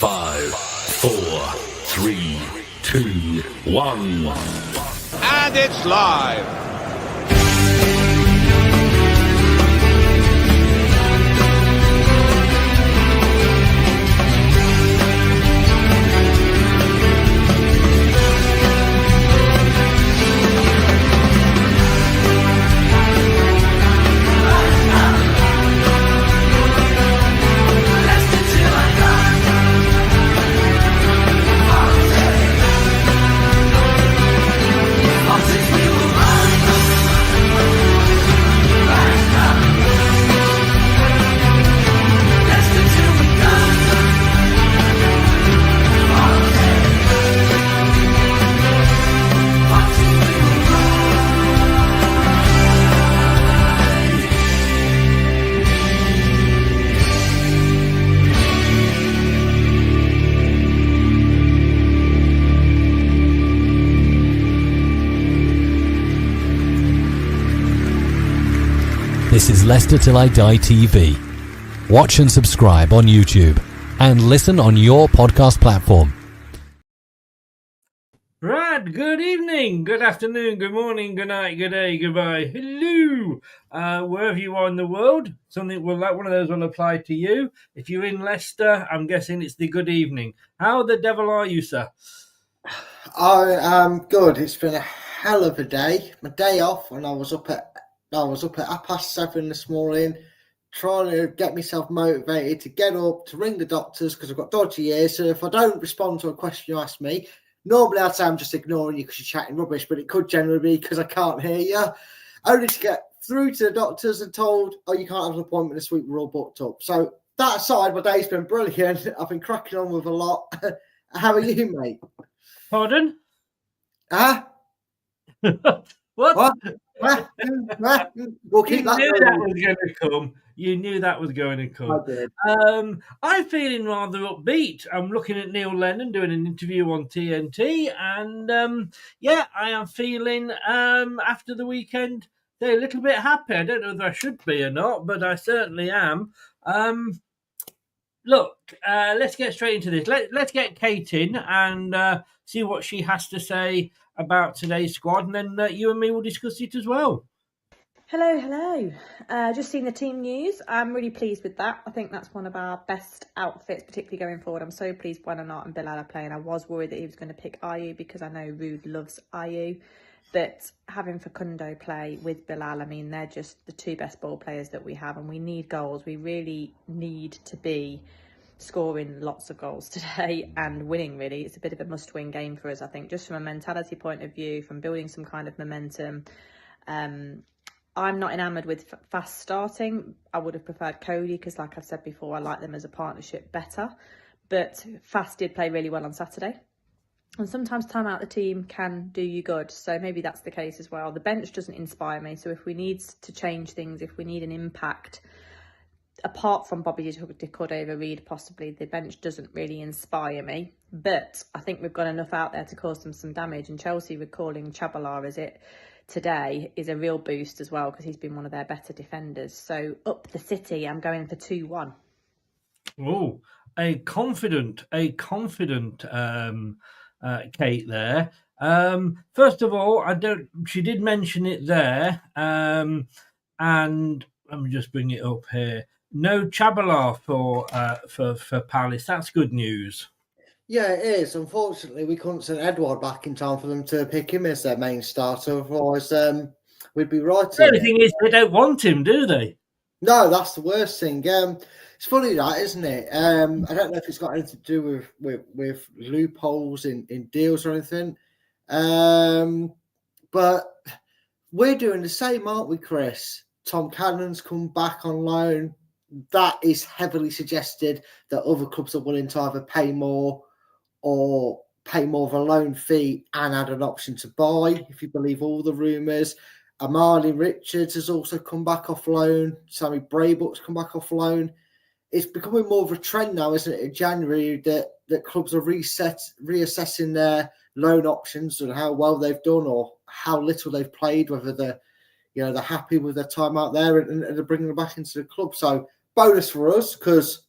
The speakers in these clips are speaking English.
5, 4, 3, 2, 1. And it's live. This is Leicester Till I Die TV. Watch and subscribe on YouTube and listen on your podcast platform. Brad, good evening, good afternoon, good morning, good night, good day, goodbye, hello, wherever you are in the world. Something will, like one of those will apply to you. If you're in Leicester, I'm guessing it's the good evening. How the devil are you, sir? I am good. It's been a hell of a day. My day off, and I was up at 7:30 this morning, trying to get myself motivated to get up, to ring the doctors because I've got dodgy ears. So if I don't respond to a question you ask me, normally I'd say I'm just ignoring you because you're chatting rubbish, but it could generally be because I can't hear you. Only to get through to the doctors and told, oh, you can't have an appointment this week, we're all booked up. So that aside, my day's been brilliant. I've been cracking on with a lot. How are you, mate? Pardon? Huh? What? We'll keep that Was going to come. You knew that was going to come. I did. I'm feeling rather upbeat. I'm looking at Neil Lennon doing an interview on TNT, and I am feeling after the weekend a little bit happy. I don't know whether I should be or not, but I certainly am. Look, let's get straight into this. Let's get Kate in and see what she has to say about today's squad, and then you and me will discuss it as well. Hello. Just seen the team news. I'm really pleased with that. I think that's one of our best outfits, particularly going forward. I'm so pleased Buonanotte and Bilal are playing. I was worried that he was going to pick Ayew because I know Rude loves Ayew. But having Facundo play with Bilal, I mean, they're just the two best ball players that we have, and we need goals. We really need to be scoring lots of goals today and winning, really. It's a bit of a must-win game for us, I think, just from a mentality point of view, from building some kind of momentum. I'm not enamoured with Fast starting. I would have preferred Cody because, like I've said before, I like them as a partnership better. But Fast did play really well on Saturday. And sometimes time out the team can do you good. So maybe that's the case as well. The bench doesn't inspire me. So if we need to change things, if we need an impact, apart from Bobby de Cordova-Reid, possibly, the bench doesn't really inspire me. But I think we've got enough out there to cause them some damage. And Chelsea recalling Chabalar, is it, today is a real boost as well because he's been one of their better defenders. So up the City, I'm going for 2-1. Oh, a confident Kate there. First of all, she did mention it there, and let me just bring it up here. No Chabalar for Palace. That's good news. Yeah, it is. Unfortunately, we couldn't send Edward back in time for them to pick him as their main starter. Otherwise, we'd be right. The only thing is they don't want him, do they? No, that's the worst thing. It's funny that, isn't it? I don't know if it's got anything to do with loopholes in deals or anything. But we're doing the same, aren't we, Chris? Tom Cannon's come back on loan. That is heavily suggested that other clubs are willing to either pay more or pay more of a loan fee and add an option to buy, if you believe all the rumours. Amali Richards has also come back off loan. Sammy Braybook's come back off loan. It's becoming more of a trend now, isn't it, in January, that clubs are reassessing their loan options and how well they've done or how little they've played, whether they're happy with their time out there and they're bringing them back into the club. So bonus for us because,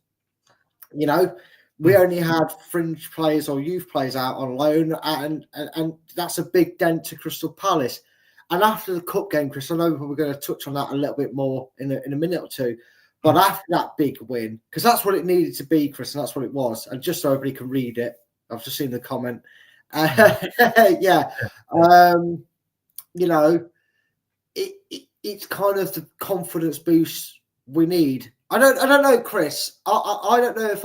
We only had fringe players or youth players out on loan, and that's a big dent to Crystal Palace. And after the cup game, Chris, I know we're going to touch on that a little bit more in a minute or two. But after that big win, because that's what it needed to be, Chris, and that's what it was. And just so everybody can read it, I've just seen the comment. It's kind of the confidence boost we need. I don't know, Chris. I don't know if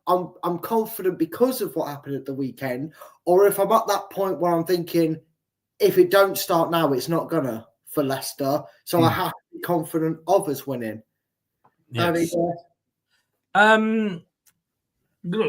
I'm confident because of what happened at the weekend, or if I'm at that point where I'm thinking, if it don't start now, it's not gonna for Leicester. So I have to be confident of us winning. Yes.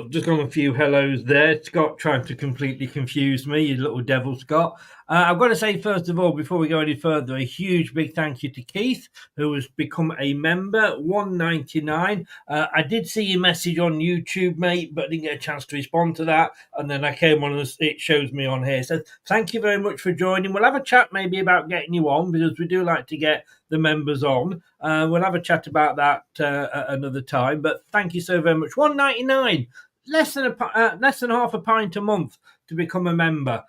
Just got a few hellos there. Scott trying to completely confuse me, you little devil, Scott. I've got to say, first of all, before we go any further, a huge big thank you to Keith, who has become a member, $1.99. I did see your message on YouTube, mate, but didn't get a chance to respond to that. And then I came on and it shows me on here. So thank you very much for joining. We'll have a chat maybe about getting you on, because we do like to get the members on. We'll have a chat about that at another time. But thank you so very much. $1.99, less than half a pint a month to become a member.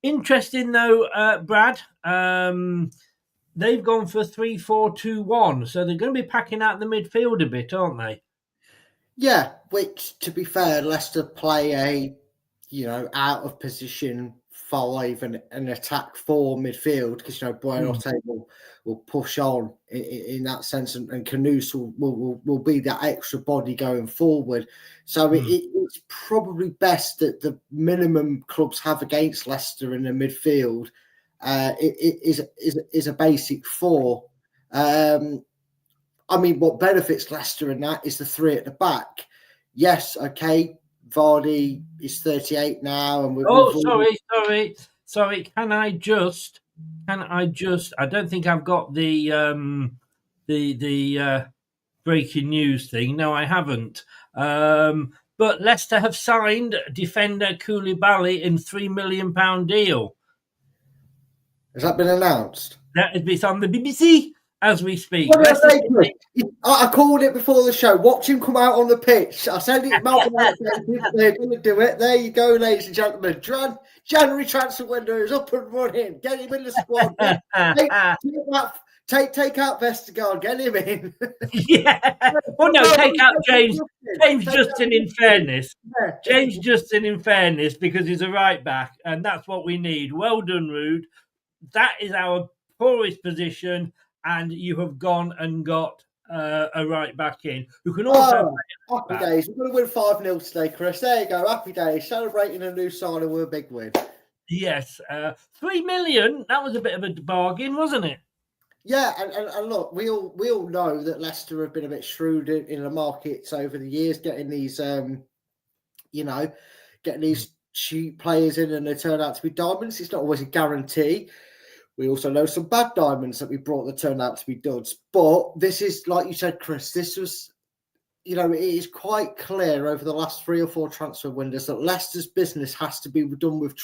Interesting though, Brad. They've gone for 3-4-2-1, so they're going to be packing out the midfield a bit, aren't they? Yeah, which, to be fair, Leicester play a out of position 5 and an attack 4 midfield, because Buenote will push on in that sense, and Canus will be that extra body going forward. So it's probably best that the minimum clubs have against Leicester in the midfield is a basic 4. What benefits Leicester in that is the 3 at the back. Yes, okay. Vardy is 38 now, and sorry. Can I just? I don't think I've got the breaking news thing. No, I haven't. But Leicester have signed defender Koulibaly in £3 million deal. Has that been announced? That is on the BBC as we speak. I called it before the show. Watch him come out on the pitch. I said it. They're going to do it. There you go, ladies and gentlemen. January transfer window is up and running. Get him in the squad. Take out Vestergaard. Get him in. Yeah. Well, no, take out James Justin. In fairness, James Justin. In fairness, because he's a right back, and that's what we need. Well done, Rude. That is our poorest position. And you have gone and got a right back in who can also. Happy days. We're going to win 5-0 today, Chris. There you go. Happy days. Celebrating a new signing with a big win. Yes. $3 million. That was a bit of a bargain, wasn't it? Yeah. And look, we all know that Leicester have been a bit shrewd in the markets over the years, getting these, cheap players in, and they turn out to be diamonds. It's not always a guarantee. We also know some bad diamonds that we brought that turned out to be duds. But this is, like you said, Chris, this was, it is quite clear over the last 3 or 4 transfer windows that Leicester's business has to be done with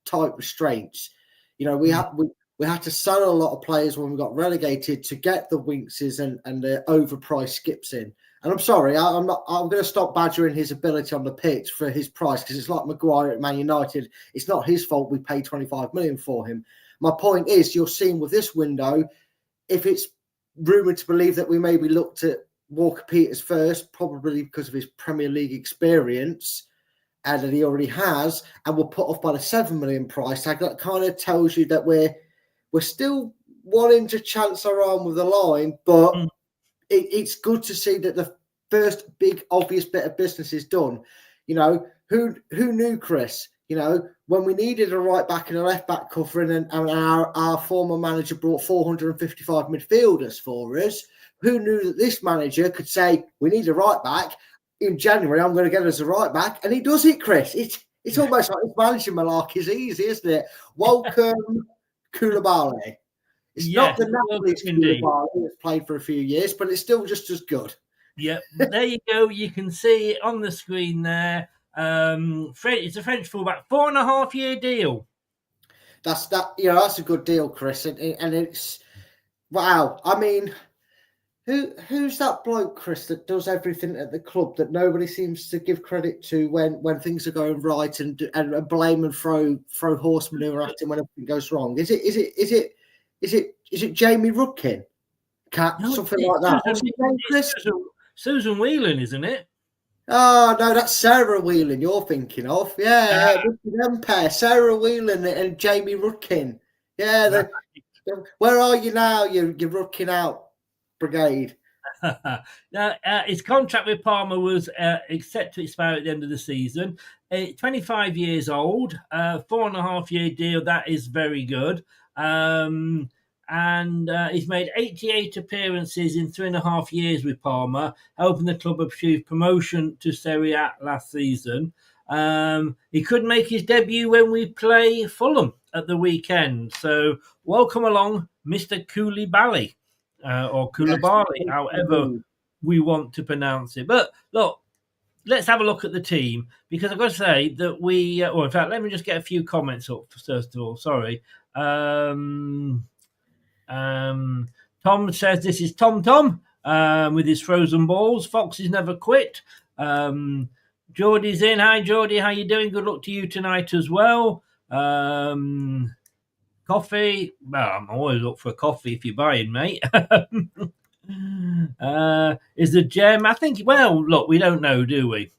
tight restraints. We had to sell a lot of players when we got relegated to get the Winkses and the overpriced Skips in. And I'm sorry, I'm going to stop badgering his ability on the pitch for his price, because it's like Maguire at Man United. It's not his fault we paid 25 million for him. My point is, you're seeing with this window, if it's rumoured to believe that we maybe looked at Walker Peters first, probably because of his Premier League experience, and that he already has, and we're put off by the 7 million price tag, that kind of tells you that we're still wanting to chance our arm with the line, but it's good to see that the first big obvious bit of business is done. Who knew, Chris? When we needed a right back and a left back covering, and our former manager brought 455 midfielders for us, who knew that this manager could say, we need a right back in January, I'm going to get us a right back, and he does it, Chris. It's almost like his managing malarkey is easy, isn't it? Welcome, Koulibaly. It's not the Napoli's Koulibaly that's played for a few years, but it's still just as good. Yep, there you go. You can see it on the screen there. It's a French fullback, 4.5-year deal. That's a good deal, Chris, and it's wow. I mean, Who's that bloke, Chris, that does everything at the club that nobody seems to give credit to when things are going right and blame and throw horse manure at him when everything goes wrong? Is it Jamie Rudkin? Something like that. What's his name, Chris? Susan Whelan, isn't it? Oh no, that's Sarah Whelan you're thinking of. Yeah, Empire, Sarah Whelan and Jamie Rudkin. Yeah, where are you now? You're Rudkin out brigade. Now, his contract with Parma was set to expire at the end of the season. 25 years old, 4.5-year deal. That is very good. And he's made 88 appearances in 3.5 years with Parma, helping the club achieve promotion to Serie A last season. He could make his debut when we play Fulham at the weekend. So welcome along, Mr. Koulibaly. Or Koulibaly, however we want to pronounce it. But look, let's have a look at the team, because I've got to say that or in fact, let me just get a few comments up first of all. Sorry. Tom says this is Tom with his frozen balls. Foxes never quit. Geordie's in. Hi, Geordie. How you doing? Good luck to you tonight as well. Coffee. Well, I'm always up for a coffee if you're buying, mate. Is the gem? I think. Well, look, we don't know, do we?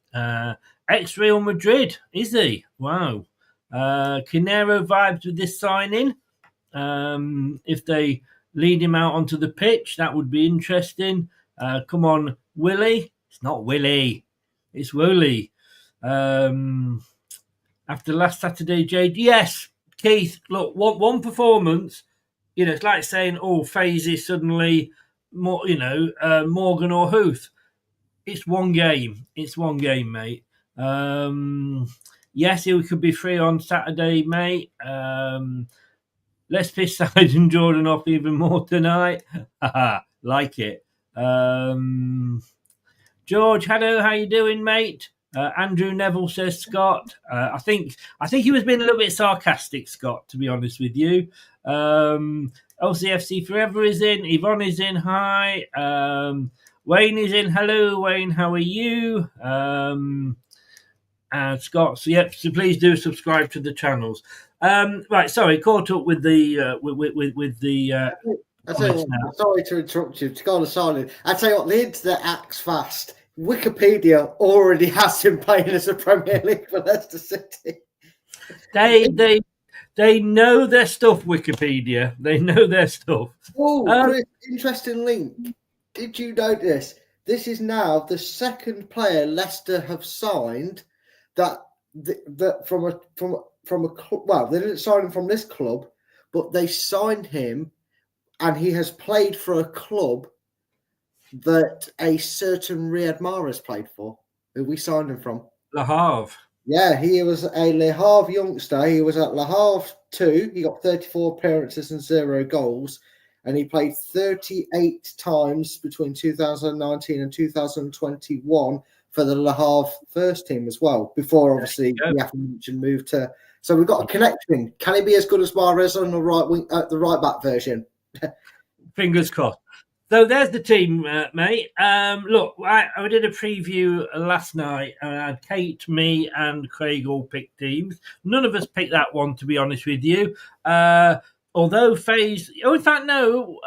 Ex-Real Madrid, is he? Wow. Canero vibes with this signing. If they lead him out onto the pitch, that would be interesting. Come on, Willie. It's not Willie. It's Wooly. After last Saturday, Jade. Yes. Keith, look, one performance, it's like saying, FaZe is suddenly more, Morgan or Huth. It's one game. It's one game, mate. Yes, he could be free on Saturday, mate. Let's piss Side and Jordan off even more tonight. Like it. George, hello, how you doing, mate? Andrew Neville says Scott. I think he was being a little bit sarcastic, Scott, to be honest with you. LCFC Forever is in. Yvonne is in. Hi. Wayne is in. Hello, Wayne. How are you? And Scott. So please do subscribe to the channels. Right. Sorry, caught up with the with the. I tell you what, sorry to interrupt you. To go on silent. I tell you what, the internet acts fast. Wikipedia already has him playing as a Premier League for Leicester City. They know their stuff, Wikipedia. They know their stuff. Oh, Chris, interesting link. Did you notice? This is now the second player Leicester have signed that from a club. Well, they didn't sign him from this club, but they signed him, and he has played for a club that a certain Riyad Mahrez played for, who we signed him from. Le Havre. Yeah, he was a Le Havre youngster. He was at Le Havre 2. He got 34 appearances and 0 goals. And he played 38 times between 2019 and 2021 for the Le Havre first team as well, before obviously the aforementioned move to. So we've got a connection. Can he be as good as Mahrez on the right wing, the right back version? Fingers crossed. So there's the team, mate. Look, I did a preview last night, and I had Kate, me, and Craig all picked teams. None of us picked that one, to be honest with you. Although FaZe, in fact, no.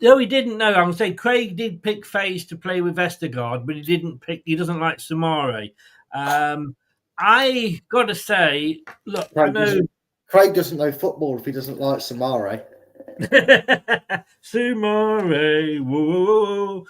No, he didn't know. I'm saying Craig did pick FaZe to play with Vestergaard, but he doesn't like Samare. I got to say, look, Craig doesn't know football if he doesn't like Samare. Sumare, whoa.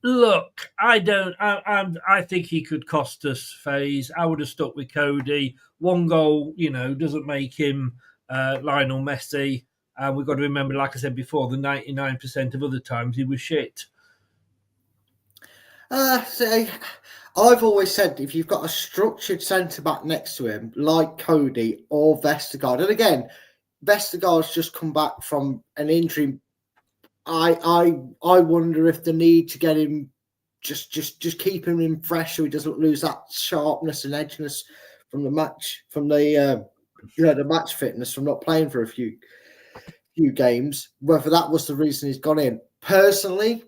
Look, I think he could cost us FaZe. I would have stuck with Cody. One goal, doesn't make him Lionel Messi. We've got to remember, like I said before, the 99% of other times he was shit. I've always said if you've got a structured centre back next to him, like Cody or Vestergaard, and again, Vestergaard's just come back from an injury. I wonder if the need to get him just keep him fresh so he doesn't lose that sharpness and edginess from the match, from the match fitness from not playing for a few few games, whether that was the reason he's gone in. Personally,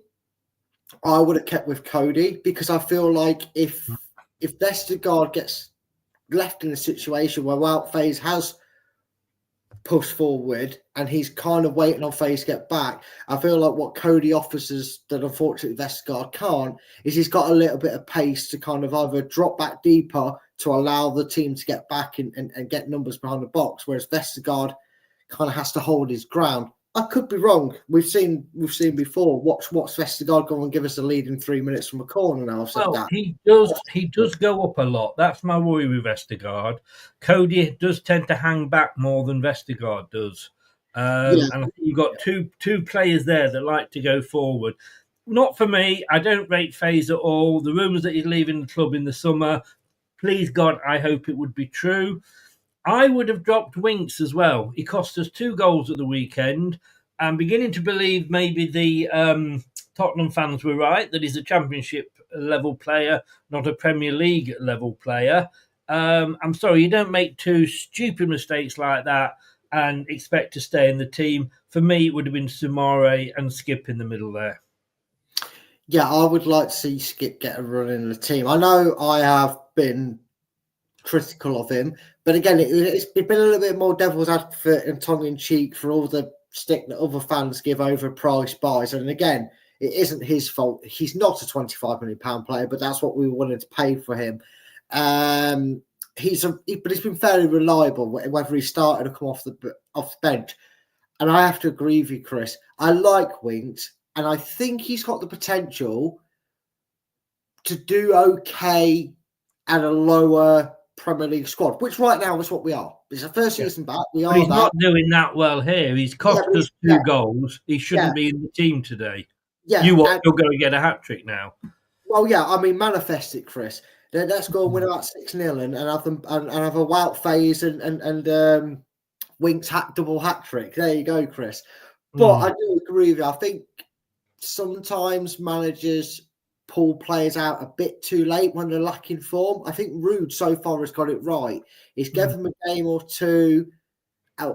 I would have kept with Cody because I feel like if Vestergaard gets left in a situation where Wout Faes has pushed forward and he's kind of waiting on Faes to get back, I feel like what Cody offers us that unfortunately Vestergaard can't is he's got a little bit of pace to kind of either drop back deeper to allow the team to get back and get numbers behind the box, whereas Vestergaard kind of has to hold his ground. I could be wrong. We've seen before. Watch Vestergaard go and give us a lead in 3 minutes from a corner. Now I've said that. He does go up a lot. That's my worry with Vestergaard. Cody does tend to hang back more than Vestergaard does. And I think you've got two players there that like to go forward. Not for me. I don't rate Faes at all. The rumours that he's leaving the club in the summer, please God, I hope it would be true. I would have dropped Winks as well. He cost us 2 goals at the weekend. I'm beginning to believe maybe the Tottenham fans were right, that he's a Championship level player, not a Premier League level player. I'm sorry, you don't make 2 stupid mistakes like that and expect to stay in the team. For me, it would have been Samare and Skip in the middle there. Yeah, I would like to see Skip get a run in the team. I know I have been critical of him, but again, it's been a little bit more devil's advocate and tongue-in-cheek for all the stick that other fans give over price buys. And again, it isn't his fault. He's not a £25 million player, but that's what we wanted to pay for him. But he's been fairly reliable, whether he started or come off the bench. And I have to agree with you, Chris. I like Winks, and I think he's got the potential to do okay at a lower Premier League squad, which right now is what we are. It's the first season back. But he's not doing that well here. He's cost us 2 goals. He shouldn't be in the team today. Yeah, you'll go and get a hat-trick now. Well, yeah, I mean, manifest it, Chris. Let's go and win about 6-0 and have them and have a Wout Faes and Winks double hat-trick. There you go, Chris. But I do agree with you. I think sometimes managers pull players out a bit too late when they're lacking form. I think Rude so far has got it right. He's given them a game or 2,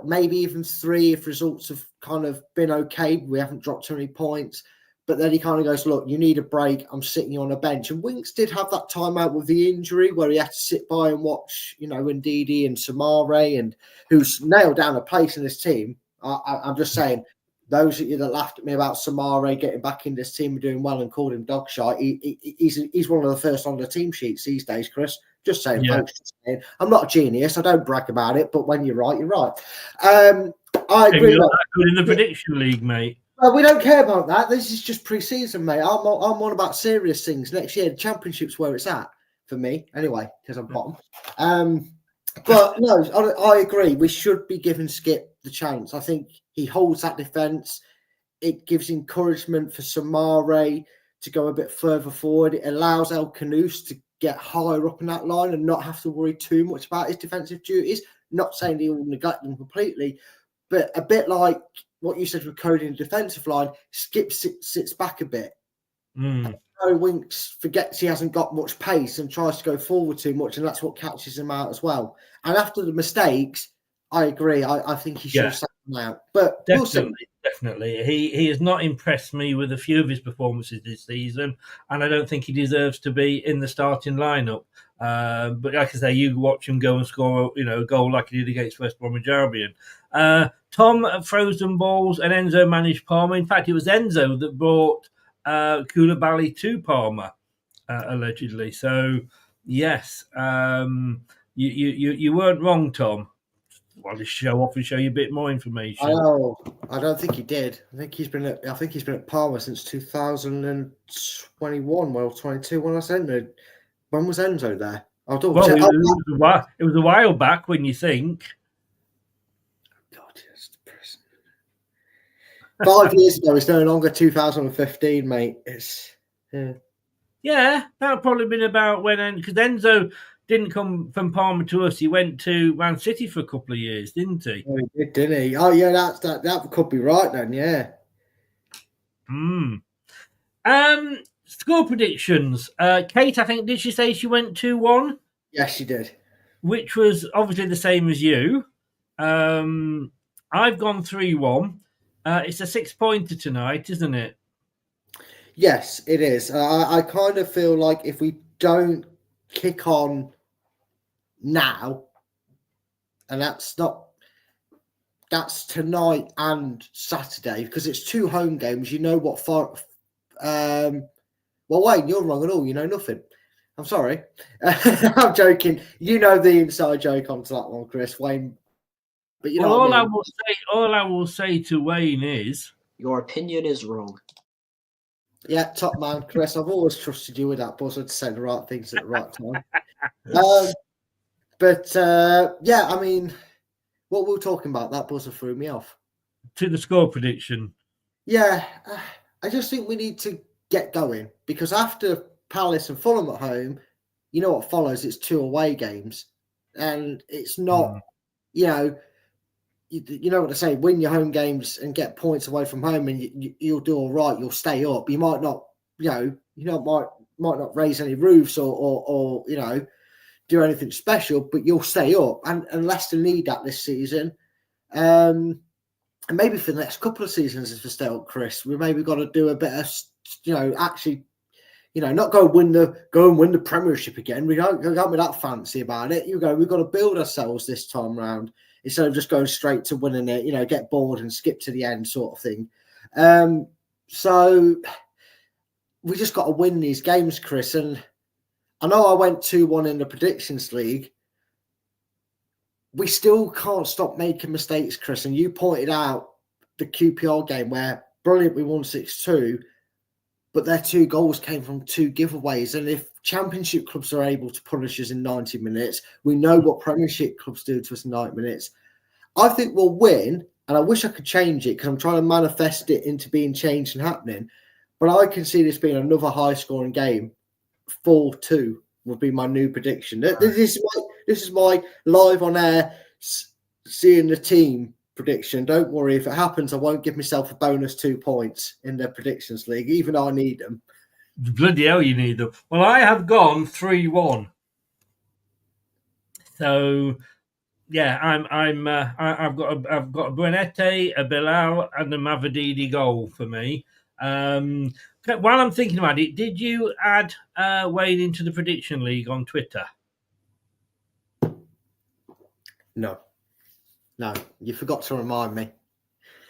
maybe even 3 if results have kind of been okay. We haven't dropped too many points. But then he kind of goes, look, you need a break. I'm sitting you on a bench. And Winks did have that time out with the injury where he had to sit by and watch, Ndidi and Samare, and who's nailed down a place in this team. I'm just saying, those of you that laughed at me about Samare getting back in this team and doing well and called him dog shite, he's one of the first on the team sheets these days, Chris. Just saying, folks. Just saying. I'm not a genius. I don't brag about it, but when you're right, you're right. I agree. You're not that good in the prediction league, mate. Well, we don't care about that. This is just pre-season, mate. I'm on about serious things. Next year, the Championship's where it's at for me, anyway, because I'm bottom. But no, I agree. We should be giving Skip the chance. I think he holds that defence. It gives encouragement for Samare to go a bit further forward. It allows El Canouse to get higher up in that line and not have to worry too much about his defensive duties. Not saying he will neglect them completely, but a bit like what you said with Cody in the defensive line, Skip sits back a bit. Winks forgets he hasn't got much pace and tries to go forward too much, and that's what catches him out as well. And after the mistakes, I agree. I think he should have sat him out. But definitely. He has not impressed me with a few of his performances this season, and I don't think he deserves to be in the starting lineup. But like I say, you watch him go and score, a goal like he did against West Bromwich Albion. Tom frozen balls and Enzo managed Parma. In fact, it was Enzo that brought Koulibaly to Parma, allegedly. So, yes, you weren't wrong, Tom. I'll just show off and show you a bit more information. I don't think he did. I think he's been at Parma since 2021, well, 22. When was Enzo there? I'll double check. It was a while back when you think. God, it's depressing. 5 years ago, it's no longer 2015, mate. It's yeah, that would probably been about when, because Enzo didn't come from Parma to us. He went to Man City for a couple of years, didn't he? Oh, he did, didn't he? Oh, yeah, that could be right then, yeah. Score predictions. Kate, I think, did she say she went 2-1? Yes, she did. Which was obviously the same as you. I've gone 3-1. It's a 6-pointer tonight, isn't it? Yes, it is. I kind of feel like if we don't kick on now, and that's tonight and Saturday, because it's 2 home games. You know what? Well, Wayne, you're wrong at all. You know nothing. I'm sorry. I'm joking. You know the inside joke onto that one, Chris. Wayne. But you know Well, what I mean? all I will say to Wayne is, your opinion is wrong. Yeah, top man, Chris. I've always trusted you with that buzzer to say the right things at the right time. Yeah, I mean, what we were talking about, that buzzer threw me off. to the score prediction. Yeah, I just think we need to get going, because after Palace and Fulham at home, you know what follows? It's 2 away games, and it's not, you know what I say. Win your home games and get points away from home, and you'll do all right. You'll stay up. You might not, might not raise any roofs or do anything special, but you'll stay up. And Leicester need that this season. And maybe for the next couple of seasons, if we stay up, Chris, we maybe got to do a bit of, actually, not go and win the Premiership again. We can't be that fancy about it. We've got to build ourselves this time round instead of just going straight to winning it. Get bored and skip to the end, sort of thing. So we just got to win these games, Chris. And I know I went 2-1 in the Predictions League. We still can't stop making mistakes, Chris. And you pointed out the QPR game where, brilliant, we won 6-2, but their 2 goals came from 2 giveaways. And if Championship clubs are able to punish us in 90 minutes, we know what Premiership clubs do to us in 90 minutes. I think we'll win, and I wish I could change it because I'm trying to manifest it into being changed and happening. But I can see this being another high-scoring game. 4-2 would be my new prediction. This is my live on air seeing the team prediction. Don't worry, if it happens, I won't give myself a bonus 2 points in the Predictions League, even though I need them. Bloody hell, you need them. Well, I have gone 3-1. So, yeah, I've got a Buenete, a Bilal, and a Mavadidi goal for me. While I'm thinking about it, did you add Wayne into the Prediction League on Twitter? No, you forgot to remind me.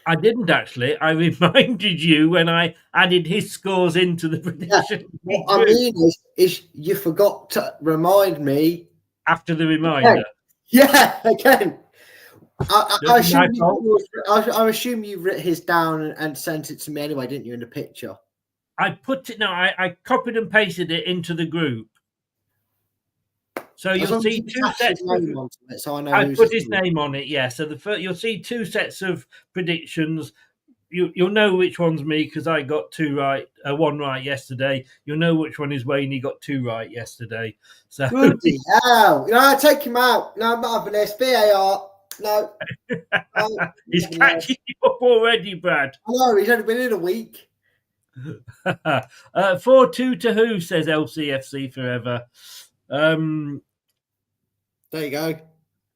I didn't actually. I reminded you when I added his scores into the prediction. Yeah, what I mean is you forgot to remind me after the reminder. Yeah, again. I assume you wrote his down and sent it to me anyway, didn't you, in the picture? I copied and pasted it into the group. So you'll see 2 sets. I put his name on it, yeah. So you'll see 2 sets of predictions. You'll know which one's me because I got 2 right, 1 right yesterday. You'll know which one is Wayne. He got 2 right yesterday. So I take him out. No, I'm not having this. VAR. No. He's catching you up already, Brad. I know, he's only been in a week. 4-2 to who, says LCFC forever. There you go.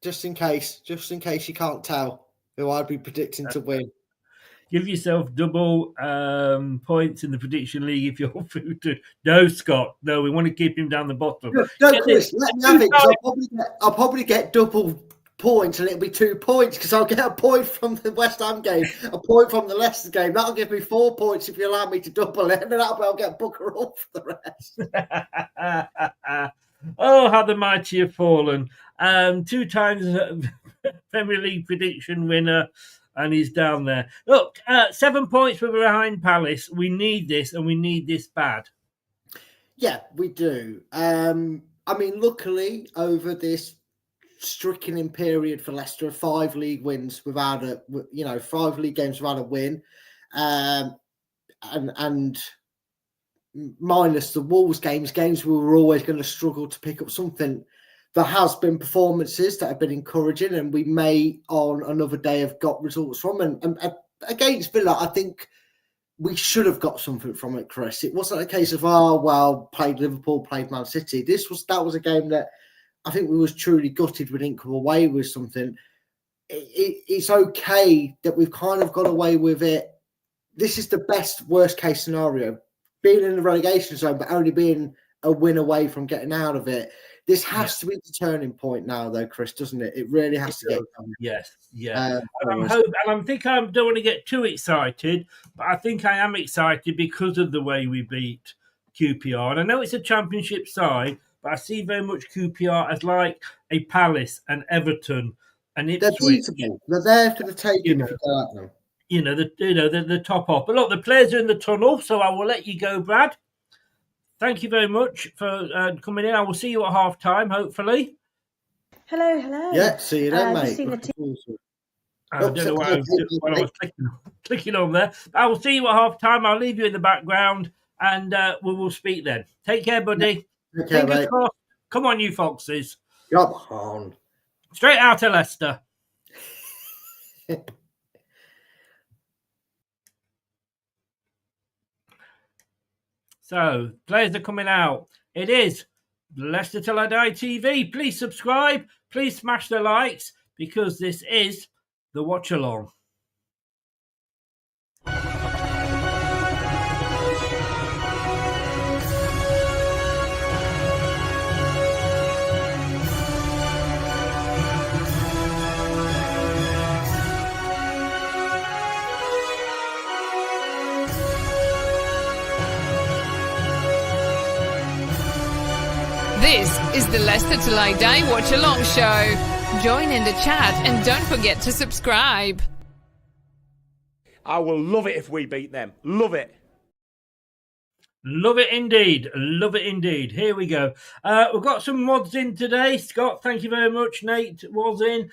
Just in case you can't tell who I'd be predicting to win. Give yourself double points in the Prediction League if you're through to... No, Scott. No, we want to keep him down the bottom. No, Chris, let me have it. I'll probably get double points, and it'll be 2 points because I'll get a point from the West Ham game, a point from the Leicester game. That'll give me 4 points if you allow me to double it, and then I'll get Booker up for the rest. Oh, how the mighty have fallen. 2 times Premier League prediction winner, and he's down there. Look, 7 points we're behind Palace. We need this, and we need this bad. Yeah, we do. I mean, luckily, over this stricken period for Leicester, 5 league wins without 5 league games without a win, and minus the Wolves games we were always going to struggle to pick up something. There has been performances that have been encouraging, and we may on another day have got results from. And against Villa, I think we should have got something from it, Chris. It wasn't a case of played Liverpool, played Man City. That was a game that I think we was truly gutted we didn't come away with something. it's okay that we've kind of got away with it. This is the best worst case scenario, being in the relegation zone, but only being a win away from getting out of it. This has to be the turning point now, though, Chris, doesn't it? It really has to get done. Yes, yeah. And I think I don't want to get too excited, but I think I am excited because of the way we beat QPR. And I know it's a championship side, but I see very much QPR as like a Palace and Everton and Ipswich. They're beatable. They're there for the taking if you go at them. The top off. But look, the players are in the tunnel, so I will let you go, Brad. Thank you very much for coming in. I will see you at half time, hopefully. Hello. Yeah, see you then, mate. I don't know why I was clicking on there. I will see you at half time. I'll leave you in the background and we will speak then. Take care, buddy. Take care, mate. Come on, you foxes. Come on. Straight out of Leicester. So, players are coming out. It is Leicester Till I Die TV. Please subscribe. Please smash the likes because this is the Watchalong. This is the Leicester Till I Die Watch Along show. Join in the chat and don't forget to subscribe. I will love it if we beat them. Love it. Love it indeed. Love it indeed. Here we go. We've got some mods in today. Scott, thank you very much. Nate was in.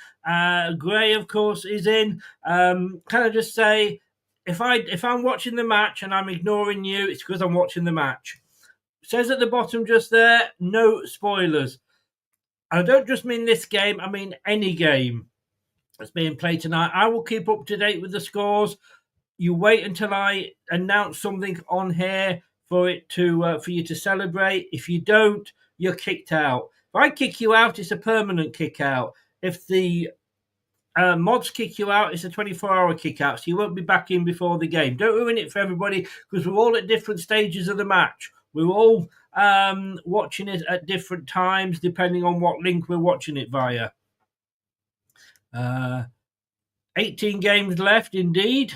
Gray, of course, is in. Can I just say, if I'm watching the match and I'm ignoring you, it's because I'm watching the match. Says at the bottom just there, no spoilers. I don't just mean this game, I mean any game that's being played tonight. I will keep up to date with the scores. You wait until I announce something on here for it to for you to celebrate. If you don't, you're kicked out. If I kick you out, it's a permanent kick out. If the mods kick you out, it's a 24-hour kick out, so you won't be back in before the game. Don't ruin it for everybody because we're all at different stages of the match. We're all watching it at different times, depending on what link we're watching it via. 18 games left, indeed.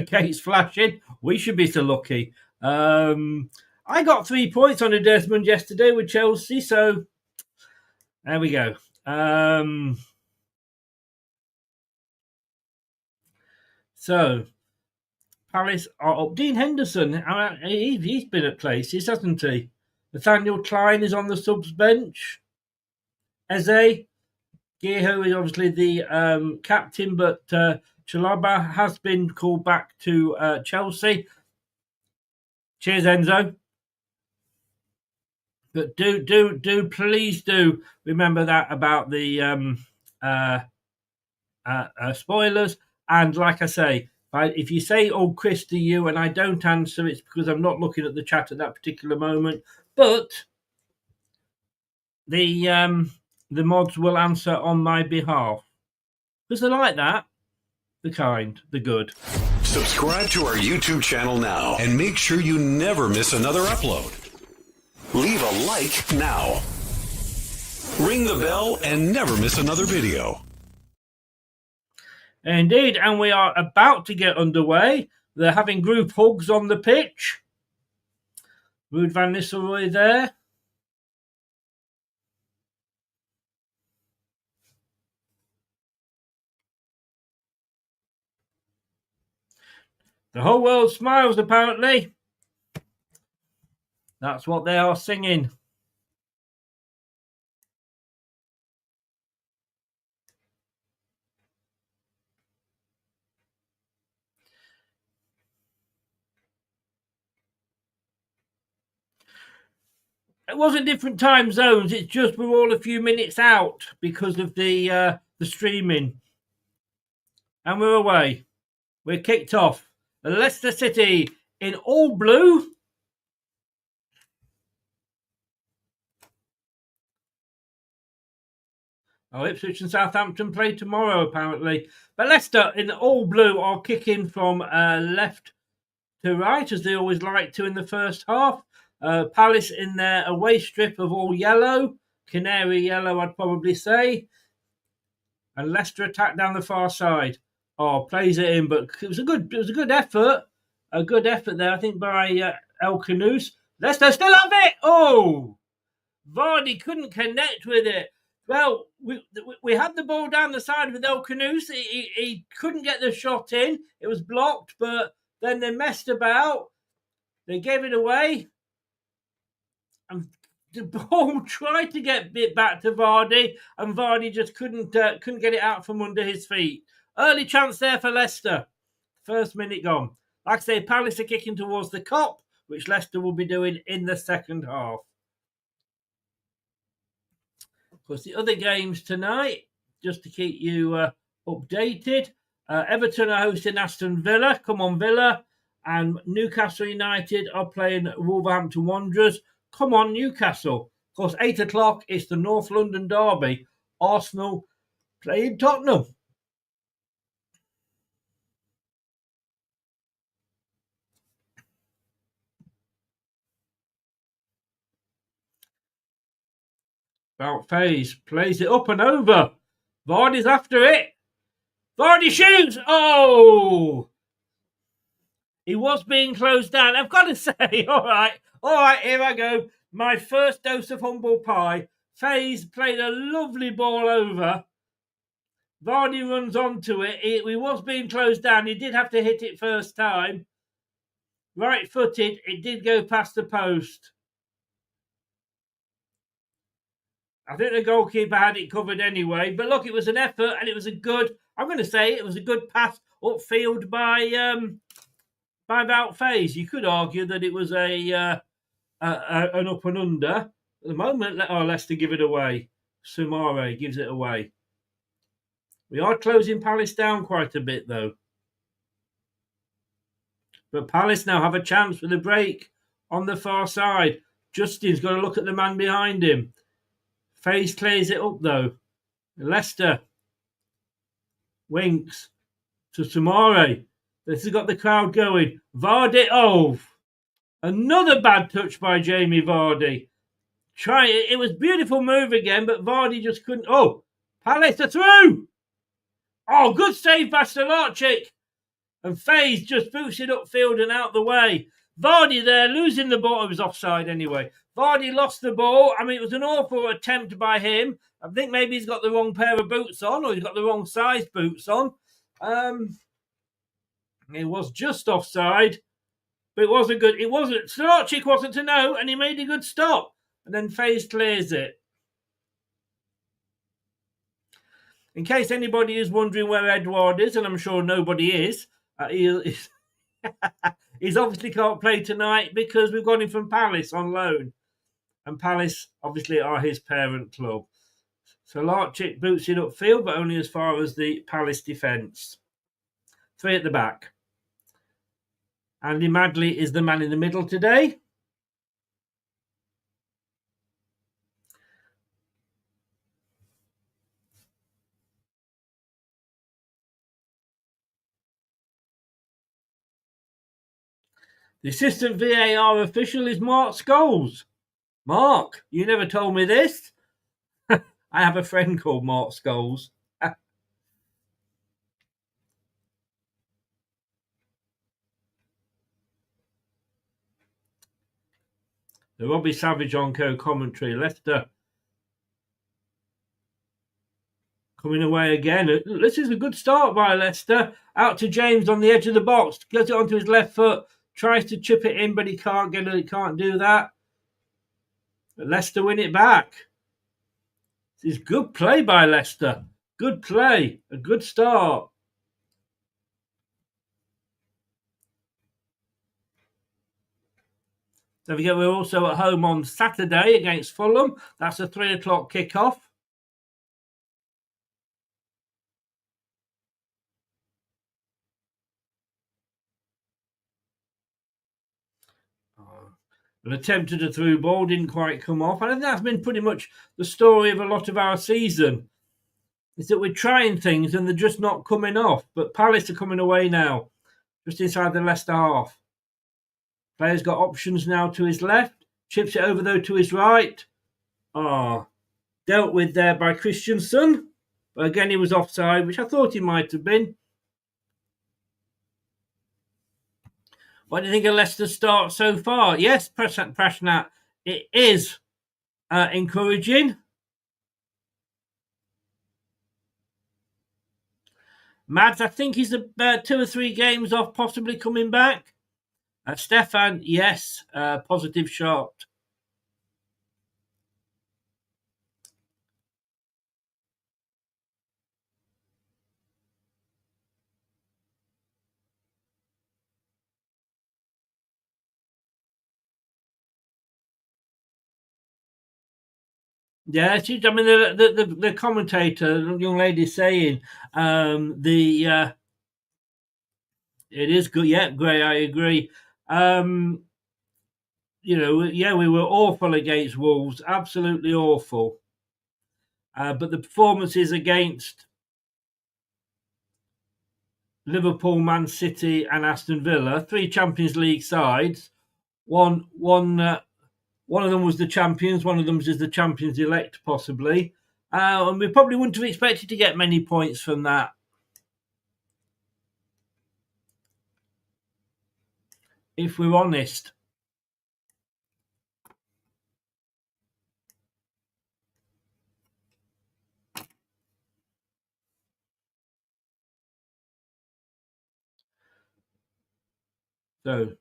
Kate's flashing. We should be so lucky. I got 3 points on a Desmond yesterday with Chelsea, so there we go. So Palace are up. Dean Henderson, he's been at places, hasn't he? Nathaniel Klein is on the subs bench. Eze, Geho is obviously the captain, but Chalaba has been called back to Chelsea. Cheers, Enzo. But please do remember that about the spoilers. And like I say, if you say, "Oh, Chris," to you, and I don't answer, it's because I'm not looking at the chat at that particular moment. But the mods will answer on my behalf because they're like that. The kind, the good. Subscribe to our YouTube channel now and make sure you never miss another upload. Leave a like now. Ring the bell and never miss another video. Indeed, and we are about to get underway. They're having group hugs on the pitch. Ruud van Nistelrooy there. The whole world smiles, apparently. That's what they are singing. It wasn't different time zones. It's just we're all a few minutes out because of the streaming. And we're away. We're kicked off. Leicester City in all blue. Ipswich and Southampton play tomorrow, apparently. But Leicester in all blue are kicking from left to right, as they always like to in the first half. Palace in their away strip of all yellow, canary yellow, I'd probably say. And Leicester attack down the far side. Plays it in, but it was a good effort. A good effort there, I think, by El Canoes. Leicester still have it. Vardy couldn't connect with it. Well, we had the ball down the side with El Canoes. He couldn't get the shot in. It was blocked, but then they messed about. They gave it away. And the ball tried to get bit back to Vardy, and Vardy just couldn't get it out from under his feet. Early chance there for Leicester. First minute gone. Like I say, Palace are kicking towards the Kop, which Leicester will be doing in the second half. Of course, the other games tonight, just to keep you updated, Everton are hosting Aston Villa. Come on, Villa. And Newcastle United are playing Wolverhampton Wanderers. Come on, Newcastle. Of course, 8 o'clock, it's the North London derby. Arsenal playing Tottenham. About Faze plays it up and over. Vardy's after it. Vardy shoots. He was being closed down. I've got to say, all right, here I go. My first dose of humble pie. Faze played a lovely ball over. Vardy runs onto it. He was being closed down. He did have to hit it first time. Right-footed. It did go past the post. I think the goalkeeper had it covered anyway. But look, it was an effort, and it was a good pass upfield by Wout Faze. You could argue that it was an up and under. At the moment, Leicester give it away. Sumare gives it away. We are closing Palace down quite a bit, though. But Palace now have a chance with a break on the far side. Justin's got to look at the man behind him. Faze clears it up, though. Leicester winks to Sumare. This has got the crowd going. Vardy, another bad touch by Jamie Vardy. It was a beautiful move again, but Vardy just couldn't. Palace are through. Good save by Stolarczyk. And Faze just boots it upfield and out the way. Vardy there losing the ball. It was offside anyway. Vardy lost the ball. I mean, it was an awful attempt by him. I think maybe he's got the wrong pair of boots on, or he's got the wrong size boots on. It was just offside, but it wasn't good. Stolarczyk wasn't to know, and he made a good stop. And then Faze clears it. In case anybody is wondering where Edouard is, and I'm sure nobody is, he's obviously can't play tonight because we've got him from Palace on loan. And Palace obviously are his parent club. So Stolarczyk boots it upfield, but only as far as the Palace defence. 3 at the back. Andy Madley is the man in the middle today. The assistant VAR official is Mark Scholes. Mark, you never told me this. I have a friend called Mark Scholes. The Robbie Savage on co-commentary. Leicester coming away again. This is a good start by Leicester. Out to James on the edge of the box. Gets it onto his left foot. Tries to chip it in, but he can't get it. He can't do that. But Leicester win it back. This is good play by Leicester. Good play. A good start. Don't forget, we're also at home on Saturday against Fulham. That's a 3 o'clock kickoff. An attempt at a through ball didn't quite come off. And I think that's been pretty much the story of a lot of our season. is that we're trying things and they're just not coming off. But Palace are coming away now, just inside the Leicester half. Player's got options now to his left. Chips it over, though, to his right. Dealt with there by Christensen. But again, he was offside, which I thought he might have been. What do you think of Leicester's start so far? Yes, Prashnat, it is encouraging. Mads, I think he's 2 or 3 games off possibly coming back. Stefan, yes, positive shot. Yeah, I mean the commentator, the young lady, saying it is good. Yeah, Gray, I agree. We were awful against Wolves, absolutely awful. But the performances against Liverpool, Man City, and Aston Villa, 3 Champions League sides. One of them was the champions. One of them is the champions elect, possibly. And we probably wouldn't have expected to get many points from that. If we're honest. So,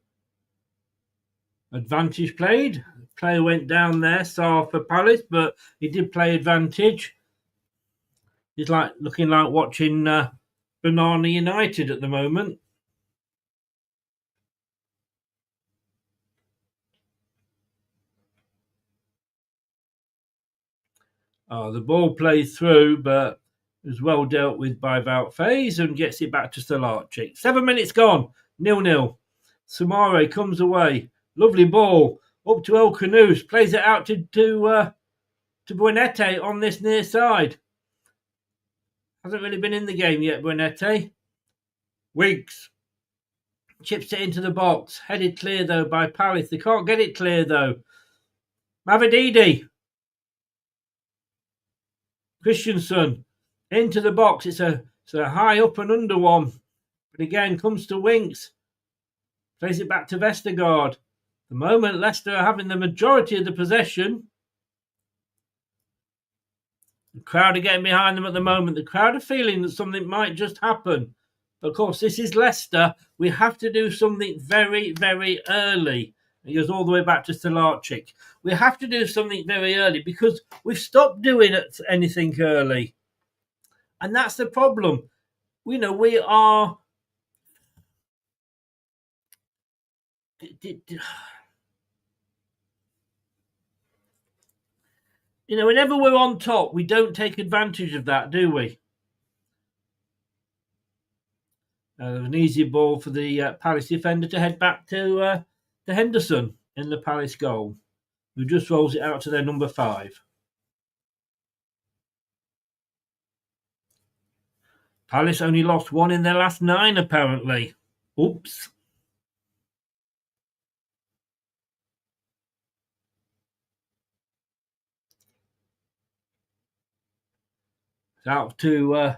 advantage played. Player went down there, Sarr for Palace, but he did play advantage. He's looking like watching Banana United at the moment. The ball plays through, but is well dealt with by Wout and gets it back to Stolarczyk. 7 minutes gone, 0-0. Samare comes away. Lovely ball up to El Khanous. Plays it out to Buenete on this near side. Hasn't really been in the game yet, Buenete. Wiggs chips it into the box. Headed clear, though, by Palace. They can't get it clear, though. Mavididi. Christensen into the box. It's a high up and under one. But again, comes to Winks. Plays it back to Vestergaard. At the moment, Leicester are having the majority of the possession. The crowd are getting behind them at the moment. The crowd are feeling that something might just happen. But of course, this is Leicester. We have to do something very, very early. It goes all the way back to Stolarczyk. We have to do something very early because we've stopped doing anything early. And that's the problem. We are... whenever we're on top, we don't take advantage of that, do we? An easy ball for the Palace defender to head back to Henderson in the Palace goal, who just rolls it out to their number 5. Palace only lost 1 in their last 9, apparently. Oops. It's out to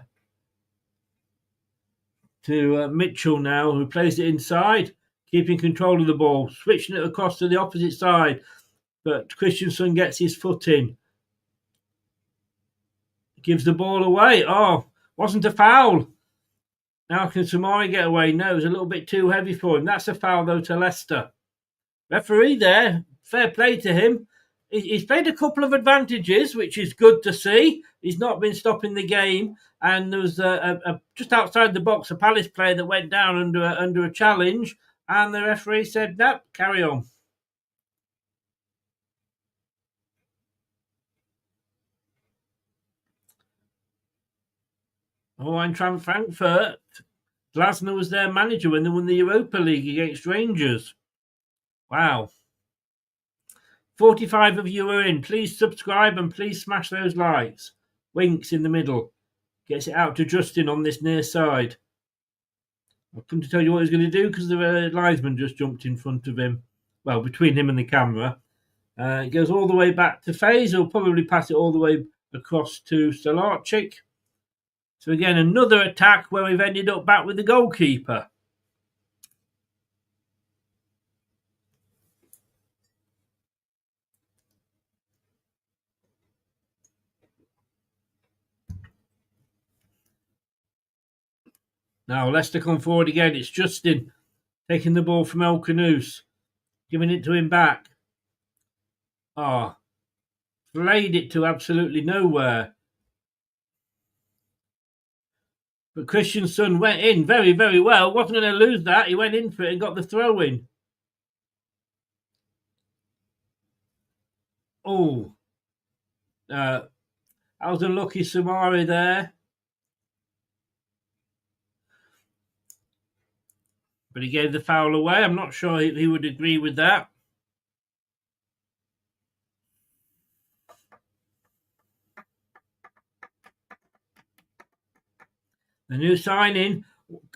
Mitchell now, who plays it inside, keeping control of the ball, switching it across to the opposite side. But Christensen gets his foot in. Gives the ball away. Wasn't a foul. Now can Samari get away? No, it was a little bit too heavy for him. That's a foul, though, to Leicester. Referee there, fair play to him. He's played a couple of advantages, which is good to see. He's not been stopping the game. And there was just outside the box, a Palace player that went down under a challenge. And the referee said, no, carry on. Eintracht Frankfurt. Glasner was their manager when they won the Europa League against Rangers. Wow. 45 of you are in. Please subscribe and please smash those likes. Winks in the middle. Gets it out to Justin on this near side. I've come to tell you what he's going to do because the linesman just jumped in front of him. Well, between him and the camera. It goes all the way back to Faze. He'll probably pass it all the way across to Stolarczyk. So again, another attack where we've ended up back with the goalkeeper. Now Leicester come forward again. It's Justin taking the ball from El Canoes, giving it to him back. Played it to absolutely nowhere. But Christensen went in very, very well. Wasn't going to lose that. He went in for it and got the throw in. That was unlucky Samari there. But he gave the foul away. I'm not sure he would agree with that. The new signing,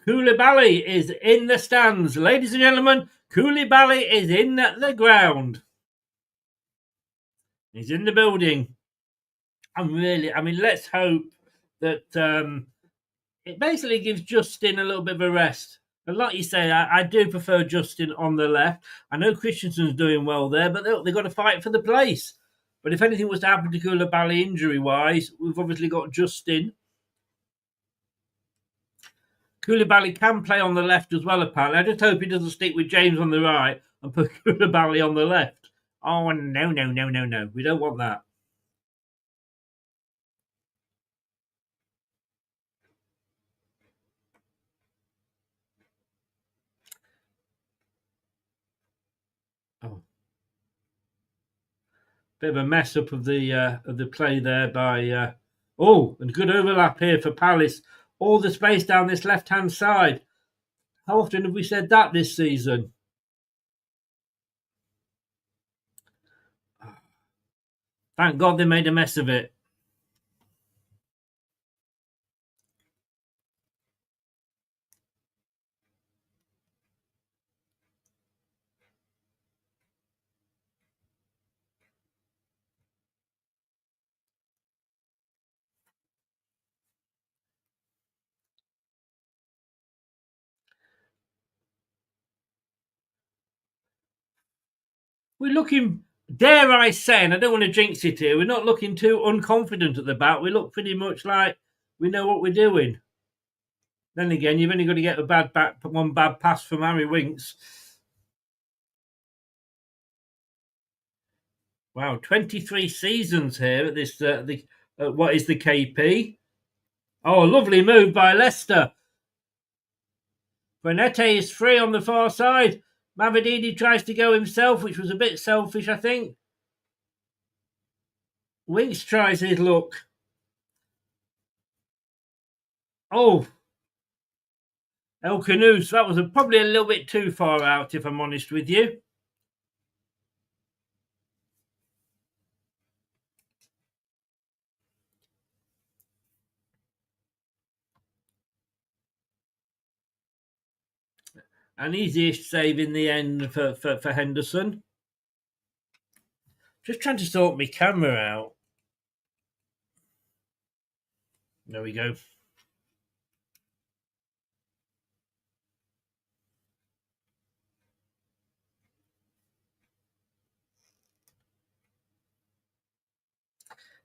Koulibaly, is in the stands. Ladies and gentlemen, Koulibaly is in the ground. He's in the building. Let's hope that it basically gives Justin a little bit of a rest. And like you say, I do prefer Justin on the left. I know Christensen's doing well there, but they've got to fight for the place. But if anything was to happen to Koulibaly injury-wise, we've obviously got Justin. Koulibaly can play on the left as well, apparently. I just hope he doesn't stick with James on the right and put Koulibaly on the left. Oh, no. We don't want that. Bit of a mess up of the play there by... and good overlap here for Palace. All the space down this left-hand side. How often have we said that this season? Thank God they made a mess of it. We're looking, dare I say, and I don't want to jinx it here, we're not looking too unconfident at the back. We look pretty much like we know what we're doing. Then again, you've only got to get one bad pass from Harry Winks. Wow, 23 seasons here at this what is the KP. Oh, lovely move by Leicester. Bernete is free on the far side. Mavididi tries to go himself, which was a bit selfish, I think. Winks tries his luck. Oh, El Canoes, that was probably a little bit too far out, if I'm honest with you. An easy-ish save in the end for Henderson. Just trying to sort my camera out. There we go.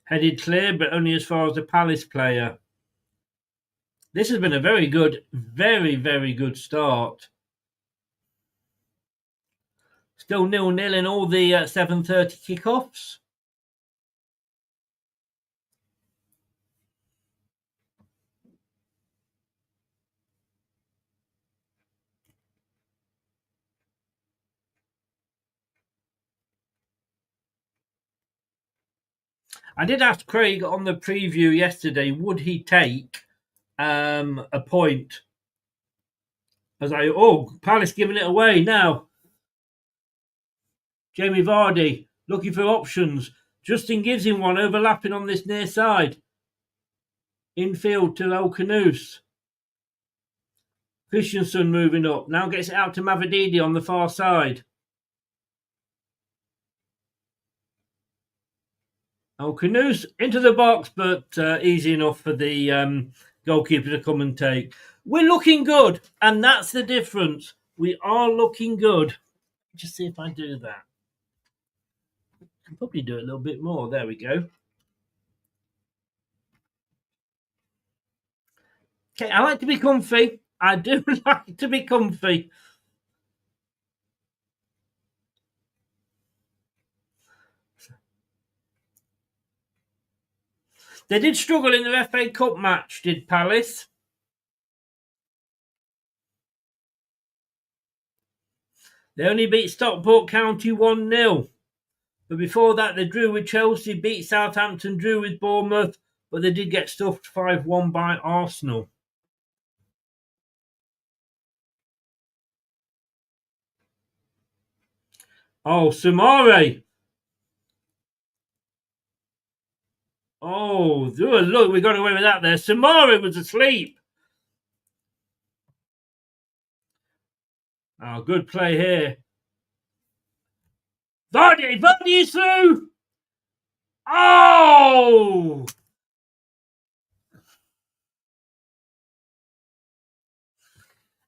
Headed clear, but only as far as the Palace player. This has been a very good, very, very good start. Still 0-0 in all the 7:30 kickoffs. I did ask Craig on the preview yesterday, would he take a point? Palace giving it away now. Jamie Vardy looking for options. Justin gives him one, overlapping on this near side. Infield to El Canoes. Christensen moving up. Now gets it out to Mavididi on the far side. El Canoes into the box, but easy enough for the goalkeeper to come and take. We're looking good, and that's the difference. We are looking good. Just see if I do that. I can probably do it a little bit more. There we go. Okay, I like to be comfy. I do like to be comfy. They did struggle in the FA Cup match, did Palace? They only beat Stockport County 1-0. But before that, they drew with Chelsea, beat Southampton, drew with Bournemouth, but they did get stuffed 5-1 by Arsenal. Oh, Samare. Oh, look, we got away with that there. Samare was asleep. Oh, good play here. Vardy is through. Oh!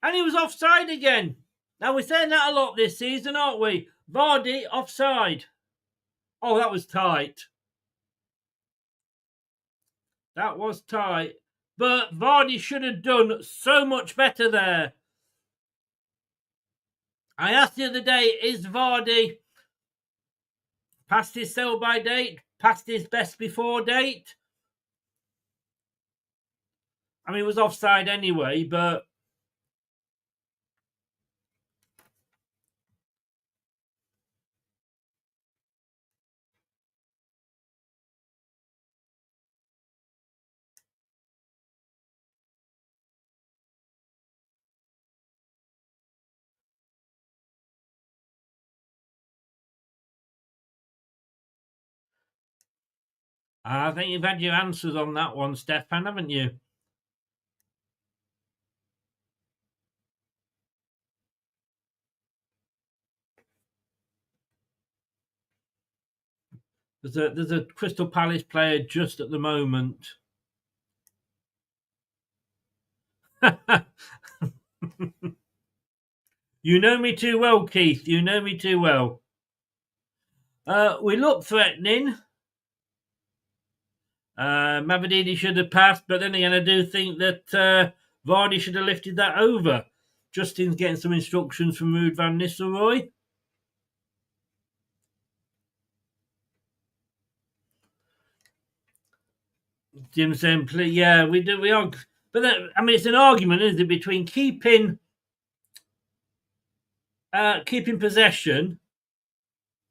And he was offside again. Now, we're saying that a lot this season, aren't we? Vardy offside. Oh, that was tight. That was tight. But Vardy should have done so much better there. I asked the other day, is Vardy past his sell-by date? Past his best before date? I mean, it was offside anyway, but... I think you've had your answers on that one, Stefan, haven't you? There's a Crystal Palace player just at the moment. You know me too well, Keith. You know me too well. We look threatening. Mavididi should have passed, but then again, I do think that Vardy should have lifted that over. Justin's getting some instructions from Ruud van Nistelrooy. Jim saying, yeah, we are. But then, I mean, it's an argument, isn't it, between keeping possession.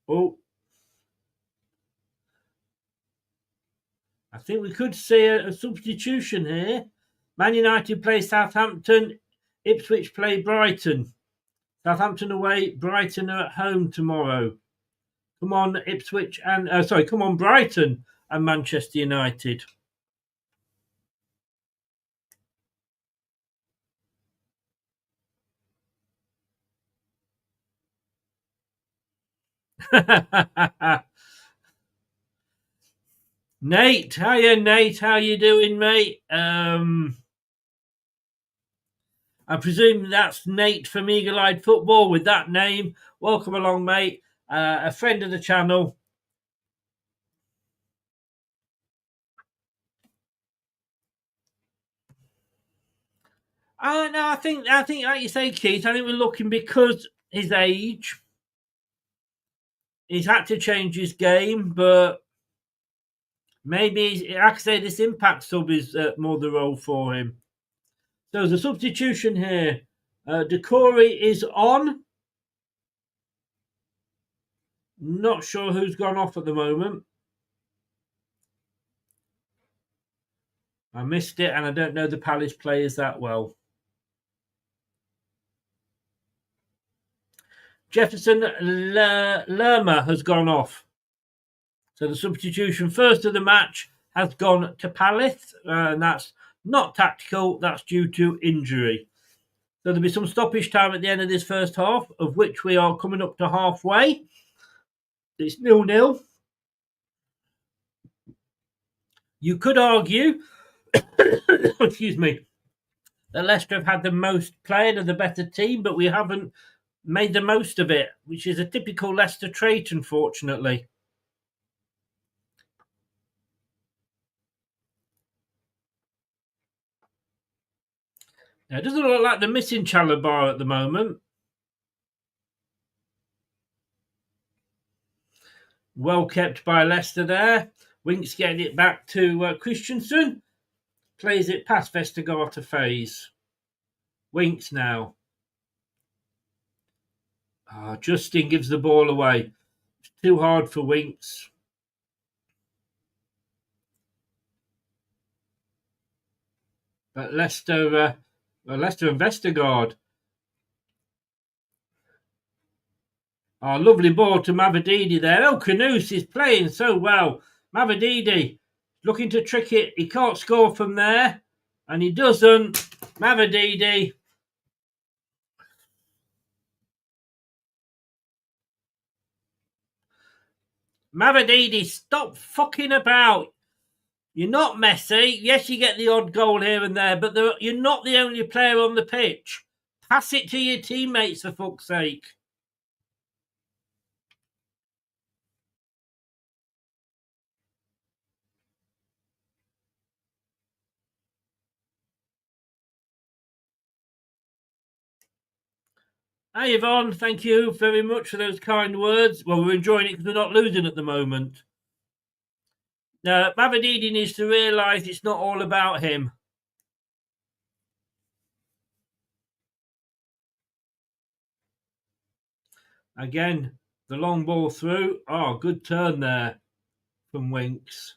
Oh, I think we could see a substitution here. Man United play Southampton. Ipswich play Brighton. Southampton away. Brighton are at home tomorrow. Come on, Ipswich and come on, Brighton and Manchester United. Nate, hiya Nate, how you doing, mate? I presume that's Nate from Eagle Eyed Football with that name. Welcome along, mate. A friend of the channel. No, I think, like you say, Keith, I think we're looking because his age. He's had to change his game, but maybe, like I say, this impact sub is more the role for him. So there's a substitution here. Decore is on. Not sure who's gone off at the moment. I missed it, and I don't know the Palace players that well. Jefferson Lerma has gone off. So the substitution first of the match has gone to Palace, and that's not tactical, that's due to injury. So there'll be some stoppage time at the end of this first half, of which we are coming up to halfway. It's 0-0. You could argue, excuse me, that Leicester have had the most play and are the better team, but we haven't made the most of it, which is a typical Leicester trait, unfortunately. Now, it doesn't look like they're missing Chalabar at the moment. Well kept by Leicester there. Winks getting it back to Christensen. Plays it past Vestergaard to Faze. Winks now. Justin gives the ball away. It's too hard for Winks. But Leicester and Vestergaard. Lovely ball to Mavididi there. Oh, Canoose is playing so well. Mavididi looking to trick it. He can't score from there. And he doesn't. Mavididi. Mavididi, stop fucking about. You're not Messi. Yes, you get the odd goal here and there, but you're not the only player on the pitch. Pass it to your teammates, for fuck's sake. Hi, Yvonne. Thank you very much for those kind words. Well, we're enjoying it because we're not losing at the moment. Now, Mavididi needs to realise it's not all about him. Again, the long ball through. Good turn there from Winks.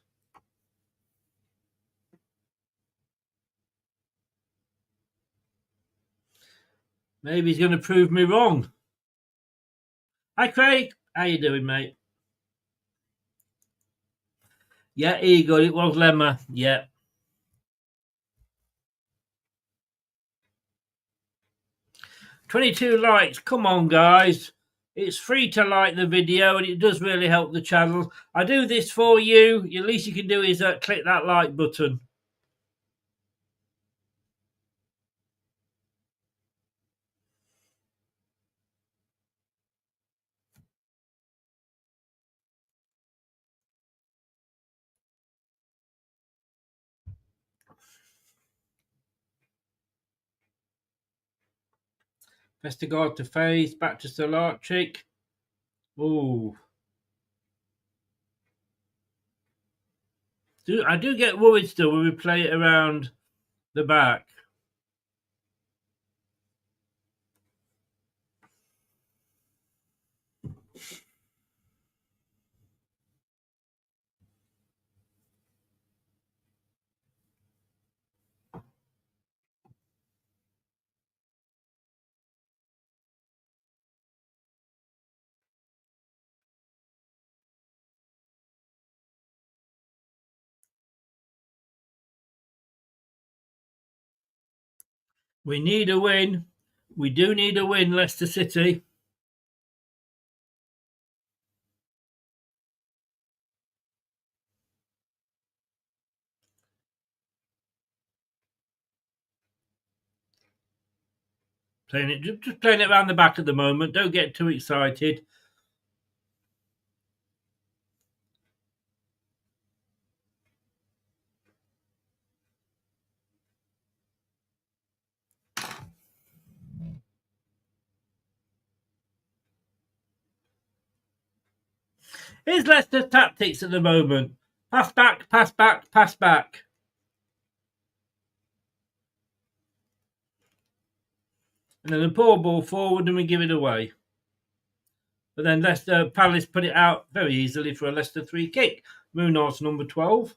Maybe he's going to prove me wrong. Hi, Craig. How you doing, mate? Yeah, Eagle. It was Lemma. Yeah. "22 likes. Come on, guys. It's free to like the video, and it does really help the channel. I do this for you. The least you can do is click that like button. Vestergaard to Faze, back to Solarchik. Ooh. I do get worried still when we play it around the back. We need a win. We do need a win, Leicester City. Just playing it around the back at the moment. Don't get too excited. Here's Leicester's tactics at the moment. Pass back, pass back, pass back. And then a poor ball forward and we give it away. But then Palace put it out very easily for a Leicester free kick. Munar's number 12.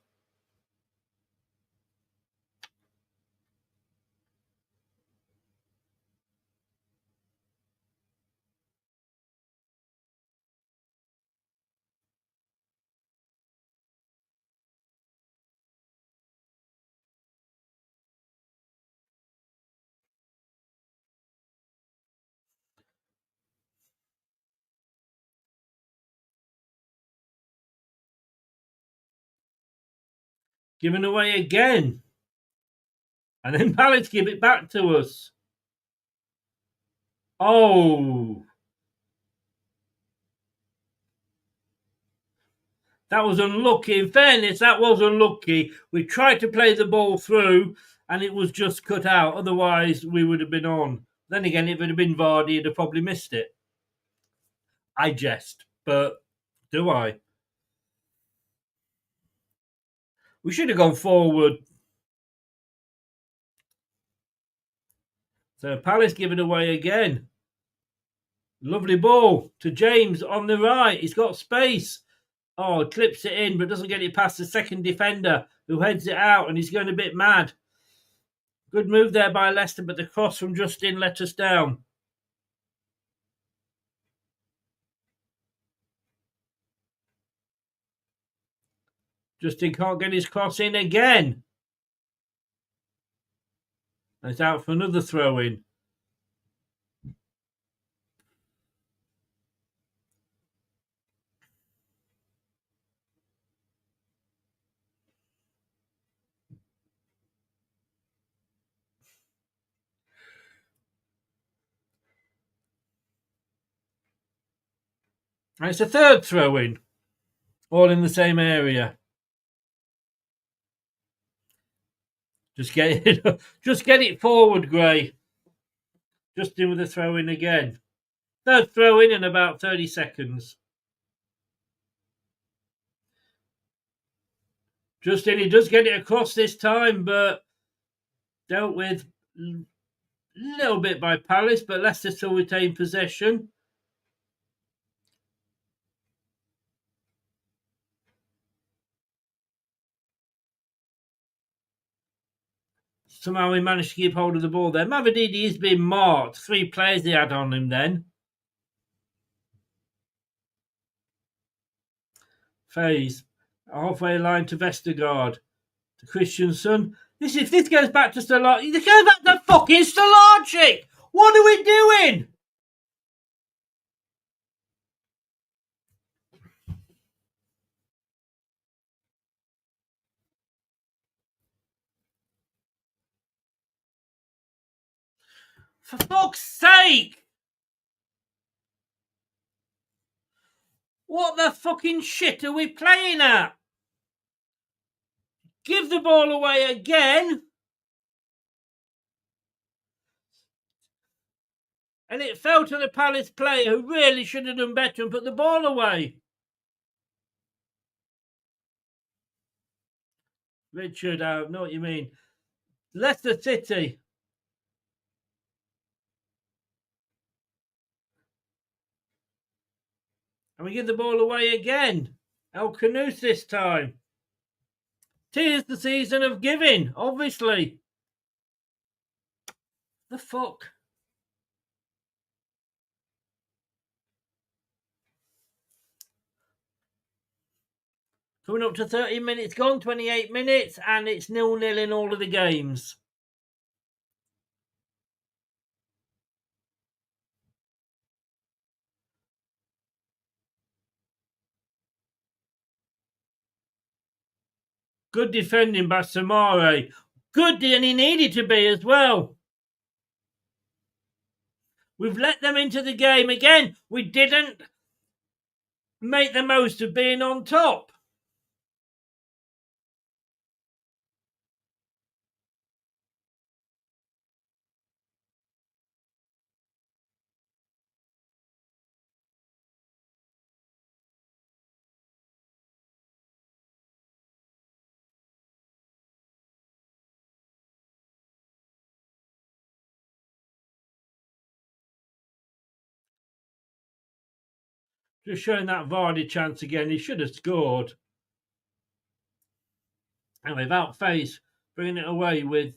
Given away again. And then Palace give it back to us. Oh. That was unlucky. In fairness, that was unlucky. We tried to play the ball through and it was just cut out. Otherwise, we would have been on. Then again, if it had been Vardy, he'd have probably missed it. I jest, but do I? We should have gone forward. So Palace give it away again. Lovely ball to James on the right. He's got space. Oh, clips it in, but doesn't get it past the second defender who heads it out, and he's going a bit mad. Good move there by Leicester, but the cross from Justin let us down. Justin can't get his cross in again. And it's out for another throw-in. And it's a third throw-in. All in the same area. Just get it forward, Gray. Justin with a throw-in again. Third throw-in in about 30 seconds. Justin, he does get it across this time, but dealt with a little bit by Palace, but Leicester still retain possession. Somehow he managed to keep hold of the ball there. Mavididi is being marked. 3 players they had on him then. Faze. Halfway line to Vestergaard. To Christensen. If this goes back to Stolarczyk. This goes back to fucking Stolarczyk! What are we doing? For fuck's sake! What the fucking shit are we playing at? Give the ball away again. And it fell to the Palace player who really should have done better and put the ball away. Richard, I know what you mean. Leicester City. And we give the ball away again. El Canoes this time. Tis the season of giving, obviously. The fuck? Coming up to 30 minutes gone, 28 minutes, and it's 0-0 in all of the games. Good defending by Samare. Good, and he needed to be as well. We've let them into the game again. We didn't make the most of being on top. Just showing that Vardy chance again. He should have scored. And without face, bringing it away with...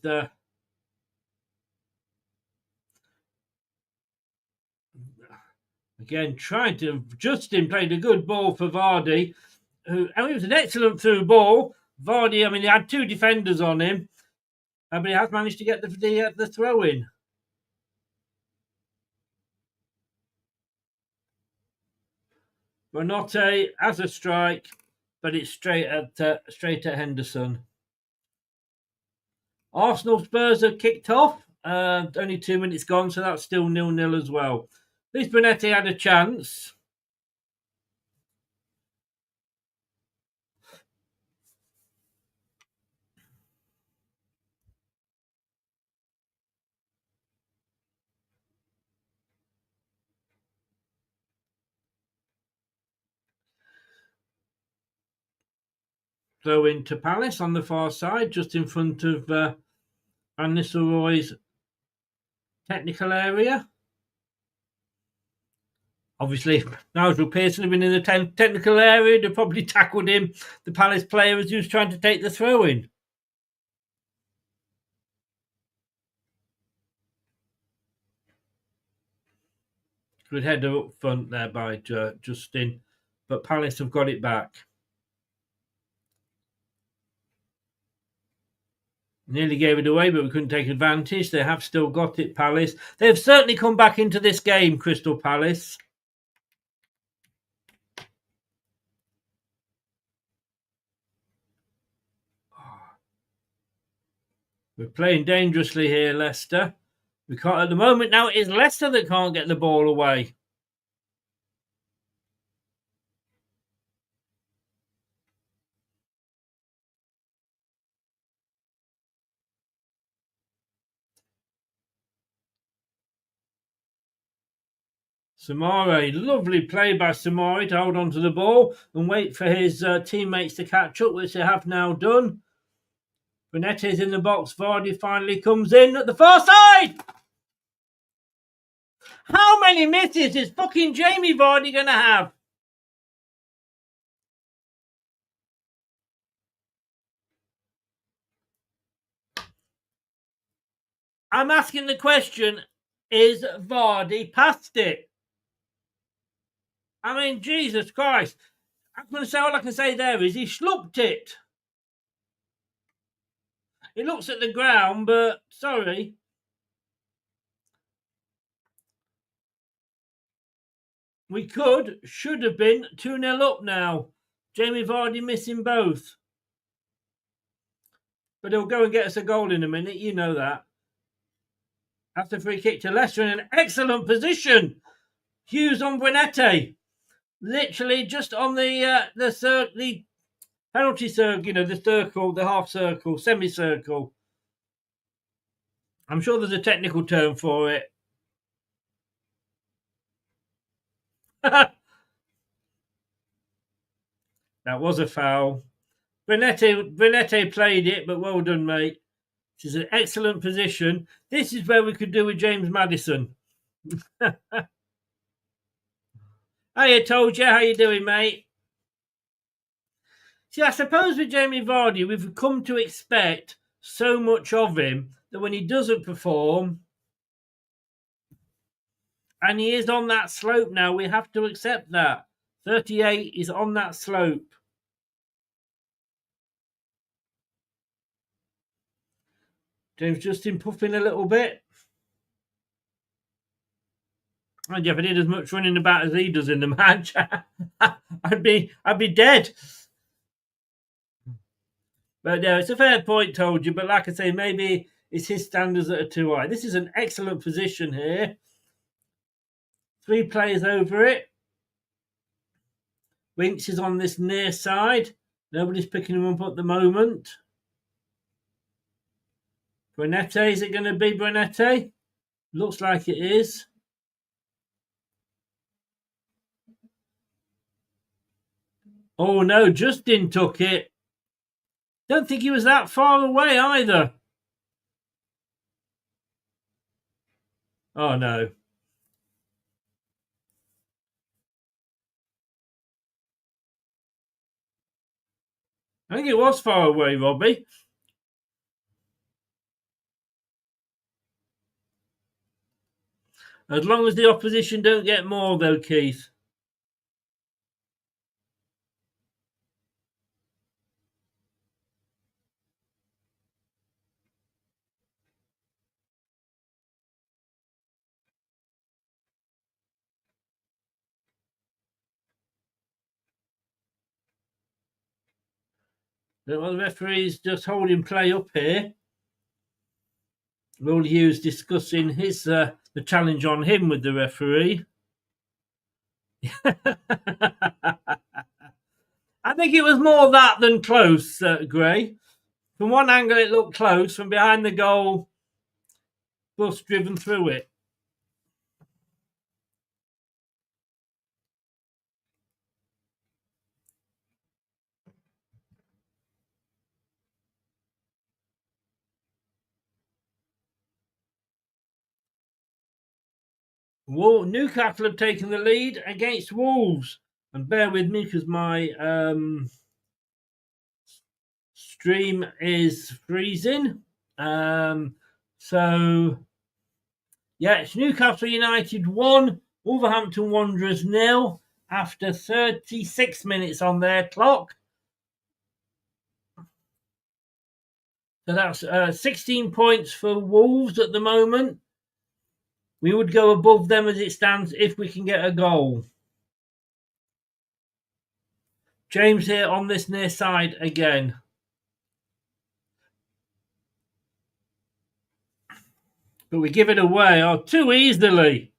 Again, trying to... Justin played a good ball for Vardy. And it was an excellent through ball. Vardy, I mean, he had 2 defenders on him. But he has managed to get the throw in. Renote has a strike, but it's straight at Henderson. Arsenal Spurs have kicked off. Only 2 minutes gone, so that's still 0-0 as well. At least Bonetti had a chance. Throw into Palace on the far side, just in front of Van Nistelrooy's technical area. Obviously, Nigel Pearson had been in the technical area. They probably tackled him, the Palace player, as he was trying to take the throw in. Good header up front there by Justin, but Palace have got it back. Nearly gave it away, but we couldn't take advantage. They have still got it, Palace. They've certainly come back into this game, Crystal Palace. We're playing dangerously here, Leicester. We can't at the moment. Now it is Leicester that can't get the ball away. Samari, lovely play by Samari to hold on to the ball and wait for his teammates to catch up, which they have now done. Bonetti's in the box. Vardy finally comes in at the far side. How many misses is fucking Jamie Vardy going to have? I'm asking the question, is Vardy past it? I mean, Jesus Christ. I'm going to say all I can say there is he schlupped it. He looks at the ground, but sorry. We should have been 2-0 up now. Jamie Vardy missing both. But he'll go and get us a goal in a minute, you know that. That's a free kick to Leicester in an excellent position. Hughes on Bonetti. Literally just on the penalty circle, you know, the circle, the half circle, semicircle. I'm sure there's a technical term for it. That was a foul. Bonetti played it, but well done, mate. This is an excellent position. This is where we could do with James Maddison. I told you. How you doing, mate? See, I suppose with Jamie Vardy, we've come to expect so much of him that when he doesn't perform, and he is on that slope now, we have to accept that. 38 is on that slope. James Justin puffing a little bit. And if I did as much running about as he does in the match, I'd be dead. But no, it's a fair point, told you. But like I say, maybe it's his standards that are too high. This is an excellent position here. 3 players over it. Winks is on this near side. Nobody's picking him up at the moment. Bonetti, is it going to be Bonetti? Looks like it is. Oh no, Justin took it. Don't think he was that far away either. Oh no. I think it was far away, Robbie. As long as the opposition don't get more, though, Keith. The referee's just holding play up here. Will Hughes discussing his the challenge on him with the referee. I think it was more that than close, Gray. From one angle it looked close, from behind the goal, bus driven through it. Newcastle have taken the lead against Wolves. And bear with me because my stream is freezing. So, yeah, it's Newcastle United 1, Wolverhampton Wanderers 0 after 36 minutes on their clock. So that's 16 points for Wolves at the moment. We would go above them as it stands if we can get a goal. James here on this near side again. But we give it away too easily.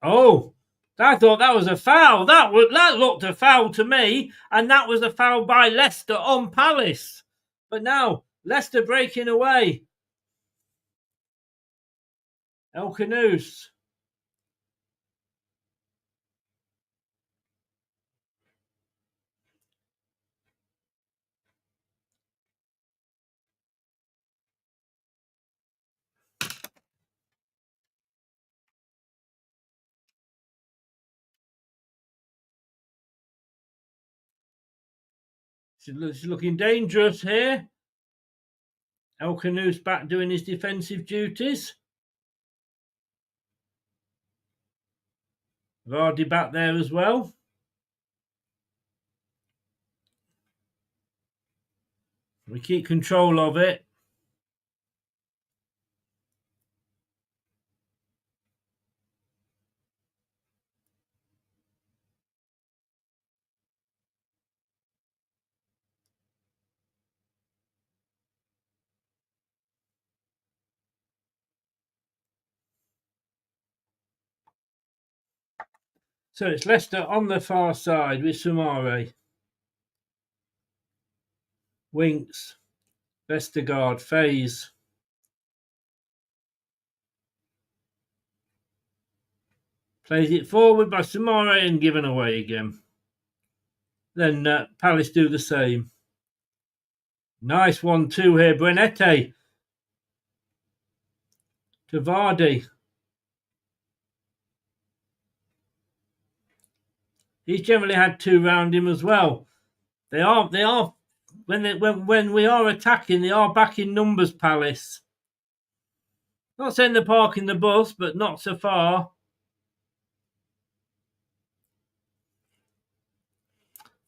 Oh, I thought that was a foul. That looked a foul to me, and that was a foul by Leicester on Palace. But now, Leicester breaking away. El Canoes. She's looking dangerous here. El Canoes back doing his defensive duties. Vardy back there as well. We keep control of it. So it's Leicester on the far side with Sumare. Winks. Vestergaard. Faze. Plays it forward by Sumare and given away again. Then Palace do the same. Nice 1-2 here. Brenette to Vardy. He's generally had two round him as well. They are when we are attacking, they are back in numbers, Palace. Not saying they're parking the bus, but not so far.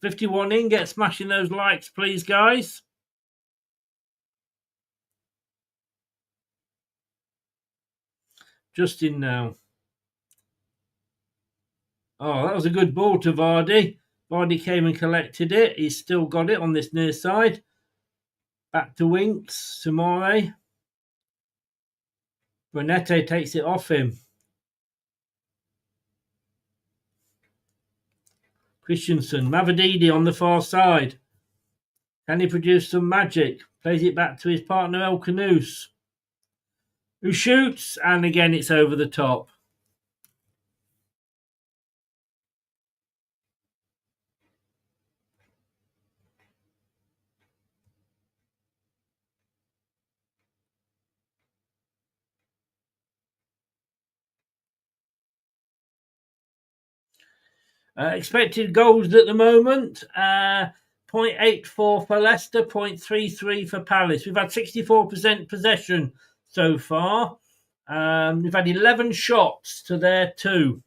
51 in, get smashing those likes, please, guys. Just in now. Oh, that was a good ball to Vardy. Vardy came and collected it. He's still got it on this near side. Back to Winks. Sumare. Brenette takes it off him. Christensen. Mavadidi on the far side. Can he produce some magic? Plays it back to his partner El Canoes, who shoots, and again it's over the top. Expected goals at the moment, 0.84 for Leicester, 0.33 for Palace. We've had 64% possession so far. We've had 11 shots to their 2.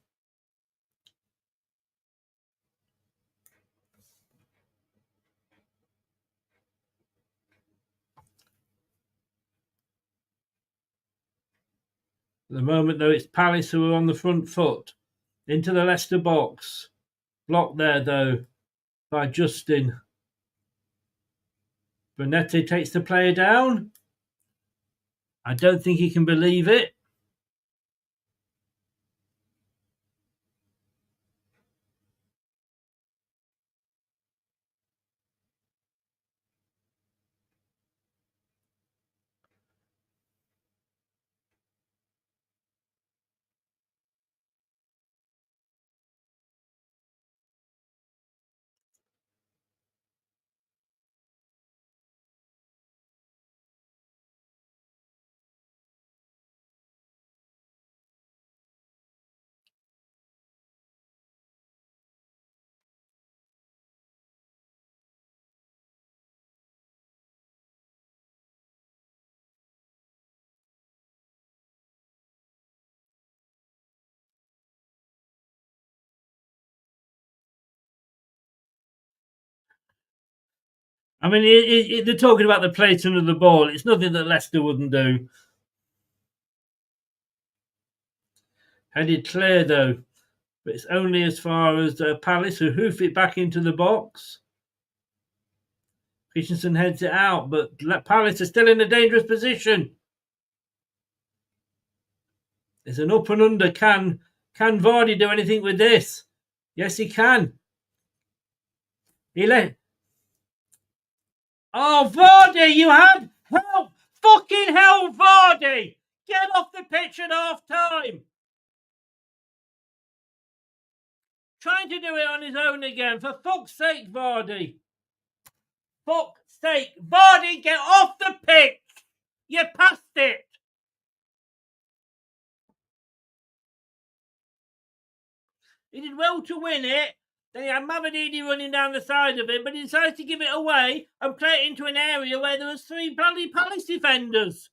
At the moment, though, it's Palace who are on the front foot. Into the Leicester box. Blocked there, though, by Justin. Brunetti takes the player down. I don't think he can believe it. I mean, they're talking about the placement of the ball. It's nothing that Leicester wouldn't do. Headed clear, though. But it's only as far as Palace, who hoof it back into the box. Christensen heads it out, but Palace are still in a dangerous position. There's an up and under. Can Vardy do anything with this? Yes, he can. Oh, Vardy, you had help! Fucking hell, Vardy! Get off the pitch at half time! Trying to do it on his own again. For fuck's sake, Vardy. Fuck's sake. Vardy, get off the pitch! You passed it! He did well to win it. Then he had Mavididi running down the side of it, but he decided to give it away and play it into an area where there was 3 bloody Palace defenders.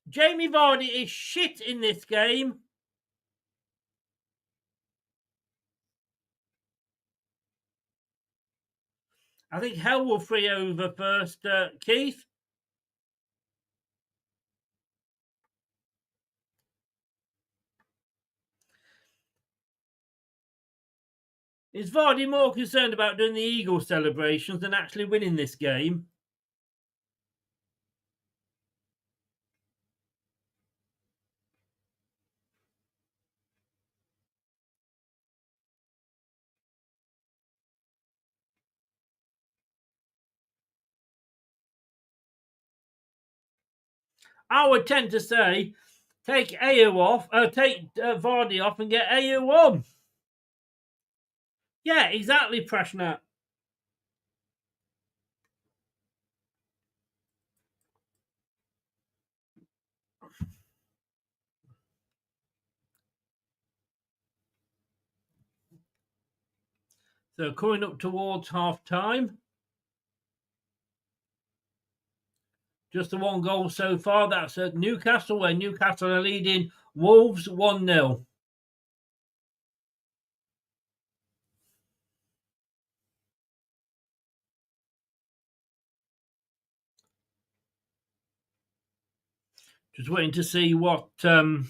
Jamie Vardy is shit in this game. I think Hell will free over first, Keith. Is Vardy more concerned about doing the Eagle celebrations than actually winning this game? I would tend to say, take Vardy off and get Ayew on. Yeah, exactly, Prashnat. So coming up towards half time. Just the 1 goal so far. That's at Newcastle, where Newcastle are leading Wolves 1-0. Just waiting to see what it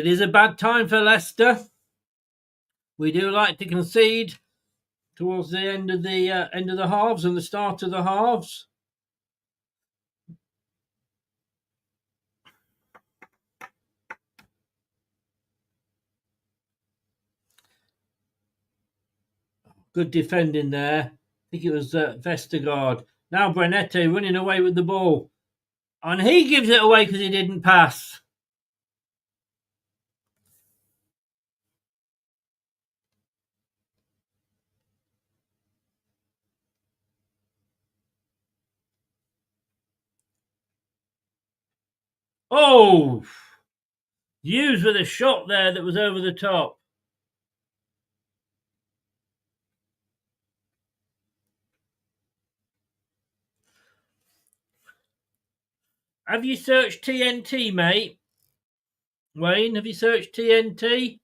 is a bad time for Leicester. We do like to concede towards the end of the halves and the start of the halves. Good defending there. I think it was Vestergaard. Now Brunetti running away with the ball. And he gives it away because he didn't pass. Oh! Hughes with a shot there that was over the top. Have you searched TNT, mate? Wayne, have you searched TNT?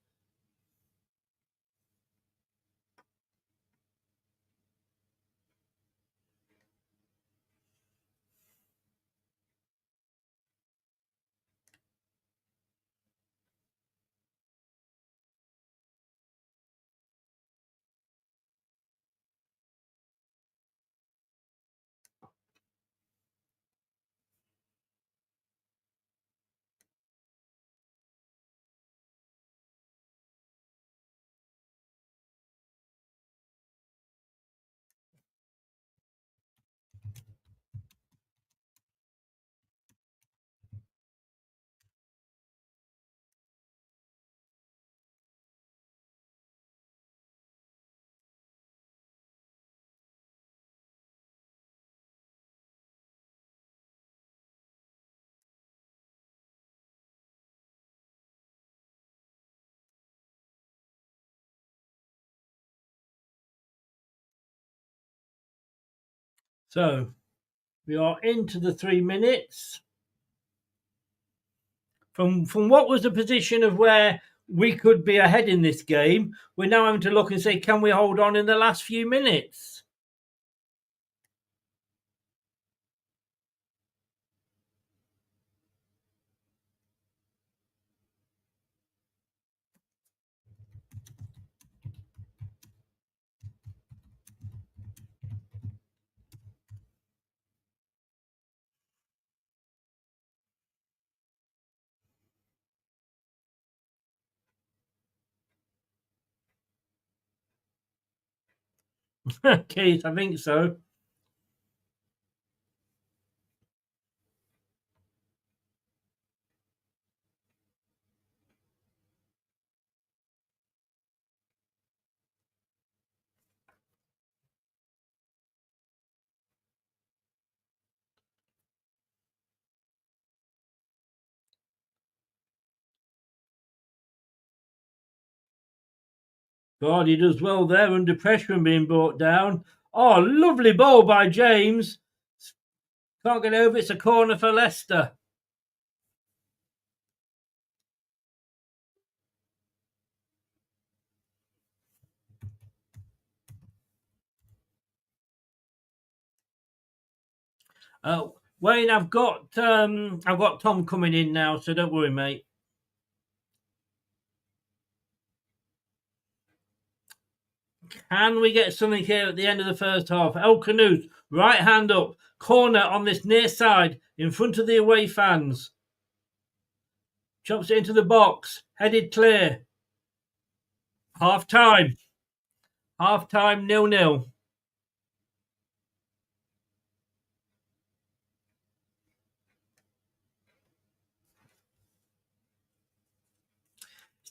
So we are into the 3 minutes. From what was the position of where we could be ahead in this game, we're now having to look and say, can we hold on in the last few minutes? Keith, I think so. God, he does well there under pressure and being brought down. Oh, lovely ball by James. Can't get over. It's a corner for Leicester. Wayne, I've got Tom coming in now, so don't worry, mate. Can we get something here at the end of the first half? El Canute, right hand up, corner on this near side, in front of the away fans. Chops it into the box, headed clear. Half time. 0-0.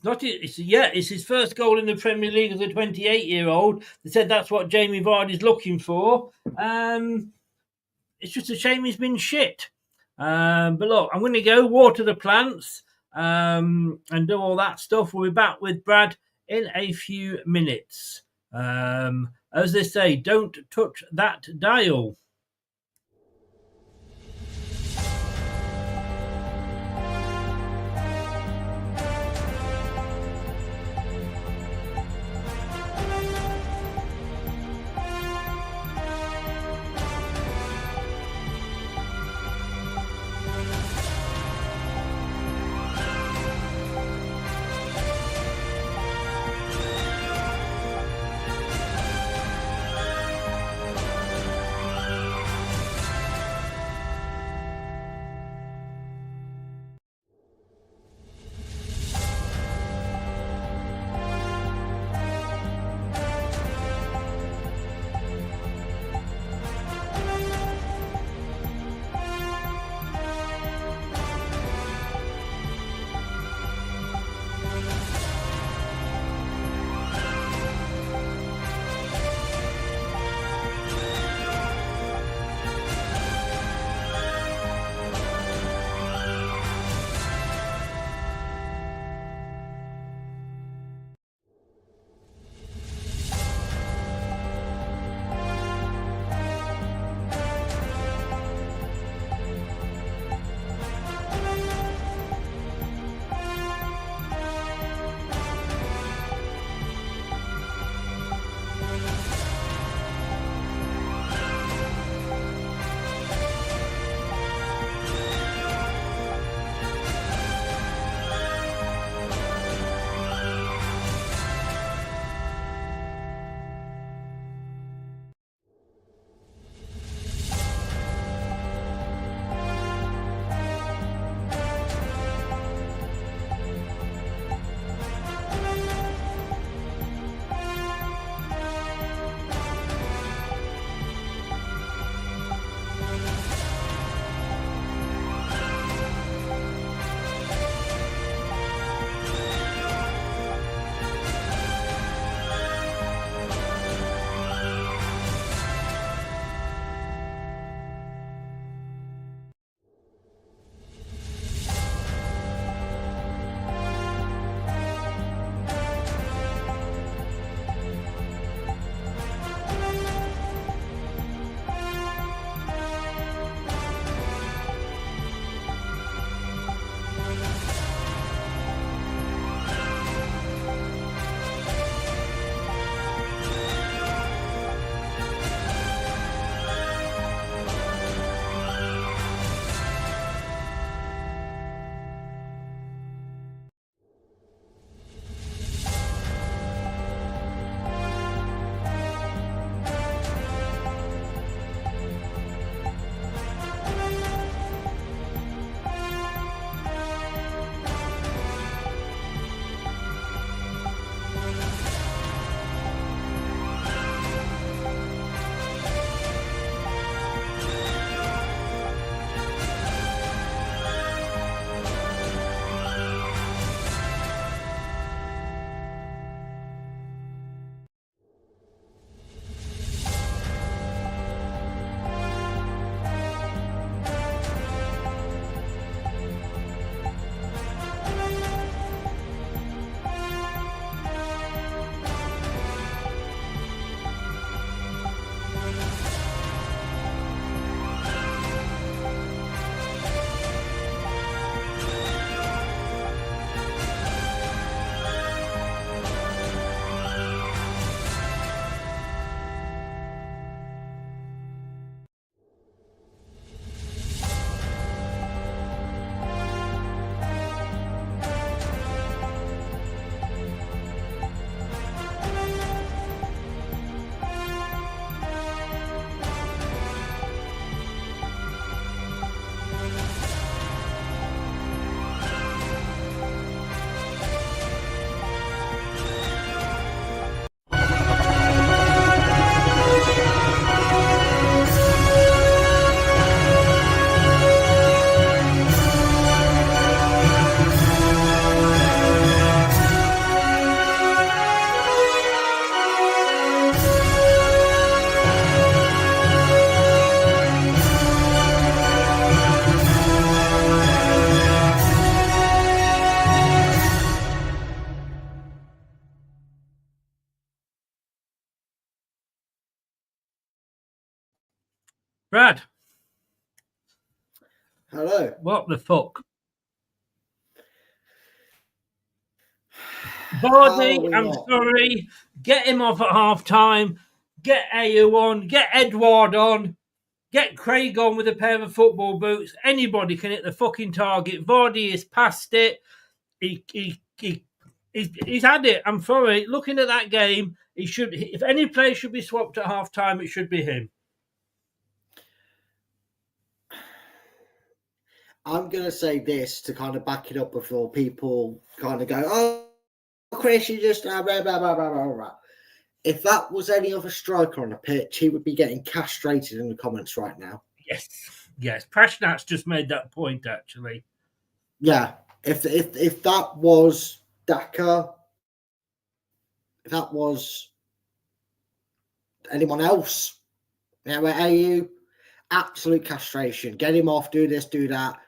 It's his first goal in the Premier League as a 28-year-old. They said that's what Jamie Vardy's looking for. It's just a shame he's been shit. But look, I'm going to go water the plants and do all that stuff. We'll be back with Brad in a few minutes. As they say, don't touch that dial. Brad. Hello. What the fuck? Vardy, I'm sorry. Get him off at half time. Get Ayew on. Get Edward on. Get Craig on with a pair of football boots. Anybody can hit the fucking target. Vardy is past it. He's had it. I'm sorry. Looking at that game, he should. If any player should be swapped at half time, it should be him. I'm going to say this to kind of back it up before people kind of go, oh, Chris, you just blah, blah, blah, blah, blah, blah. If that was any other striker on the pitch, he would be getting castrated in the comments right now. Yes. Prashnat's just made that point, actually. Yeah. If that was Daka, if that was anyone else, Ayew, absolute castration. Get him off, do this, do that.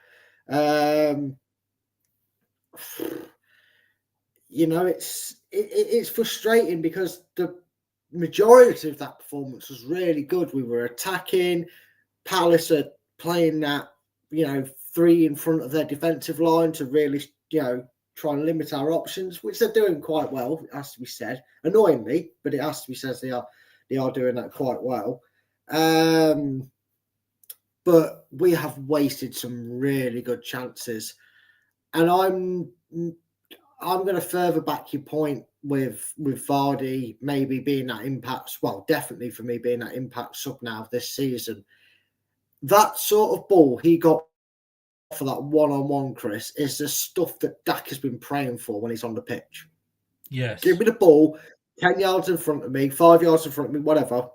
It's frustrating because the majority of that performance was really good. We were attacking. Palace are playing that, three in front of their defensive line to really, try and limit our options, which they're doing quite well, it has to be said. Annoyingly, but it has to be said they are doing that quite well. But we have wasted some really good chances. And I'm going to further back your point with Vardy maybe being that impact, well, definitely for me being that impact sub now this season. That sort of ball he got for that one-on-one, Chris, is the stuff that Dak has been praying for when he's on the pitch. Yes. Give me the ball, 10 yards in front of me, 5 yards in front of me, whatever.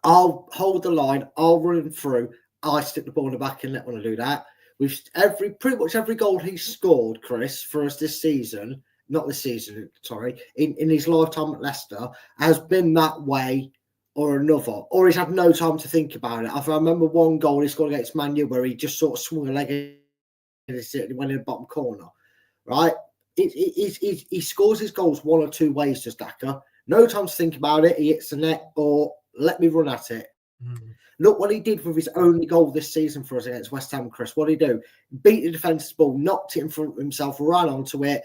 I'll hold the line, I'll run him through, I stick the ball in the back and let one do that. Pretty much every goal he's scored, Chris, for us this season, not this season, sorry, in his lifetime at Leicester, has been that way or another, or he's had no time to think about it. I remember one goal he scored against Man U where he just sort of swung a leg and it went in the bottom corner, right? He scores his goals one or two ways, just Daka. No time to think about it. He hits the net or let me run at it. Look what he did with his only goal this season for us against West Ham, Chris. What did he do? Beat the defence's ball, knocked it in front of himself, ran onto it,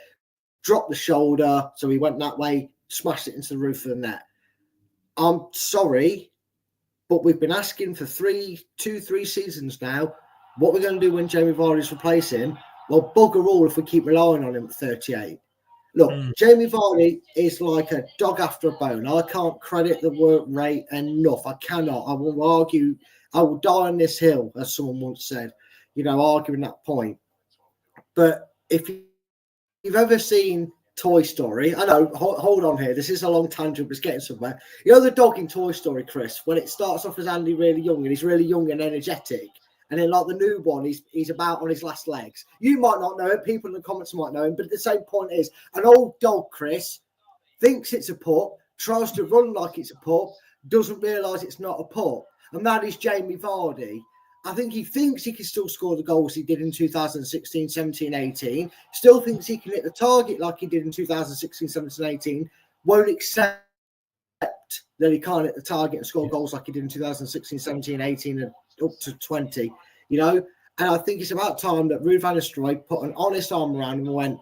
dropped the shoulder, so he went that way, smashed it into the roof of the net. I'm sorry, but we've been asking for 3 seasons now, what we're going to do when Jamie Vardy's replacing him. Well, bugger all if we keep relying on him at 38. Look, Jamie Vardy is like a dog after a bone. I can't credit the work rate enough. I cannot. I will argue. I will die on this hill, as someone once said, arguing that point. But if you've ever seen Toy Story, I know, hold on here. This is a long tangent, but it's getting somewhere. The dog in Toy Story, Chris, when it starts off as Andy really young, and he's really young and energetic, and then like the new one, he's about on his last legs. You might not know it. People in the comments might know him. But the same point is, an old dog, Chris, thinks it's a pup, tries to run like it's a pup, doesn't realise it's not a pup. And that is Jamie Vardy. I think he thinks he can still score the goals he did in 2016, 17, 18. Still thinks he can hit the target like he did in 2016, 17, 18. Won't accept that he can't hit the target and score goals like he did in 2016, 17, 18 and up to 20, And I think it's about time that Ruud van Nistelrooy put an honest arm around him and went,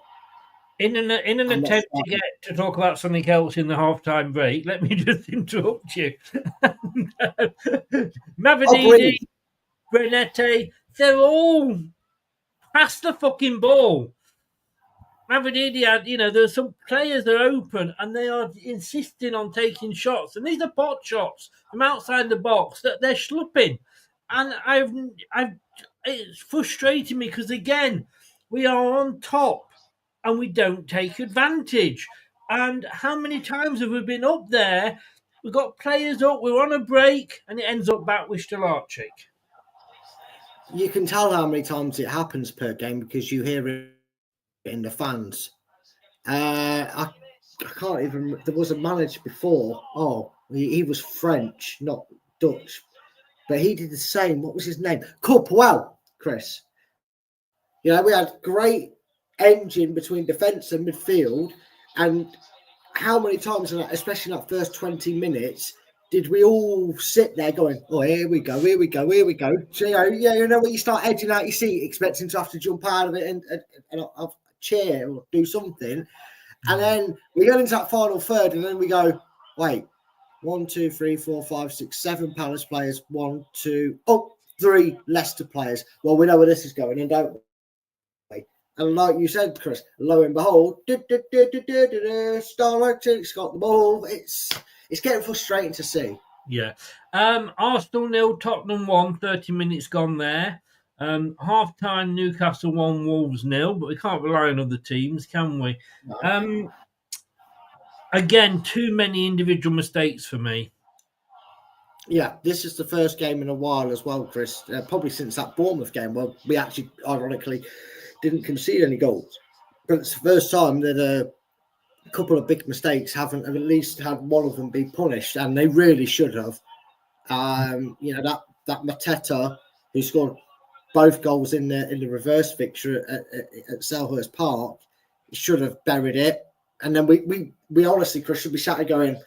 in an attempt to get to talk about something else in the halftime break, let me just interrupt you. Mavididi, Renete, they're all past the fucking ball. Mavididi had, there's some players that are open and they are insisting on taking shots. And these are pot shots from outside the box that they're schlupping. And it's frustrating me because, again, we are on top and we don't take advantage. And how many times have we been up there? We've got players up, we're on a break, and it ends up back with Stelarczyk. You can tell how many times it happens per game because you hear it in the fans. I can't even. There was a manager before. Oh, he was French, not Dutch, but he did the same. What was his name? Courtois, Chris. We had great engine between defence and midfield, and how many times, especially in that first 20 minutes, did we all sit there going, "Oh, here we go, here we go, here we go"? So you know when you start edging out your seat, expecting to have to jump out of it and cheer or do something, and then we go into that final third, and then we go, "Wait, 1, 2, 3, 4, 5, 6, 7 Palace players, 1, 2, 3 Leicester players." Well, we know where this is going, and don't we? And like you said, Chris, lo and behold, Starlighting's got the ball. It's getting frustrating to see. Yeah. Arsenal 0, Tottenham 1, 30 minutes gone there. Half time, Newcastle 1, Wolves 0, but we can't rely on other teams, can we? No. Again, too many individual mistakes for me. Yeah, this is the first game in a while as well, Chris. Probably since that Bournemouth game. Well, we actually, ironically, didn't concede any goals. But it's the first time that a couple of big mistakes have at least had one of them be punished, and they really should have. That Mateta, who scored both goals in the reverse fixture at Selhurst Park, should have buried it. And then we honestly, Chris, should be sat going,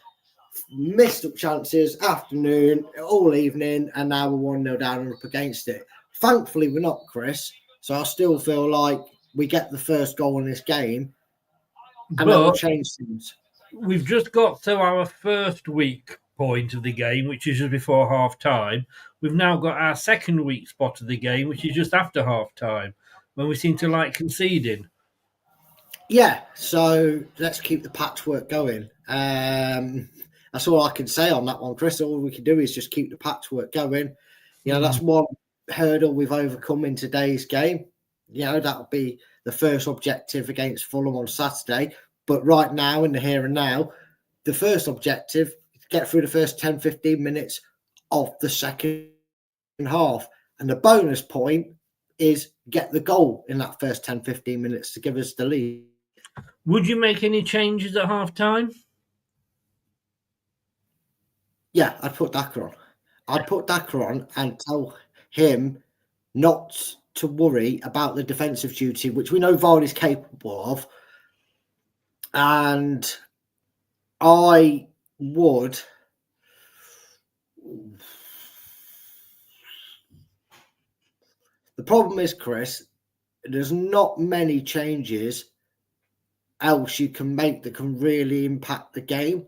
missed up chances, afternoon, all evening, and now we're 1-0 down and up against it. Thankfully, we're not, Chris. So I still feel like we get the first goal in this game, and that will change things. We've just got to our first weak point of the game, which is just before half time. We've now got our second weak spot of the game, which is just after half time, when we seem to like conceding. Yeah, so let's keep the patchwork going. That's all I can say on that one, Chris. All we can do is just keep the patchwork going. That's one hurdle we've overcome in today's game. That'll be the first objective against Fulham on Saturday. But right now, in the here and now, the first objective is to get through the first 10, 15 minutes of the second half. And the bonus point is get the goal in that first 10, 15 minutes to give us the lead. Would you make any changes at half time? Yeah, I'd put Daka on. I'd put Daka on and tell him not to worry about the defensive duty, which we know Vardy's capable of. And I would... The problem is, Chris, there's not many changes else you can make that can really impact the game.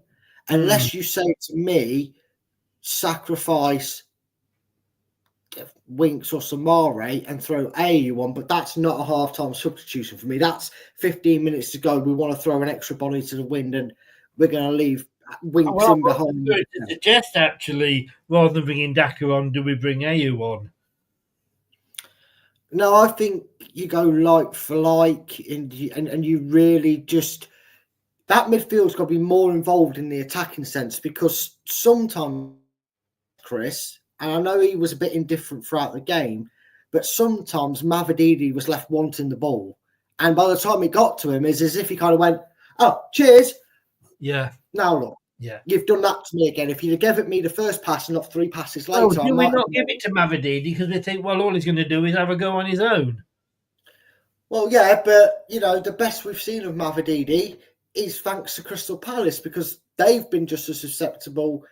Unless you say to me, sacrifice Winks or Samare and throw AU on, but that's not a half-time substitution for me. That's 15 minutes to go. We want to throw an extra body to the wind, and we're going to leave Winks in behind. To suggest, actually, rather than bringing Daka on, do we bring AU on? No, I think you go like for like, and you really just... That midfield's got to be more involved in the attacking sense, because sometimes, Chris, and I know he was a bit indifferent throughout the game, but sometimes Mavididi was left wanting the ball. And by the time it got to him, it's as if he kind of went, "Oh, cheers." Yeah. Now look. Yeah. You've done that to me again. If you'd have given me the first pass and not 3 passes later... Oh, do we not give it to Mavididi because we think, well, all he's going to do is have a go on his own? Well, yeah, but, the best we've seen of Mavididi is thanks to Crystal Palace, because they've been just as susceptible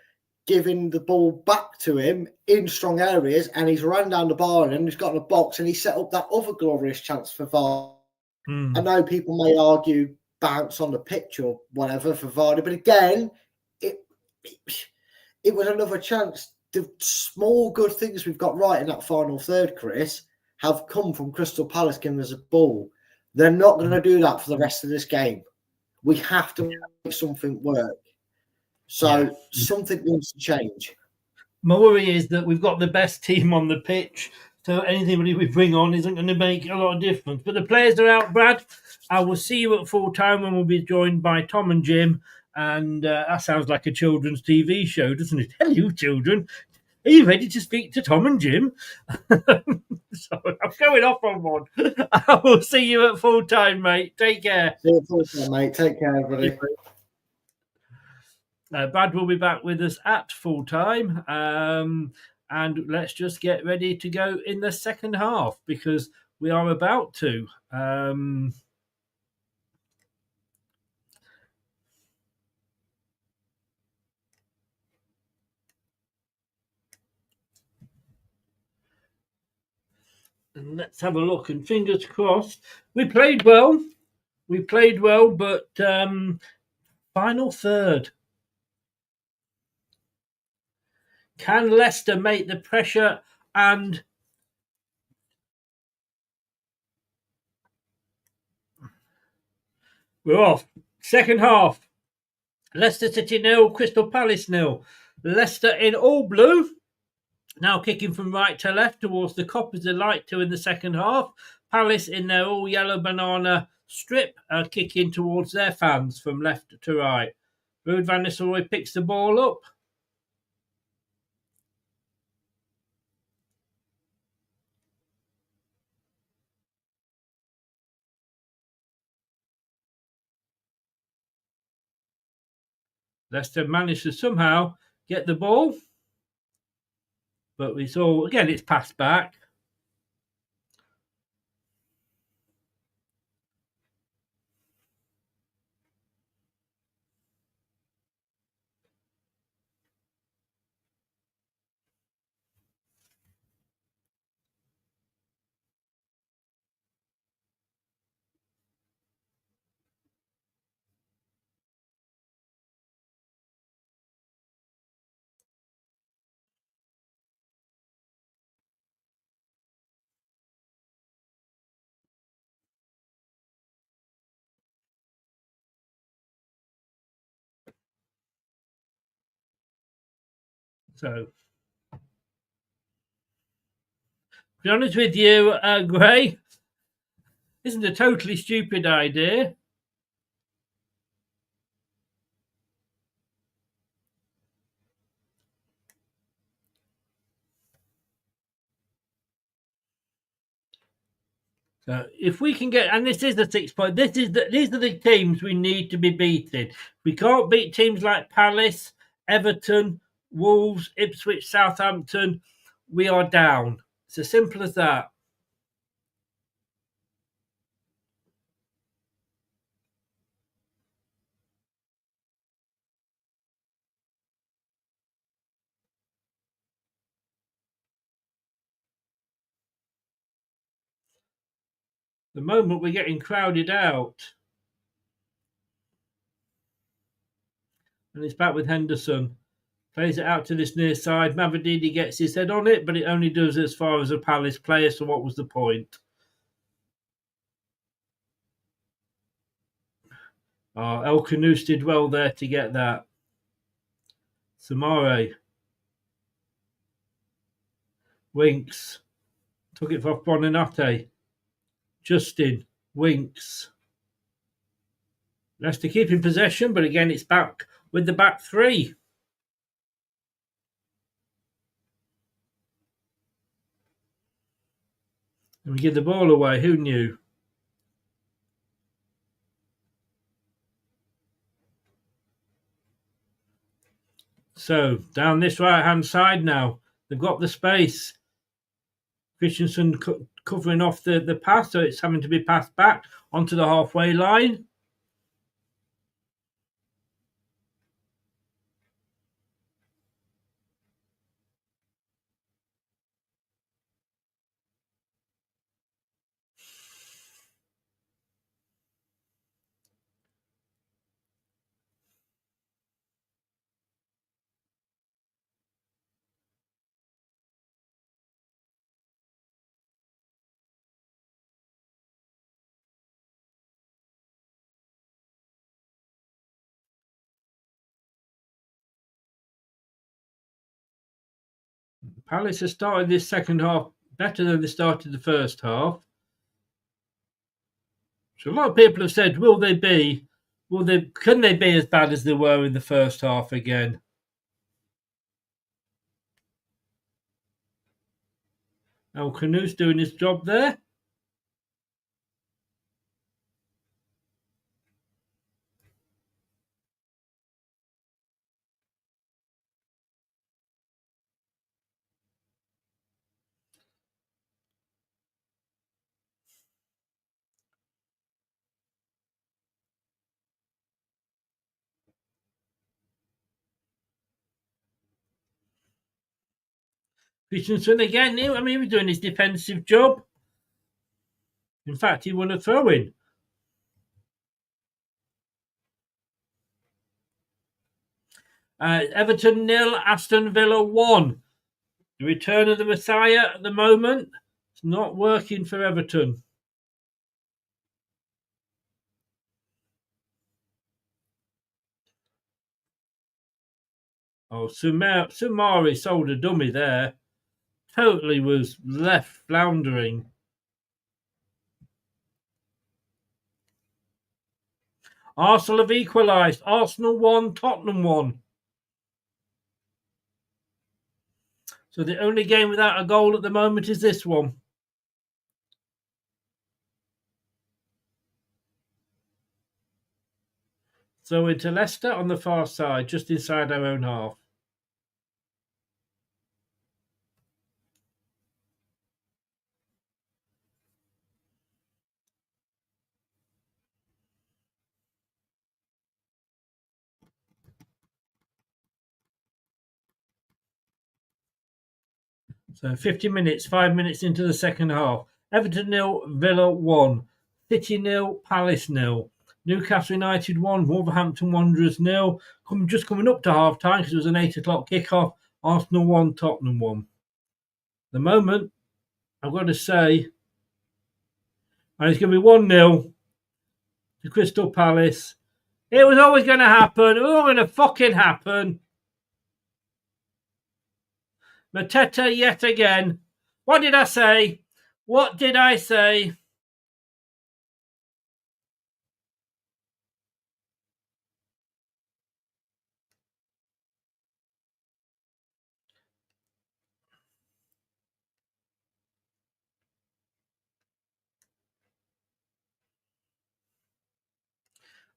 giving the ball back to him in strong areas, and he's run down the bar and he's got in a box and he set up that other glorious chance for Vardy. I know people may argue bounce on the pitch or whatever for Vardy, but again, it was another chance. The small good things we've got right in that final third, Chris, have come from Crystal Palace giving us a ball. They're not going to do that for the rest of this game. We have to make something work. So something needs to change. My worry is that we've got the best team on the pitch, so anything we bring on isn't going to make a lot of difference. But the players are out, Brad. I will see you at full time when we'll be joined by Tom and Jim. And that sounds like a children's TV show, doesn't it? Hello, children. Are you ready to speak to Tom and Jim? So I'm going off on one. I will see you at full time, mate. Take care. See you at full time, mate. Take care, everybody. Brad will be back with us at full time. And let's just get ready to go in the second half, because we are about to. And let's have a look. And fingers crossed. We played well. But final third. Can Leicester make the pressure and we're off. Second half. Leicester City 0, Crystal Palace 0. Leicester in all blue. Now kicking from right to left towards the coppers they like to in the second half. Palace in their all yellow banana strip kicking towards their fans from left to right. Ruud van Nistelrooy picks the ball up. Leicester managed to somehow get the ball. But we saw, again, it's passed back. So, to be honest with you, Gray, isn't a totally stupid idea. So if we can get, and this is the 6 point, these are the teams we need to be beating. We can't beat teams like Palace, Everton, Wolves, Ipswich, Southampton. We are down. It's as simple as that. The moment we're getting crowded out. And it's back with Henderson. Plays it out to this near side. Mavididi gets his head on it, but it only does as far as a Palace player, so what was the point? El Khanous did well there to get that. Samare. Winks. Took it off Bonanotte. Justin. Winks. Leicester keeping possession, but again it's back with the back three. And we give the ball away. Who knew? So, down this right-hand side now. They've got the space. Christensen covering off the pass, so it's having to be passed back onto the halfway line. Palace has started this second half better than they started the first half. So a lot of people have said, can they be as bad as they were in the first half again? El Khanous doing his job there. Christensen again, he was doing his defensive job. In fact, he won a throw-in. Everton 0, Aston Villa 1. The return of the Messiah at the moment. It's not working for Everton. Oh, Sumari sold a dummy there. Totally was left floundering. Arsenal have equalised. Arsenal 1, Tottenham 1. So the only game without a goal at the moment is this one. So into Leicester on the far side, just inside our own half. So 50 minutes, 5 minutes into the second half. Everton 0, Villa 1. City 0, Palace 0. Newcastle United 1, Wolverhampton Wanderers 0. Just coming up to half time because it was an 8 o'clock kickoff. Arsenal 1, Tottenham 1. At the moment, I've got to say, and it's going to be 1-0 to Crystal Palace. It was always going to happen. It was all going to fucking happen. Mateta yet again. What did I say? What did I say?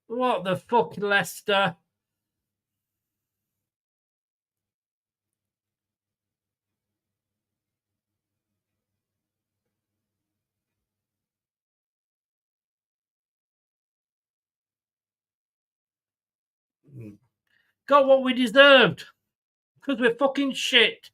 What the fuck, Leicester? Got what we deserved. Because we're fucking shit.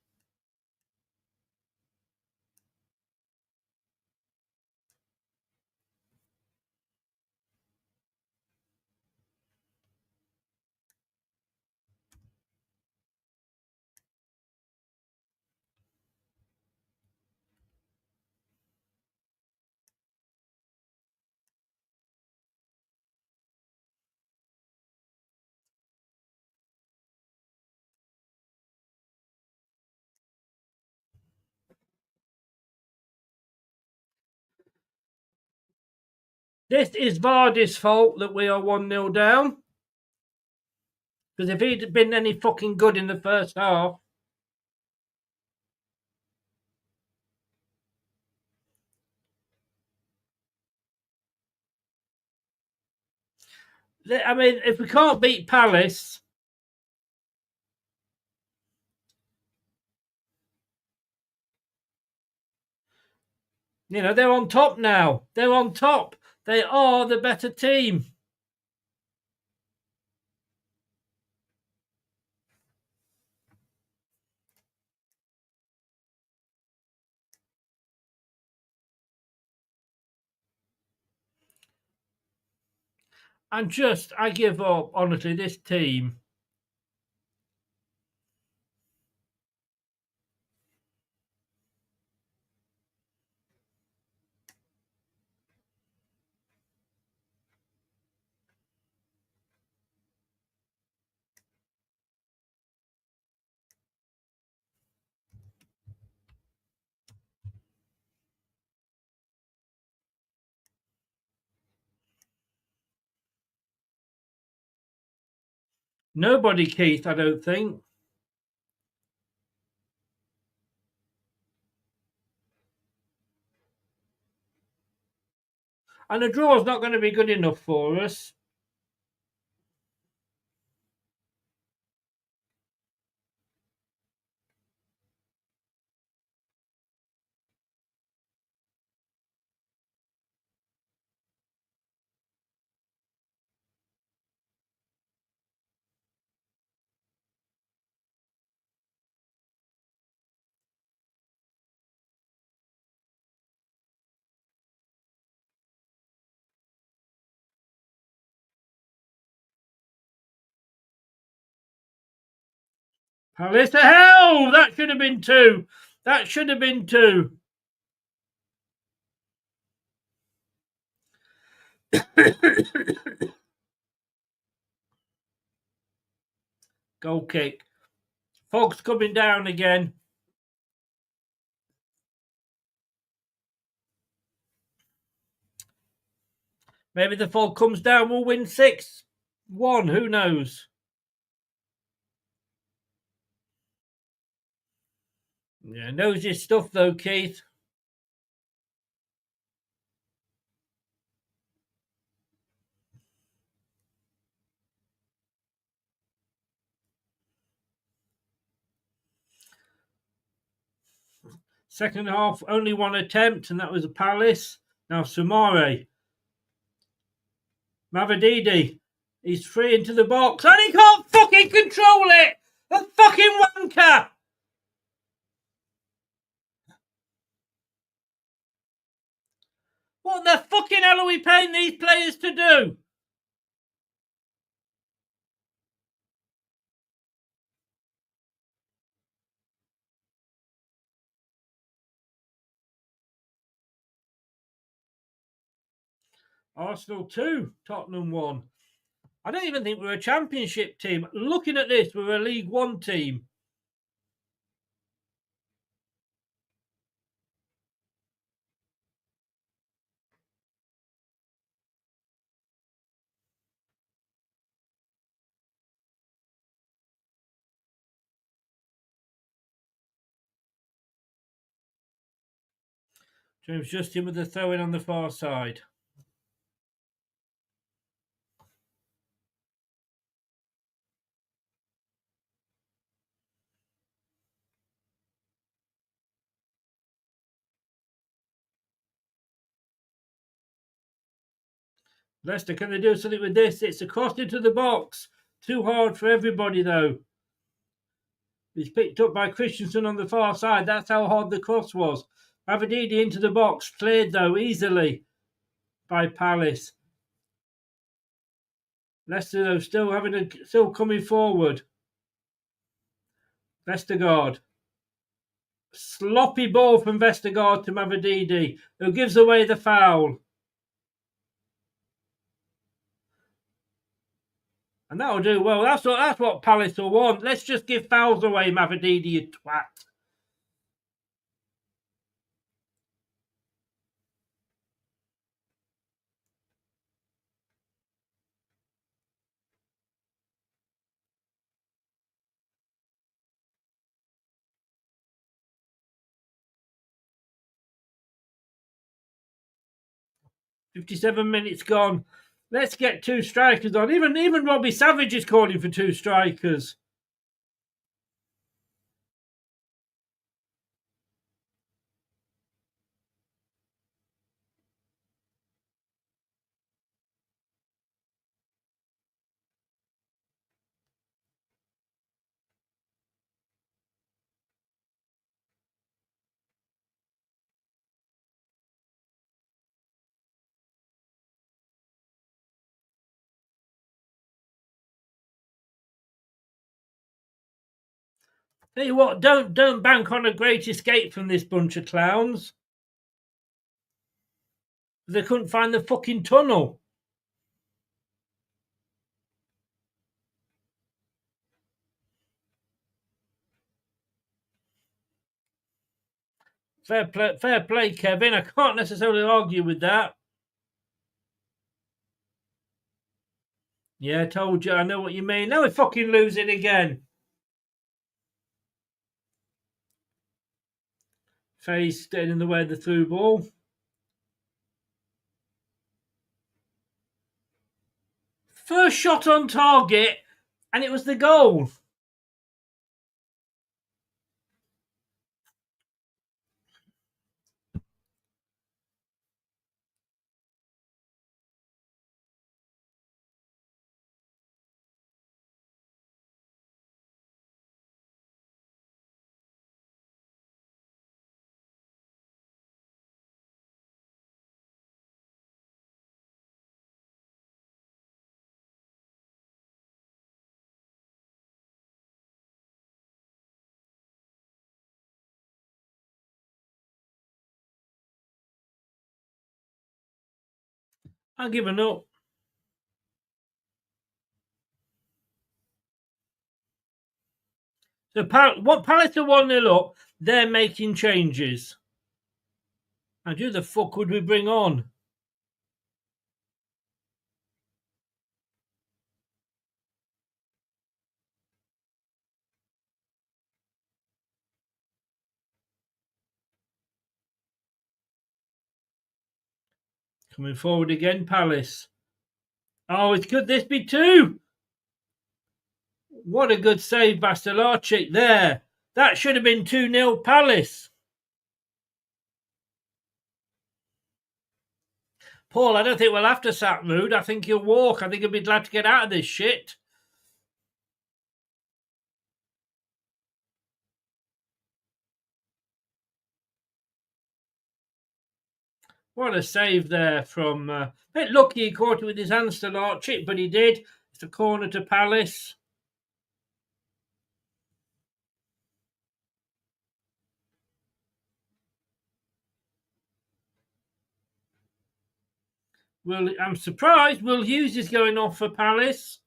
This is Vardy's fault that we are 1-0 down. Because if he'd been any fucking good in the first half. I mean, if we can't beat Palace. You know, they're on top now. They're on top. They are the better team. I give up. Honestly, this team. Nobody, Keith, I don't think. And a draw is not going to be good enough for us. Palace to hell! That should have been 2. That should have been 2. Goal kick. Fog's coming down again. Maybe the fog comes down, we'll win 6-1. Who knows? Yeah, knows his stuff though, Keith. Second half, only one attempt, and that was a Palace. Now Sumare. Mavididi. He's free into the box, and he can't fucking control it! A fucking wanker! What the fucking hell are we paying these players to do? Arsenal 2, Tottenham 1. I don't even think we're a championship team. Looking at this, we're a League One team. James Justin with the throw-in on the far side. Leicester, can they do something with this? It's a cross into the box. Too hard for everybody, though. He's picked up by Christensen on the far side. That's how hard the cross was. Mavididi into the box. Cleared, though, easily by Palace. Leicester, though, still coming forward. Vestergaard. Sloppy ball from Vestergaard to Mavididi, who gives away the foul. And that'll do well. That's what Palace will want. Let's just give fouls away, Mavididi, you twat. "57 minutes gone. Let's get 2 strikers on." Even Robbie Savage is calling for 2 strikers. Tell you what, don't bank on a great escape from this bunch of clowns. They couldn't find the fucking tunnel. Fair play, Kevin. I can't necessarily argue with that. Yeah, told you. I know what you mean. Now we're fucking losing again. Faye's getting in the way of the through ball. First shot on target, and it was the goal. I've given up. So Palace are 1-0 up. They're making changes. And who the fuck would we bring on? Coming forward again, Palace. Oh, could this be 2? What a good save by Stolarczyk there. That should have been 2-0 Palace. Paul, I don't think we'll have to sack Mood. I think he'll walk. I think he'll be glad to get out of this shit. What a save there from... a bit lucky he caught it with his hands, Stolarczyk, but he did. It's a corner to Palace. Well, I'm surprised Will Hughes is going off for Palace.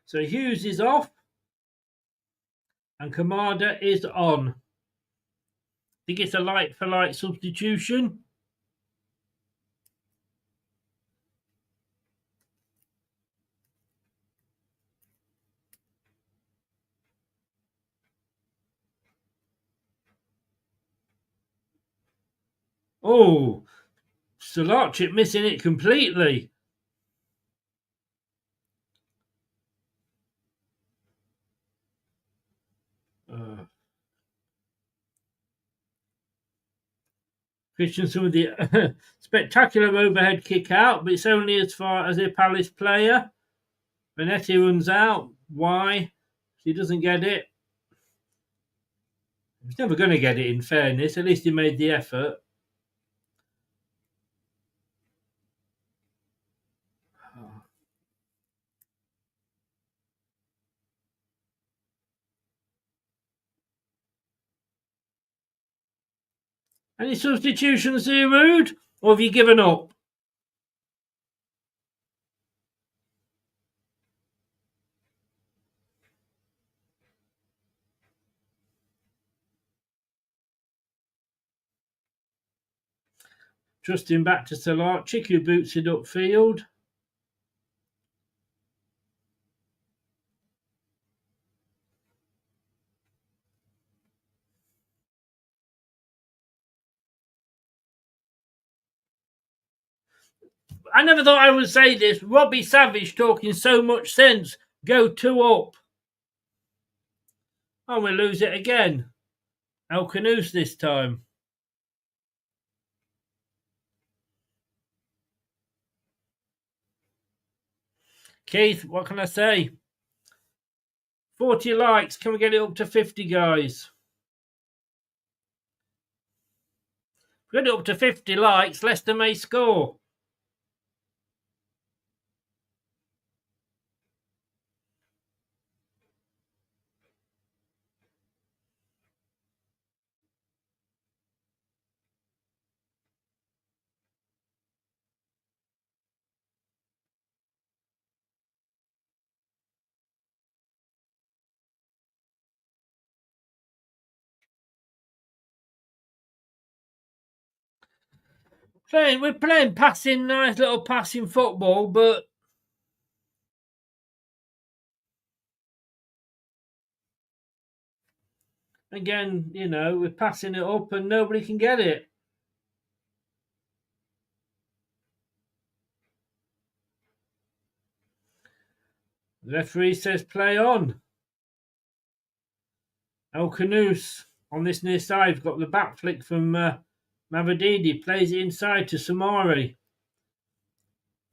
So Hughes is off and Kamada is on. I think it's a like-for-like substitution. Oh, Stolarczyk missing it completely. Christensen with the spectacular overhead kick out, but it's only as far as a Palace player. Benetti runs out. Why? He doesn't get it. He's never going to get it, in fairness. At least he made the effort. Any substitutions here, Rude? Or have you given up? Trusting back to Stolarczyk, who boots it upfield. I never thought I would say this. Robbie Savage talking so much sense. Go 2 up. Oh, we lose it again. El Canoes this time. Keith, what can I say? 40 likes. Can we get it up to 50, guys? If we get it up to 50 likes, Leicester may score. We're playing passing, nice little passing football, but again, you know, we're passing it up and nobody can get it. The referee says play on. El Canoes on this near side. We've got the back flick from Mavadidi. Plays it inside to Samari.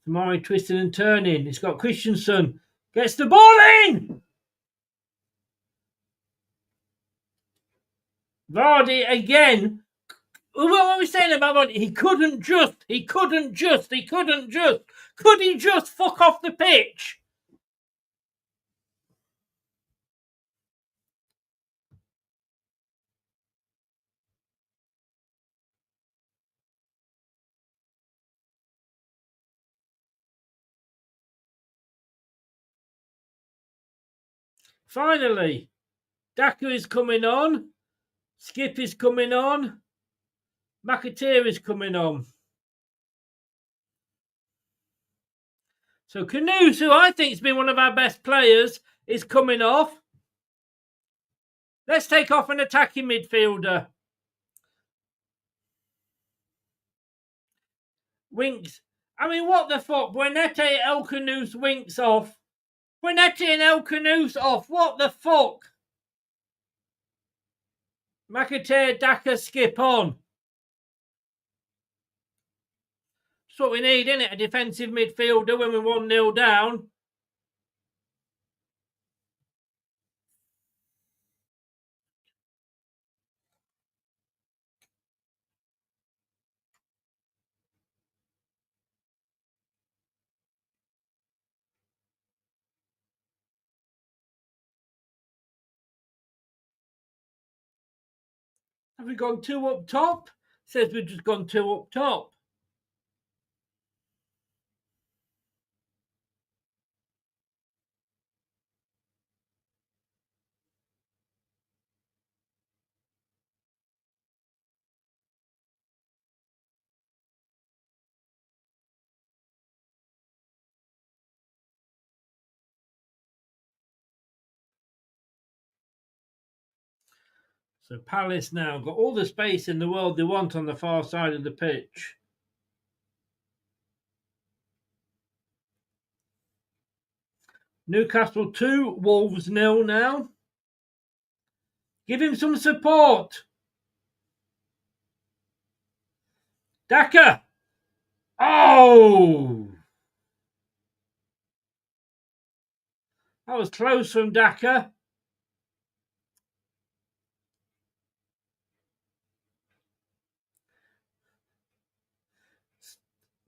Samari twisting and turning. It's got Christensen. Gets the ball in! Vardy again. What are we saying about Vardy? He couldn't just. Could he just fuck off the pitch? Finally, Daka is coming on. Skip is coming on. McAteer is coming on. So Canoes, who I think has been one of our best players, is coming off. Let's take off an attacking midfielder. Winks. I mean, what the fuck? Buenete, El Canoes, Winks off. Buenete and El Canoes off. What the fuck? McAteer, Daka, Skip on. That's what we need, isn't it? A defensive midfielder when we're 1-0 down. Have we gone 2 up top? Says we've just gone 2 up top. So Palace now got all the space in the world they want on the far side of the pitch. Newcastle 2, Wolves 0 now. Give him some support. Daka. Oh! That was close from Daka.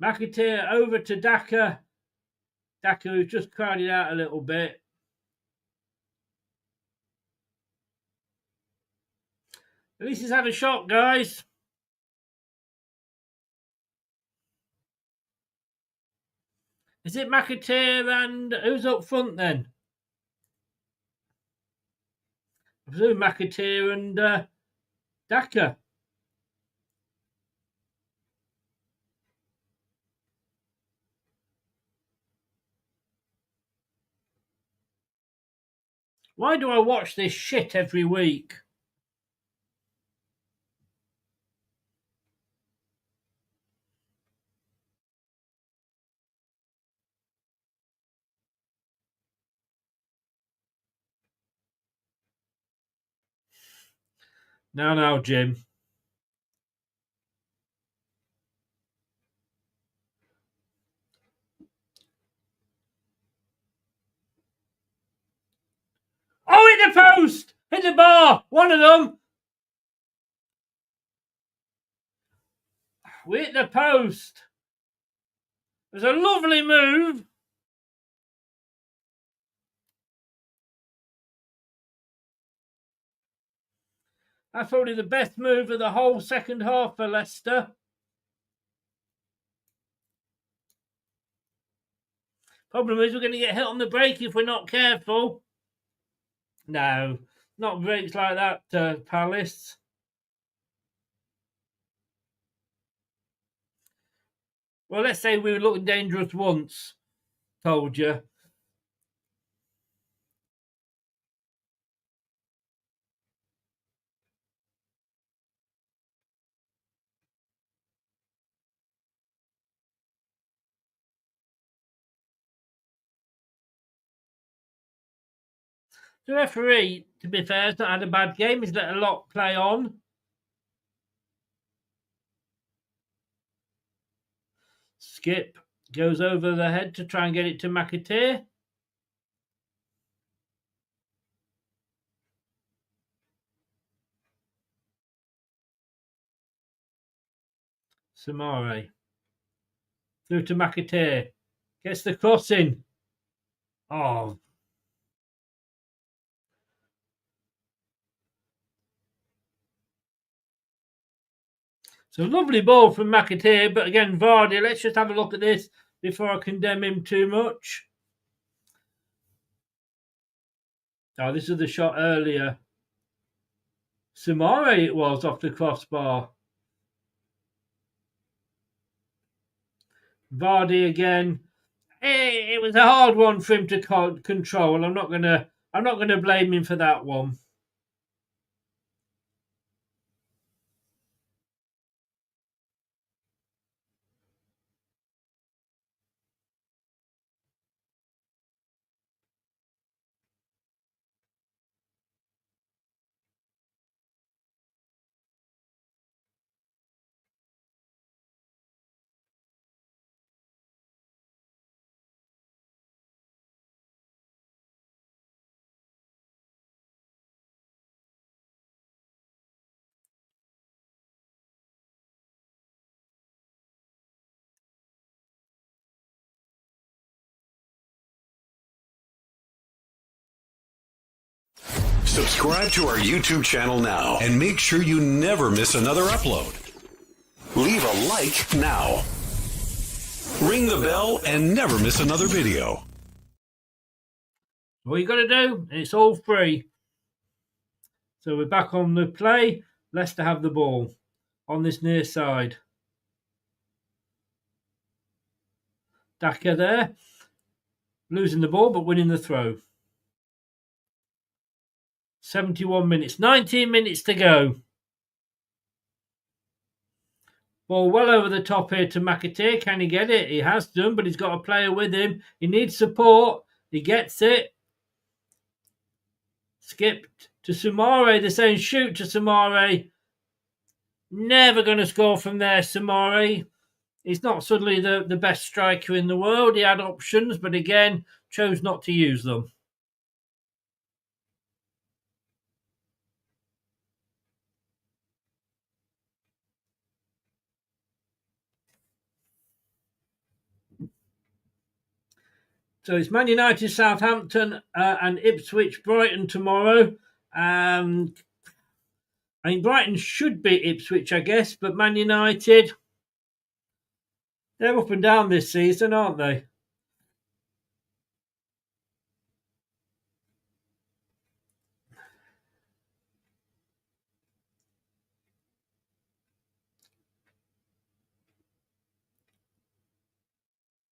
McAteer over to Daka. Daka who's just crowded out a little bit. At least he's had a shot, guys. Is it McAteer and who's up front then? I presume McAteer and Daka. Why do I watch this shit every week? Now, Jim. Oh, hit the post! Hit the bar! One of them! We hit the post. It was a lovely move. That's probably the best move of the whole second half for Leicester. Problem is we're going to get hit on the break if we're not careful. No, not breaks like that, Palace. Well, let's say we were looking dangerous once. Told you. The referee, to be fair, has not had a bad game. He's let a lot play on. Skip goes over the head to try and get it to McAteer. Samare. Through to McAteer. Gets the crossing. Oh. So lovely ball from McAteer, but again, Vardy, let's just have a look at this before I condemn him too much. Oh, this is the shot earlier. Samare it was off the crossbar. Vardy again. It was a hard one for him to control. I'm not gonna blame him for that one. Subscribe to our YouTube channel now and make sure you never miss another upload. Leave a like now. Ring the bell and never miss another video. All you got to do, it's all free. So we're back on the play. Leicester have the ball on this near side. Daka there, losing the ball but winning the throw. 71 minutes, 19 minutes to go. Ball well over the top here to McAteer. Can he get it? He has done, but he's got a player with him. He needs support. He gets it. Skipped to Samare. They're saying shoot to Samare. Never going to score from there, Samare. He's not suddenly the best striker in the world. He had options, but again, chose not to use them. So it's Man United, Southampton, and Ipswich, Brighton tomorrow. I mean, Brighton should beat Ipswich, I guess, but Man United, they're up and down this season, aren't they?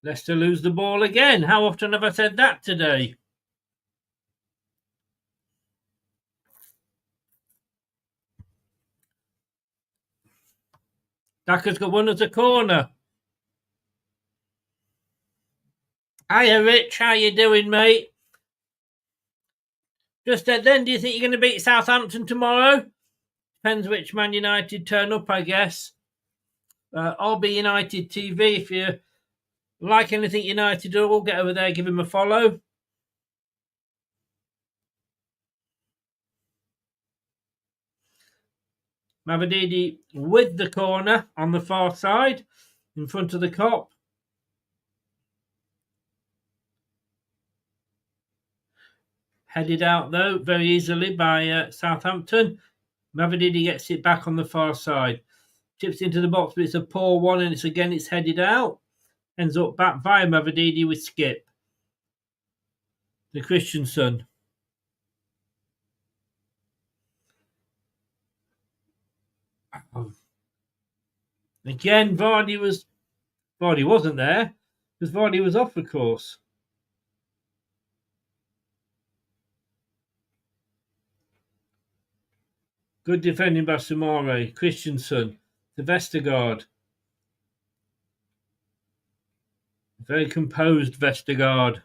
Leicester lose the ball again. How often have I said that today? Daka's got one as a corner. Hiya, Rich. How you doing, mate? Just then, do you think you're going to beat Southampton tomorrow? Depends which Man United turn up, I guess. RB United TV, if you like anything United at all, get over there, give him a follow. Mavididi with the corner on the far side, in front of the cop. Headed out, though, very easily by Southampton. Mavididi gets it back on the far side. Chips into the box, but it's a poor one, and it's headed out. Ends up back via Mavididi with Skip. The Christensen. Again, Vardy wasn't there, because Vardy was off, of course. Good defending by Samare. Christensen to Vestergaard. Very composed Vestergaard.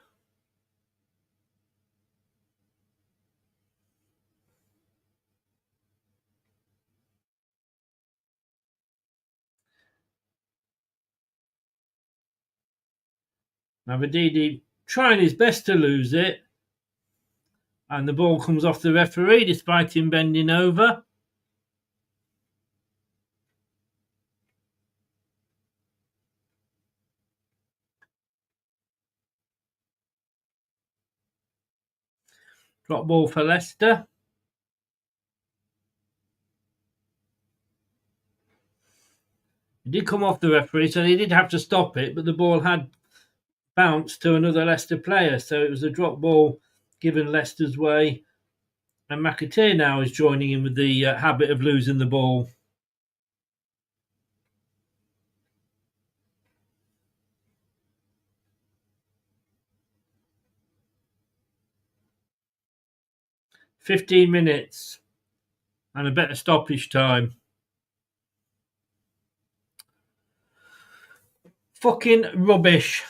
Mavididi trying his best to lose it. And the ball comes off the referee despite him bending over. Drop ball for Leicester. It did come off the referee, so they did have to stop it, but the ball had bounced to another Leicester player, so it was a drop ball given Leicester's way And McAteer now is joining in with the habit of losing the ball. "15 minutes and a better stoppage time." Fucking rubbish.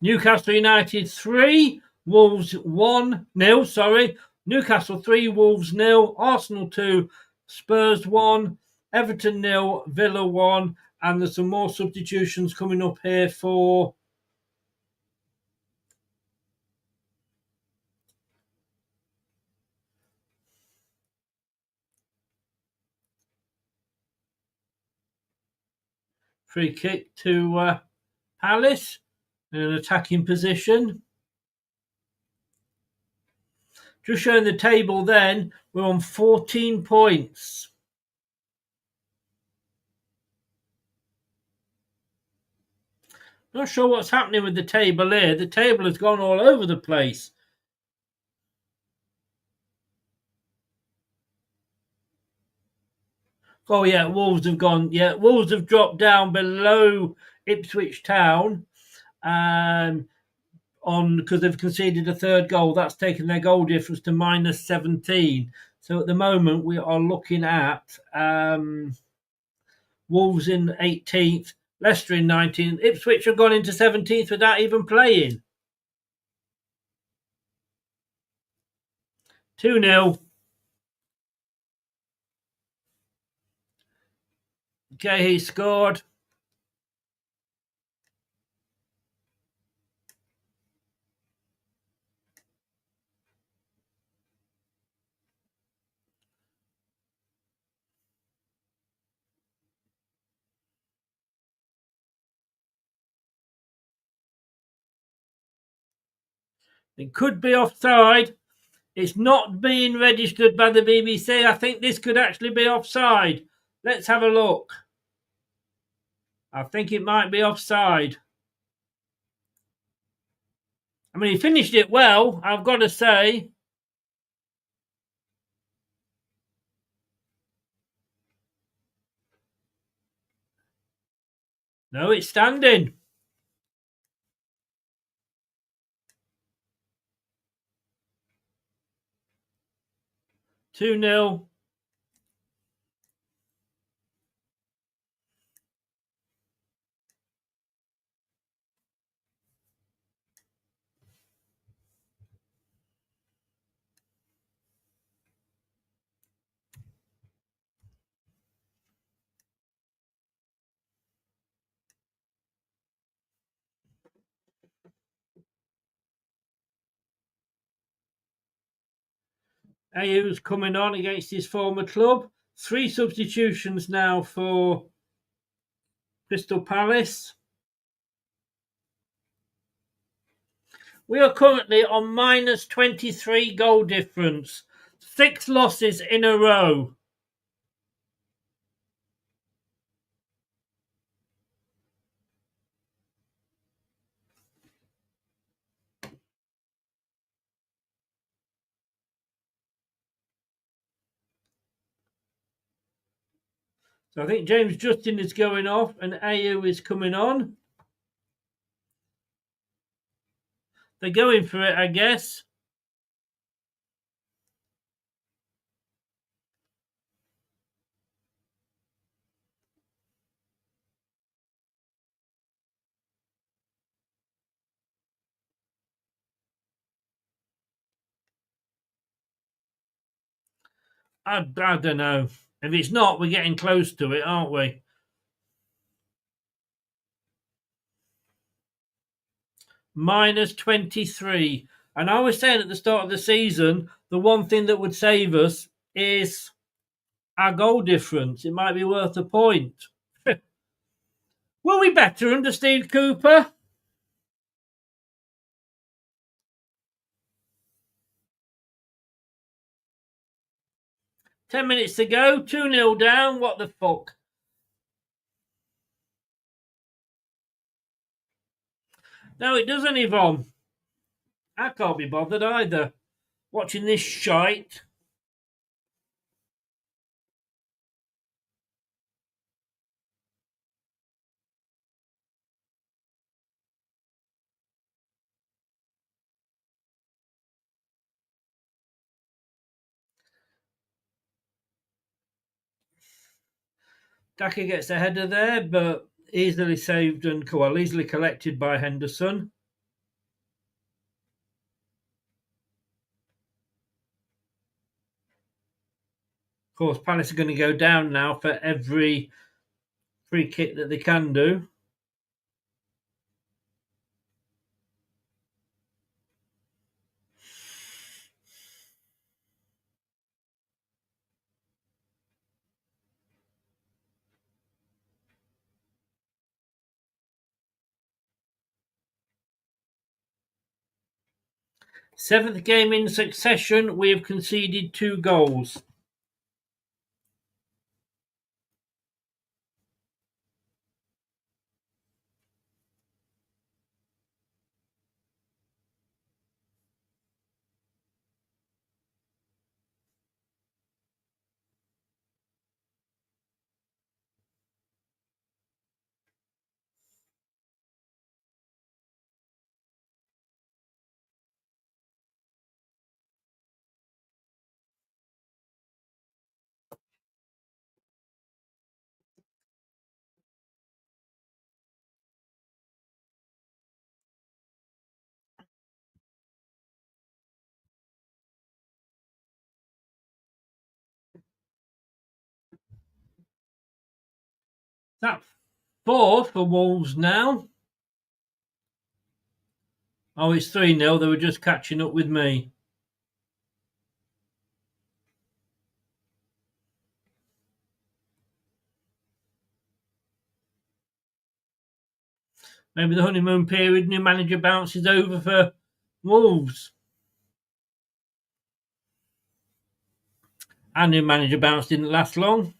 Newcastle United 3, Wolves 1-0. Sorry. Newcastle 3, Wolves 0. Arsenal 2, Spurs 1. Everton 0, Villa 1. And there's some more substitutions coming up here for free kick to Palace in an attacking position. Just showing the table then, we're on 14 points. Not sure what's happening with the table here. The table has gone all over the place. Oh, yeah, Wolves have gone. Yeah, Wolves have dropped down below Ipswich Town because they've conceded a third goal. That's taken their goal difference to -17. So at the moment, we are looking at Wolves in 18th, Leicester in 19th. Ipswich have gone into 17th without even playing. 2-0. Okay, he scored. It could be offside. It's not being registered by the BBC. I think this could actually be offside. Let's have a look. I think it might be offside. I mean, he finished it well, I've got to say. No, it's standing. Two-0. Ayew's coming on against his former club. 3 substitutions now for Crystal Palace. We are currently on -23 goal difference. 6 losses in a row. So I think James Justin is going off and Ayew is coming on. They're going for it, I guess. I don't know. If it's not, we're getting close to it, aren't we? -23. And I was saying at the start of the season, the one thing that would save us is our goal difference. It might be worth a point. Were we better under Steve Cooper? Ten minutes to go, 2-0 down. What the fuck? No, it doesn't, Yvonne. I can't be bothered either. Watching this shite. Daka gets a header there, but easily saved and easily collected by Henderson. Of course, Palace are going to go down now for every free kick that they can do. Seventh game in succession, we have conceded 2 goals. That's 4 for Wolves now. Oh, it's 3-0. They were just catching up with me. Maybe the honeymoon period, new manager bounces over for Wolves. Our new manager bounce didn't last long.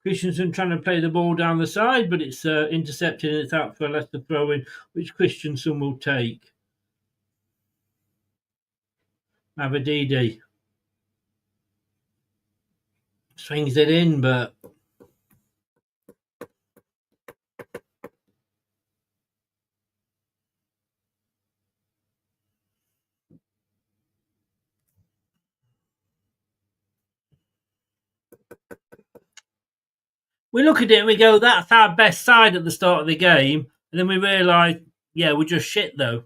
Christensen trying to play the ball down the side, but it's intercepted and it's out for a Leicester throw-in, which Christensen will take. Mavadidi swings it in, but we look at it and we go, that's our best side at the start of the game. And then we realise, yeah, we're just shit though.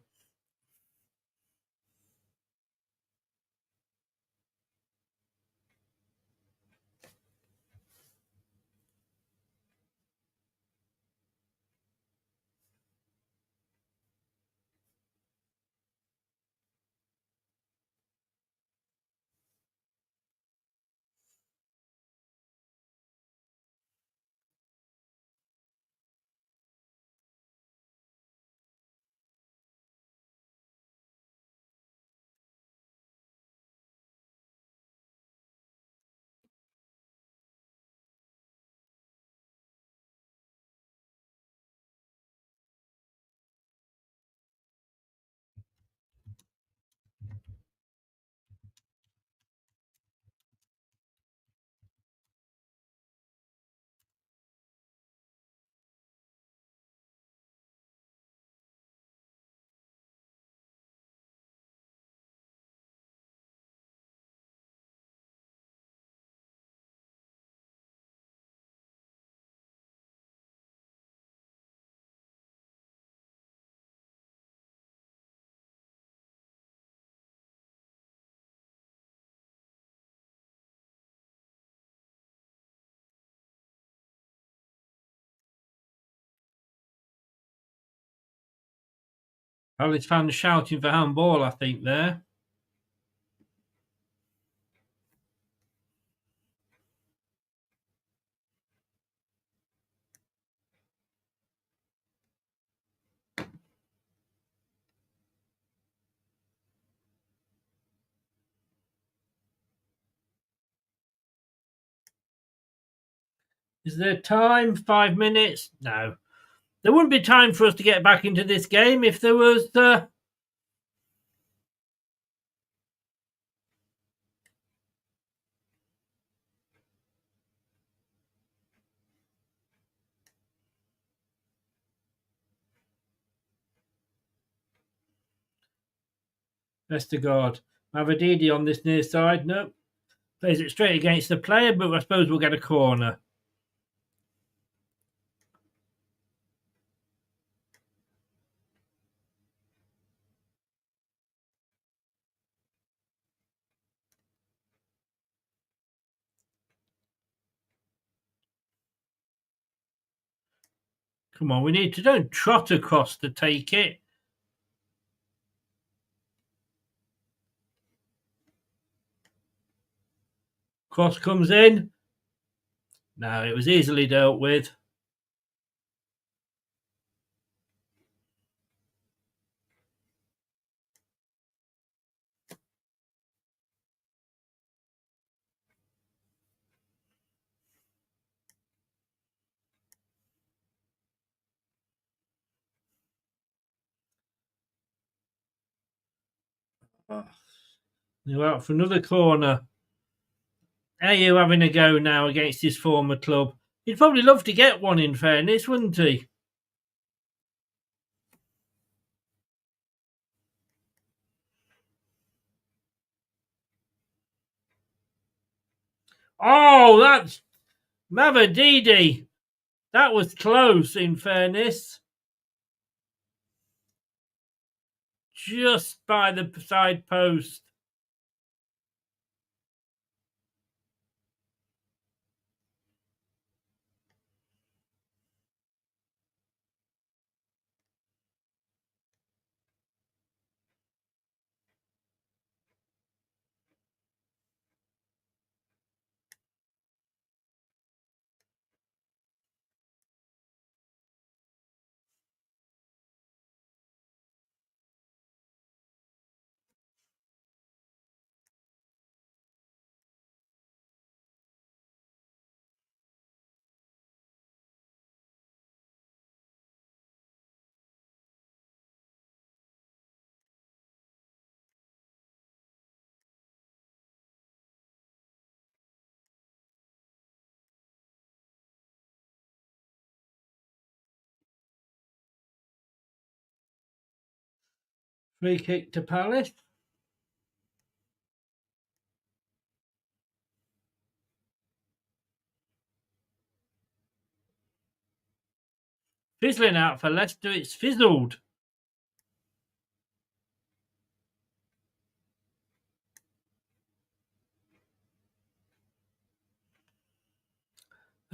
Palace fans shouting for handball, I think, there. Is there time? 5 minutes? No. There wouldn't be time for us to get back into this game if there was... Vestergaard. Mavididi on this near side. Nope. Plays it straight against the player, but I suppose we'll get a corner. Come on, we need to don't trot across to take it. Cross comes in. No, it was easily dealt with. They're out for another corner. How are you having a go now against his former club? He'd probably love to get one, in fairness, wouldn't he? Oh, that's Mavididi. That was close, in fairness. Just by the side post. Free kick to Palace. Fizzling out for Leicester. It's fizzled.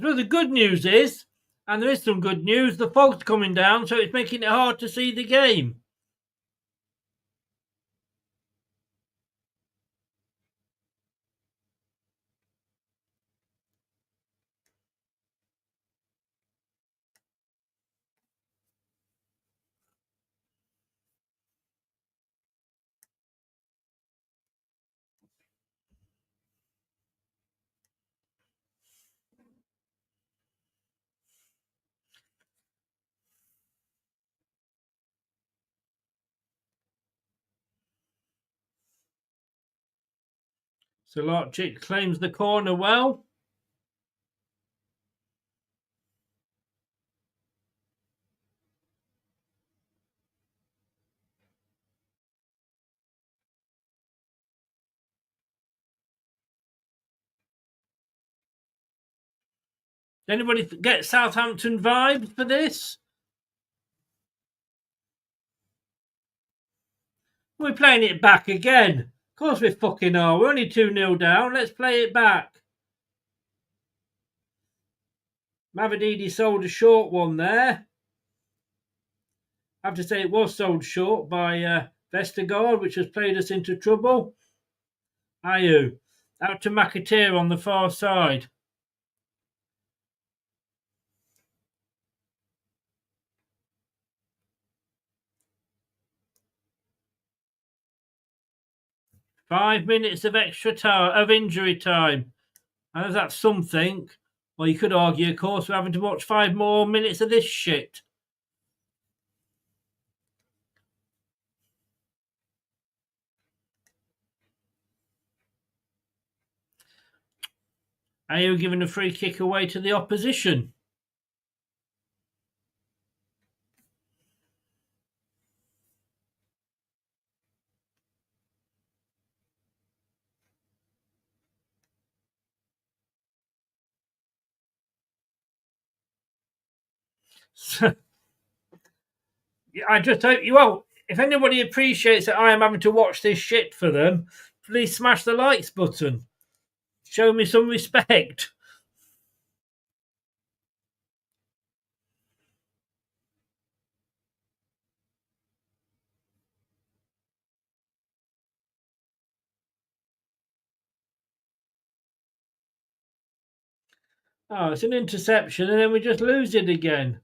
So the good news is, and there is some good news, the fog's coming down, so it's making it hard to see the game. Solarczyk claims the corner well. Does anybody get Southampton vibes for this? We're playing it back again. Of course we fucking are. We're only 2-0 down. Let's play it back. Mavididi sold a short one there. I have to say it was sold short by Vestergaard, which has played us into trouble. Ayew. Out to McAteer on the far side. Five minutes of extra time, of injury time. And that's something. Well, you could argue, of course, we're having to watch 5 more minutes of this shit. Are you giving a free kick away to the opposition? I just hope you will. If anybody appreciates that I am having to watch this shit for them, please smash the likes button. Show me some respect. Oh, it's an interception, and then we just lose it again.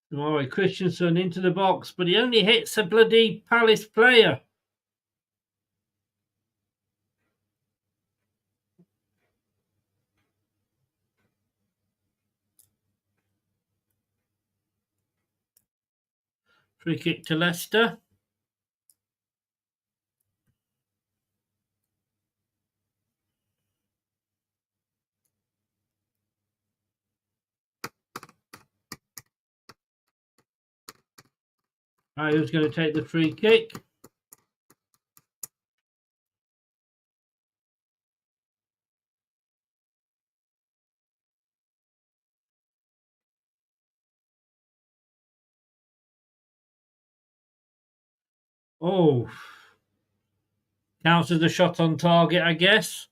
Tomorrow, Christensen into the box, but he only hits a bloody Palace player. Free kick to Leicester. Right, who's going to take the free kick? Oh, counts as a shot on target, I guess.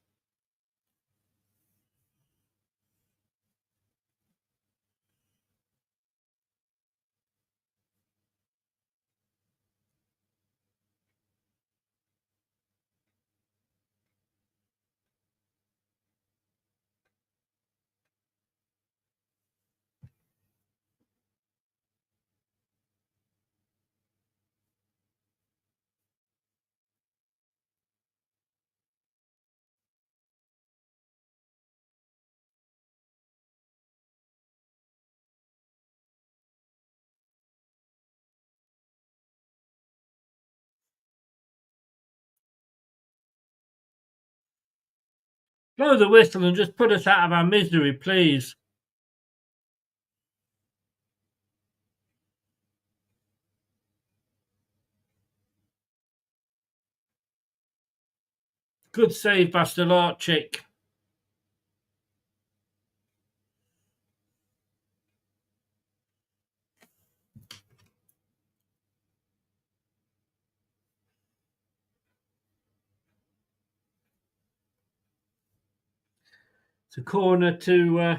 Blow the whistle and just put us out of our misery, please. Good save, Bastelarczyk. It's a corner to...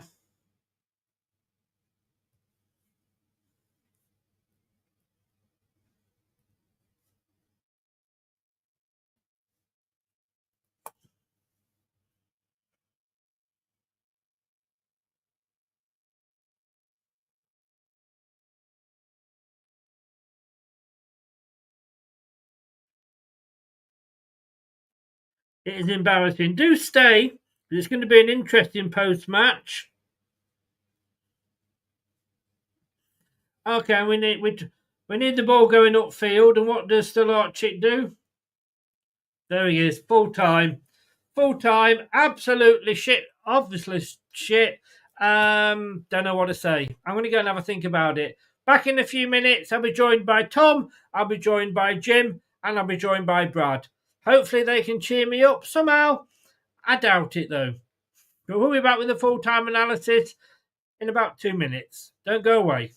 It is embarrassing. Do stay. It's going to be an interesting post-match. Okay, we need the ball going upfield, and what does Stolarczyk do? There he is, full time, absolutely shit. Obviously shit. Don't know what to say. I'm going to go and have a think about it. Back in a few minutes, I'll be joined by Tom. I'll be joined by Jim, and I'll be joined by Brad. Hopefully, they can cheer me up somehow. I doubt it though. But we'll be back with a full-time analysis in about 2 minutes. Don't go away.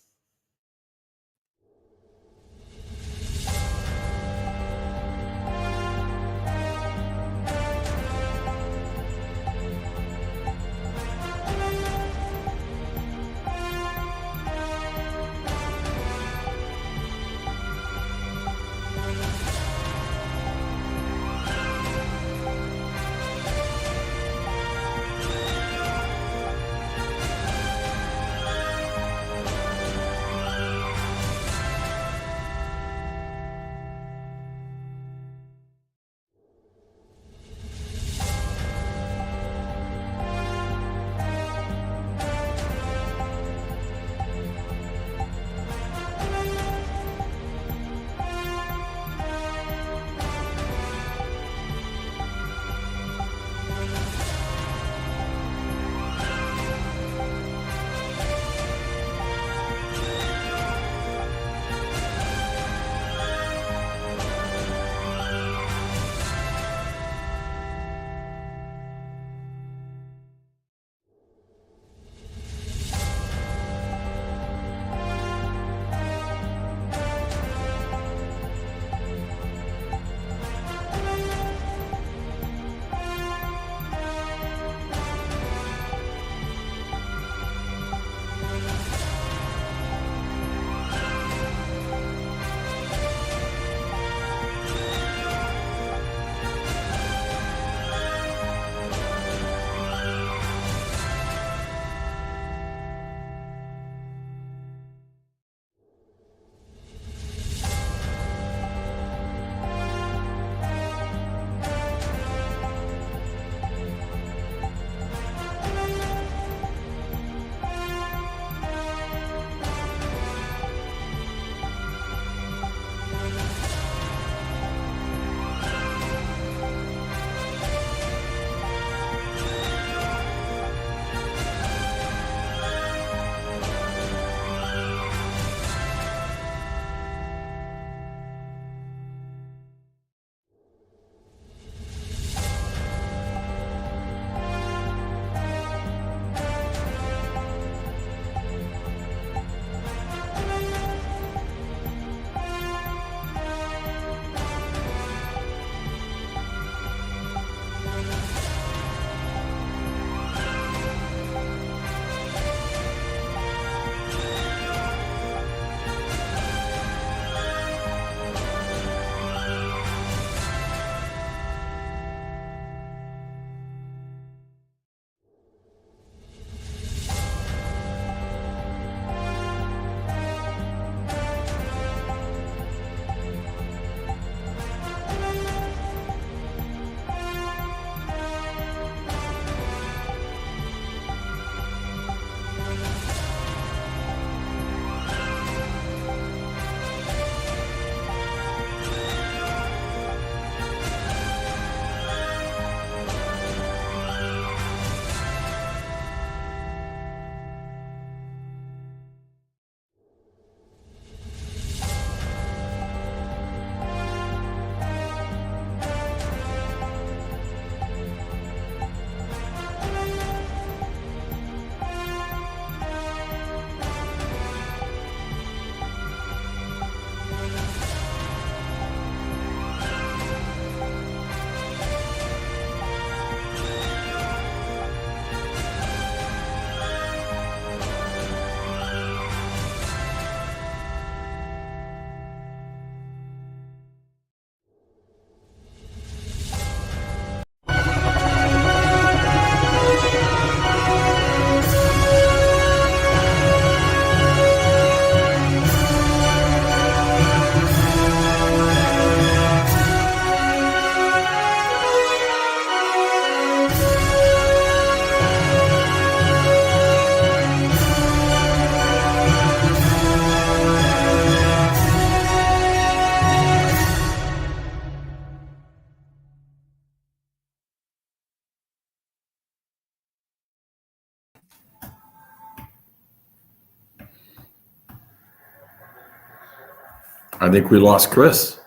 I think we lost Chris.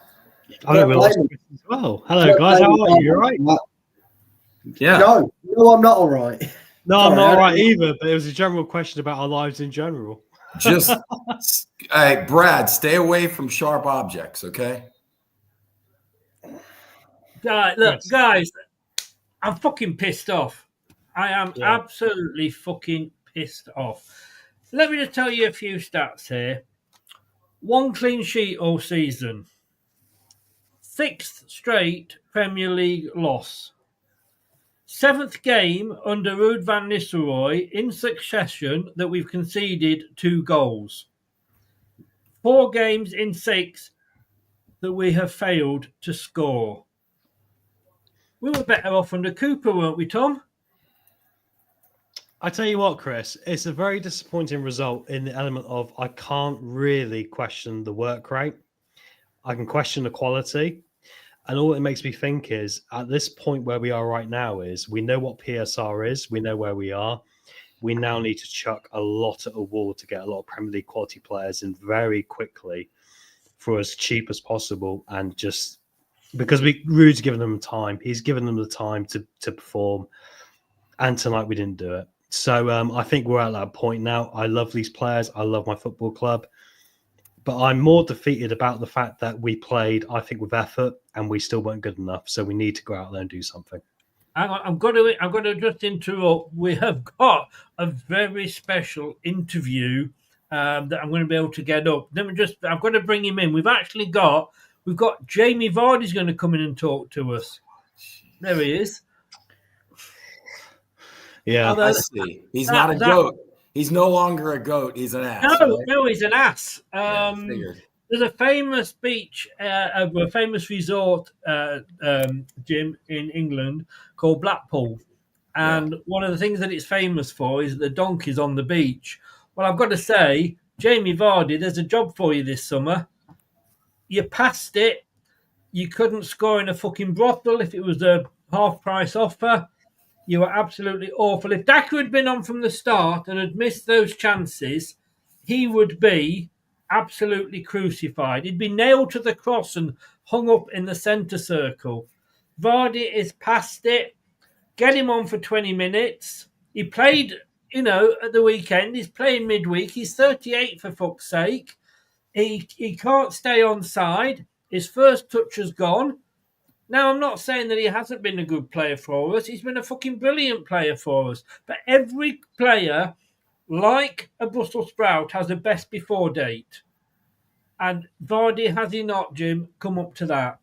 I think we lost Chris as well. Hello, guys. How are you? You all right? Yeah. No, I'm not all right. No, I'm not all right either, but it was a general question about our lives in general. Just, hey, Brad, stay away from sharp objects, okay? Look, guys, I'm fucking pissed off. I am absolutely fucking pissed off. Let me just tell you a few stats here. 1 clean sheet all season. 6th straight Premier League loss. 7th game under Ruud van Nistelrooy in succession that we've conceded 2 goals. 4 games in 6 that we have failed to score. We were better off under Cooper, weren't we, Tom? I tell you what, Chris, it's a very disappointing result in the element of I can't really question the work rate. I can question the quality. And all it makes me think is at this point where we are right now is we know what PSR is. We know where we are. We now need to chuck a lot at a wall to get a lot of Premier League quality players in very quickly for as cheap as possible. And just because Ruud's given them time. He's given them the time to perform. And tonight we didn't do it. So I think we're at that point now. I love these players. I love my football club. But I'm more defeated about the fact that we played, I think, with effort and we still weren't good enough. So we need to go out there and do something. I'm going to just interrupt. We have got a very special interview that I'm going to be able to get up. I've got to bring him in. We've got Jamie Vardy's going to come in and talk to us. There he is. Yeah, I see. He's not a goat. He's no longer a goat. He's an ass. No, he's an ass. There's a famous beach, a famous resort, Jim, in England called Blackpool. And one of the things that it's famous for is the donkeys on the beach. Well, I've got to say, Jamie Vardy, there's a job for you this summer. You passed it. You couldn't score in a fucking brothel if it was a half-price offer. You were absolutely awful. If Daka had been on from the start and had missed those chances, he would be absolutely crucified. He'd be nailed to the cross and hung up in the centre circle. Vardy is past it. Get him on for 20 minutes. He played, at the weekend. He's playing midweek. He's 38 for fuck's sake. He can't stay on side. His first touch has gone. Now, I'm not saying that he hasn't been a good player for us. He's been a fucking brilliant player for us. But every player, like a Brussels sprout, has a best before date. And Vardy, has he not, Jim, come up to that?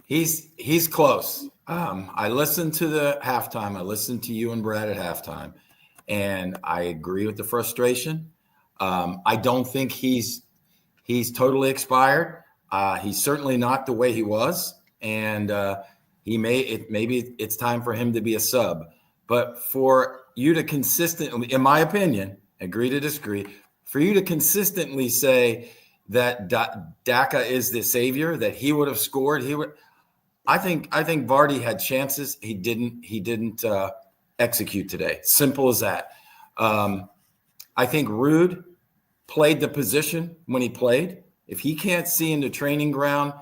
He's close. I listened to the halftime. I listened to you and Brad at halftime. And I agree with the frustration. I don't think he's totally expired. He's certainly not the way he was, and maybe it's time for him to be a sub. But for you to consistently, in my opinion, agree to disagree, for you to consistently say that Daka is the savior, that he would have scored, I think Vardy had chances. He didn't execute today. Simple as that. I think Ruud played the position when he played. If he can't see in the training ground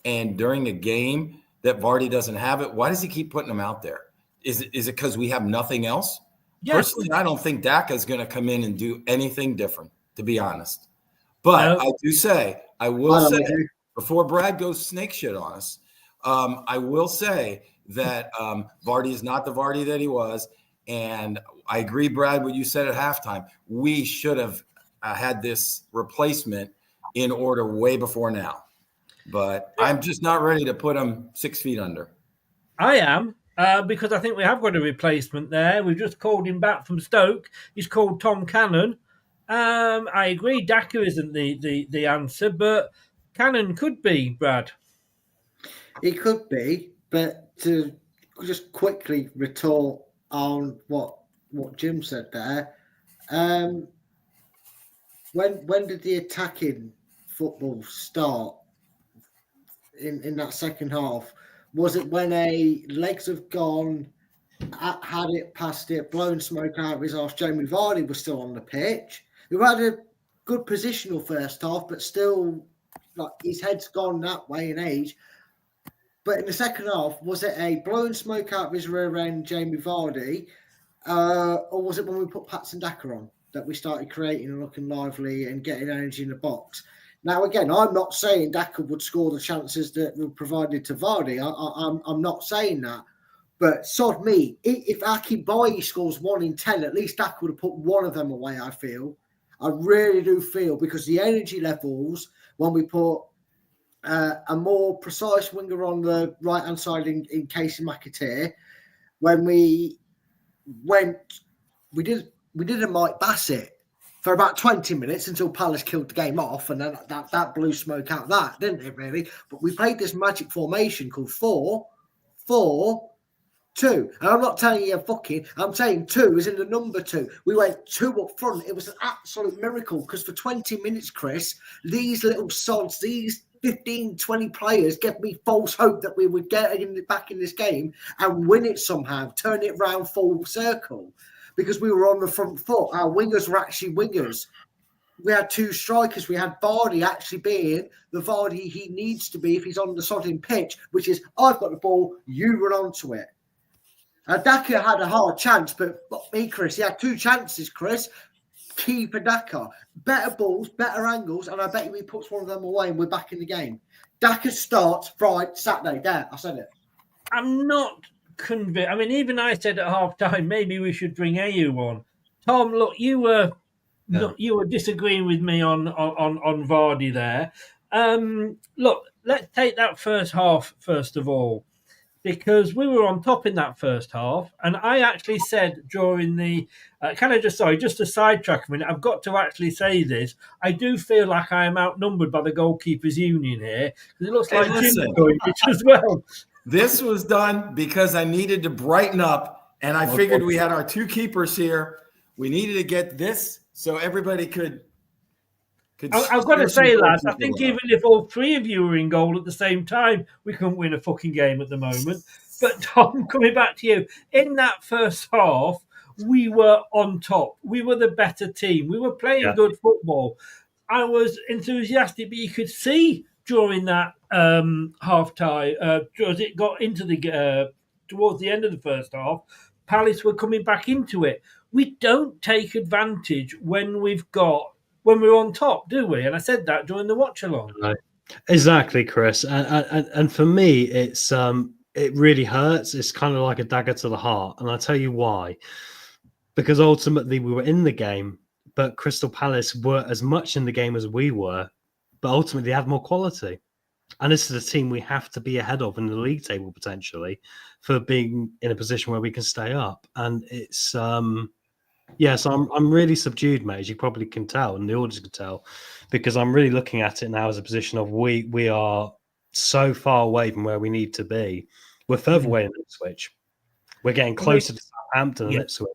and during a game that Vardy doesn't have it, why does he keep putting him out there? Is it because we have nothing else? Yes. Personally, I don't think Daka is going to come in and do anything different, to be honest. But I will say, before Brad goes snake shit on us, I will say that Vardy is not the Vardy that he was. And I agree, Brad, what you said at halftime. We should have had this replacement in order way before now. But I'm just not ready to put him 6 feet under. I am, because I think we have got a replacement there. We've just called him back from Stoke. He's called Tom Cannon. I agree Daka isn't the answer, but Cannon could be, Brad. He could be, but to just quickly retort on what Jim said there, when did the attacking football start in that second half? Was it when legs have gone, had it, passed it, blown smoke out of his arse, Jamie Vardy was still on the pitch? We had good positional first half, but still, like, his head's gone that way in age. But in the second half, was it a blowing smoke out of his rear end, Jamie Vardy, or was it when we put Patson Daka on that we started creating and looking lively and getting energy in the box? Now, again, I'm not saying Daka would score the chances that were provided to Vardy. I'm not saying that. But sod me, if Aki Bayi scores 1 in 10, at least Daka would have put one of them away, I feel. I really do feel, because the energy levels, when we put a more precise winger on the right-hand side in Casey McAteer, when we did a Mike Bassett for about 20 minutes until Palace killed the game off, and then that blew smoke out of that, didn't it, really? But we played this magic formation called 4-4-2. And I'm not telling you I'm saying 2 is in the number 2. We went 2 up front. It was an absolute miracle, because for 20 minutes, Chris, these little sods, these 15, 20 players gave me false hope that we would get back in this game and win it somehow, turn it round full circle, because we were on the front foot. Our wingers were actually wingers. We had 2 strikers. We had Vardy actually being the Vardy he needs to be if he's on the sodding pitch, which is, I've got the ball, you run onto it. Daka had a hard chance, but me, Chris, he had 2 chances, Chris. Keeper Daka. Better balls, better angles, and I bet you he puts one of them away and we're back in the game. Daka starts Friday, Saturday. There, I said it. I'm not convinced. I mean, even I said at half time, maybe we should bring AU on. Tom, look, you were disagreeing with me on Vardy there. Look, let's take that first half first of all, because we were on top in that first half, and I actually said during the just to sidetrack a minute, I've got to actually say this. I do feel like I am outnumbered by the goalkeepers union here, because it looks like Jim's going as well. This was done because I needed to brighten up, and I figured we had our 2 keepers here. We needed to get this so everybody could I've got to say, lads, I think even if all 3 of you were in goal at the same time, we couldn't win a fucking game at the moment. But Tom, coming back to you, in that first half, we were on top. We were the better team. We were playing good football. I was enthusiastic, but you could see during that half time, as it got into the towards the end of the first half, Palace were coming back into it. We don't take advantage when we're on top, do we? And I said that during the watch-along. Right. Exactly, Chris. And for me, it really hurts. It's kind of like a dagger to the heart. And I'll tell you why. Because ultimately we were in the game, but Crystal Palace were as much in the game as we were, but ultimately they have more quality. And this is a team we have to be ahead of in the league table, potentially, for being in a position where we can stay up. And it's... so I'm really subdued, mate, as you probably can tell, and the audience can tell, because I'm really looking at it now as a position of we are so far away from where we need to be. We're further away in Ipswich. We're getting closer to Southampton and Ipswich.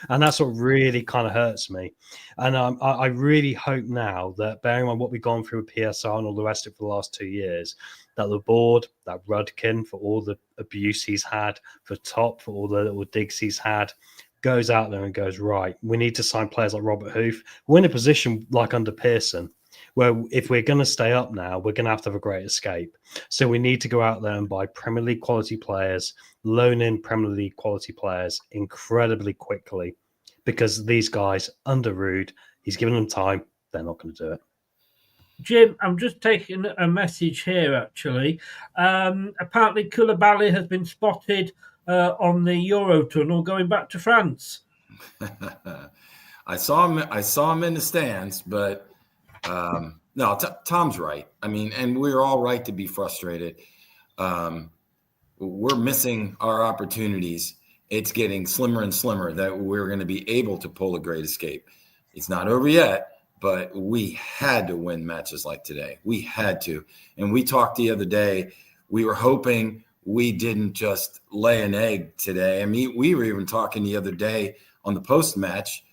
And that's what really kind of hurts me. And I really hope now that, bearing on what we've gone through with PSR and all the rest of it for the last 2 years, that the board, that Rudkin, for all the abuse he's had, for Top, for all the little digs he's had, goes out there and goes, right, we need to sign players like Robert Hoof. We're in a position like under Pearson, where if we're going to stay up now, we're going to have a great escape. So we need to go out there and buy Premier League quality players, loan in Premier League quality players incredibly quickly, because these guys, under Rude, he's given them time, they're not going to do it. Jim, I'm just taking a message here, actually. Apparently, Koulibaly has been spotted on the Eurotunnel going back to France. I saw him in the stands, but no, Tom's right. I mean, and we're all right to be frustrated. We're missing our opportunities. It's getting slimmer and slimmer that we're going to be able to pull a great escape. It's not over yet, but we had to win matches like today. We had to. And we talked the other day, we were hoping we didn't just lay an egg today. I mean, we were even talking the other day on the post-match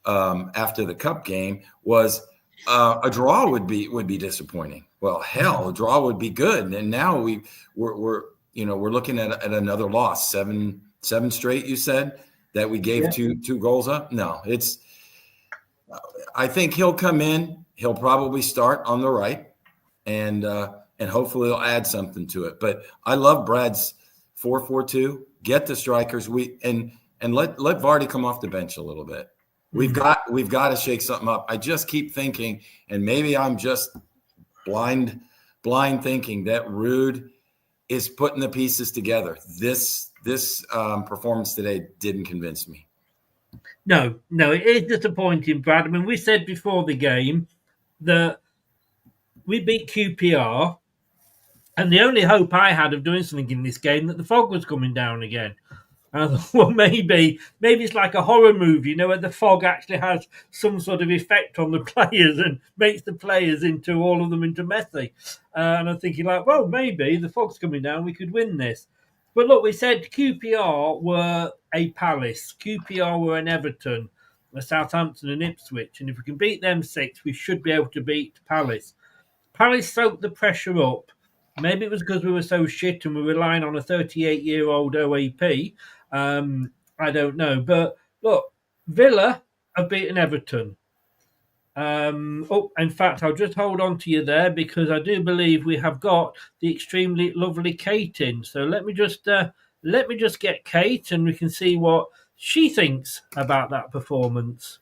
after the cup game was a draw would be disappointing. Well, hell, a draw would be good. And now we're looking at another loss, seven straight. You said that we gave two goals up. No, I think he'll come in. he'll probably start on the right, and hopefully he'll add something to it. But I love Brad's 4-4-2. Get the strikers. And let Vardy come off the bench a little bit. We've got to shake something up. I just keep thinking, and maybe I'm just blind thinking that Rude is putting the pieces together. This performance today didn't convince me. No, it is disappointing, Brad. I mean, we said before the game that we beat QPR, and the only hope I had of doing something in this game that the fog was coming down again. And I thought, well, maybe it's like a horror movie, where the fog actually has some sort of effect on the players and makes the players all of them into Messi. And I'm thinking, well, maybe the fog's coming down, we could win this. But look, we said QPR were a Palace, QPR were an Everton, a Southampton and Ipswich. And if we can beat them 6, we should be able to beat Palace. Palace soaked the pressure up. Maybe it was because we were so shit and we're relying on a 38-year-old OAP. I don't know. But look, Villa have beaten Everton. In fact, I'll just hold on to you there because I do believe we have got the extremely lovely Kate in. So let me just get Kate and we can see what she thinks about that performance.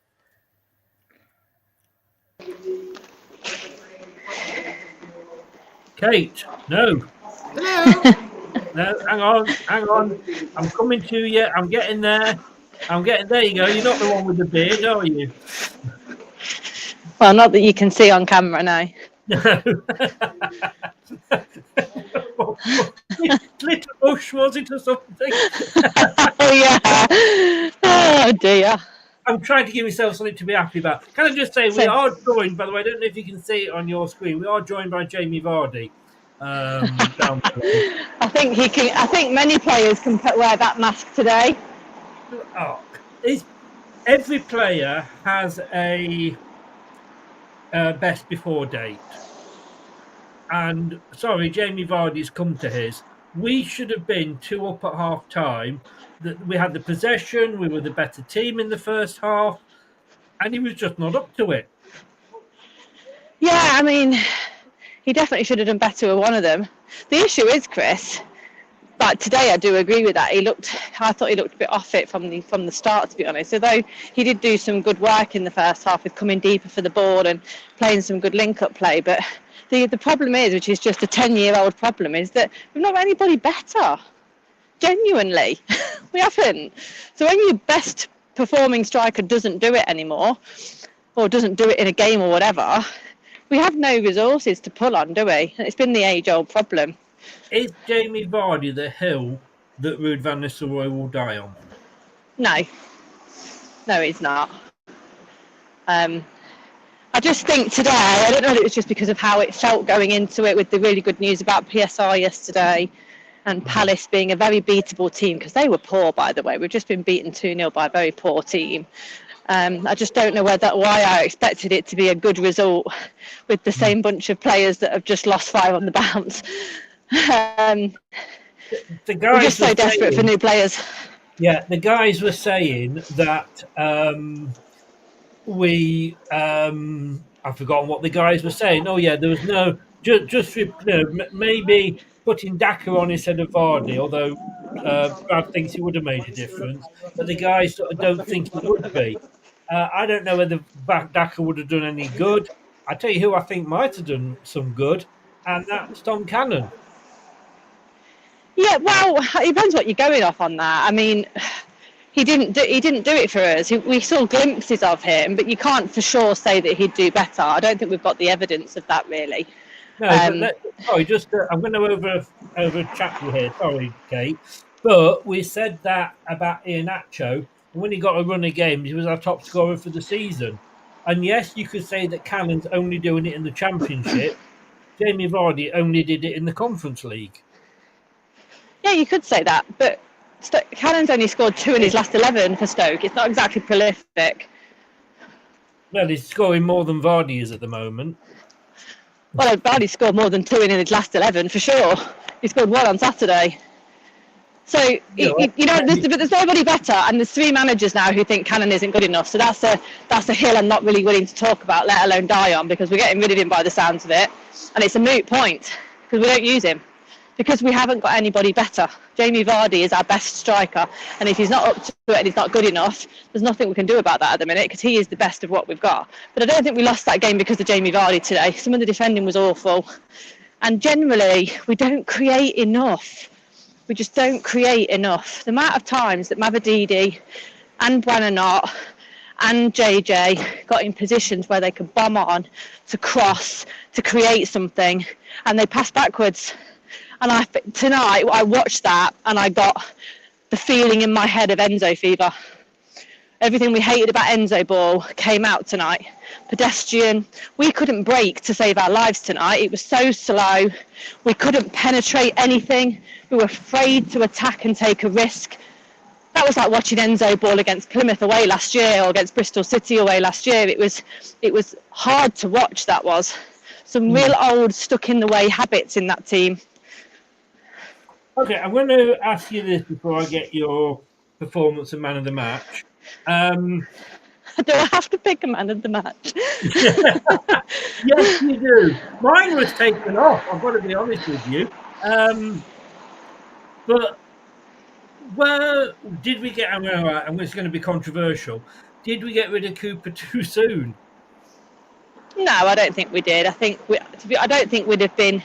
Kate, no. Hello. No, hang on. I'm coming to you. I'm getting there. There you go. You're not the one with the beard, are you? Well, not that you can see on camera now. No. Little bush, was it, or something? Oh, yeah. Oh, dear. I'm trying to give myself something to be happy about. Can I just say, we are joined, by the way, I don't know if you can see it on your screen, we are joined by Jamie Vardy. Down below. I think many players can wear that mask today. Oh, every player has a best before date. And, sorry, Jamie Vardy's come to his. We should have been 2 up at half time. We had the possession, we were the better team in the first half, and he was just not up to it. Yeah, I mean, he definitely should have done better with one of them. The issue is, Chris, but today I do agree with that. I thought he looked a bit off it from the start, to be honest. Although he did do some good work in the first half with coming deeper for the ball and playing some good link-up play. But the problem is, which is just a 10-year-old problem, is that we've not got anybody better. Genuinely, we haven't. So when your best performing striker doesn't do it anymore, or doesn't do it in a game or whatever, we have no resources to pull on, do we? And it's been the age-old problem. Is Jamie Vardy the hill that Ruud van Nistelrooy will die on? No, he's not. I just think today, I don't know if it was just because of how it felt going into it with the really good news about PSR yesterday and Palace being a very beatable team, because they were poor, by the way. We've just been beaten 2-0 by a very poor team. I just don't know why I expected it to be a good result with the same bunch of players that have just lost 5 on the bounce. The guys we're just so desperate for new players. Yeah, the guys were saying that I've forgotten what the guys were saying. Oh, yeah, there was no... Just maybe putting Daka on instead of Vardy, although Brad thinks he would have made a difference. But the guys sort of don't think he would be. I don't know whether Daka would have done any good. I tell you who I think might have done some good, and that's Tom Cannon. Yeah, well, it depends what you're going off on that. I mean, he didn't do it for us. We saw glimpses of him, but you can't for sure say that he'd do better. I don't think we've got the evidence of that, really. No, I'm going to over chat you here. Sorry, Kate. But we said that about Iheanacho. When he got a run of games, he was our top scorer for the season. And yes, you could say that Cannon's only doing it in the Championship. Jamie Vardy only did it in the Conference League. Yeah, you could say that. But Cannon's only scored 2 in his last 11 for Stoke. It's not exactly prolific. Well, he's scoring more than Vardy is at the moment. Well, Vardy scored more than 2 in his last 11 for sure. He scored 1 on Saturday. So, there's nobody better, and there's 3 managers now who think Cannon isn't good enough. So that's a hill I'm not really willing to talk about, let alone die on, because we're getting rid of him by the sounds of it. And it's a moot point, because we don't use him, because we haven't got anybody better. Jamie Vardy is our best striker, and if he's not up to it and he's not good enough, there's nothing we can do about that at the minute, because he is the best of what we've got. But I don't think we lost that game because of Jamie Vardy today. Some of the defending was awful. And generally, we don't create enough. We just don't create enough. The amount of times that Mavididi and Buonanotte and JJ got in positions where they could bomb on, to cross, to create something, and they pass backwards. And tonight, I watched that and I got the feeling in my head of Enzo fever. Everything we hated about Enzo ball came out tonight. Pedestrian. We couldn't break to save our lives tonight. It was so slow. We couldn't penetrate anything. We were afraid to attack and take a risk. That was like watching Enzo ball against Plymouth away last year, or against Bristol City away last year. It was hard to watch, that was. Some real old, stuck-in-the-way habits in that team. Okay, I'm going to ask you this before I get your performance and man of the match. Do I have to pick a man of the match? Yes, you do. Mine was taken off, I've got to be honest with you. But did we get... I'm just going to be controversial. Did we get rid of Cooper too soon? No, I don't think we did. I don't think we'd have been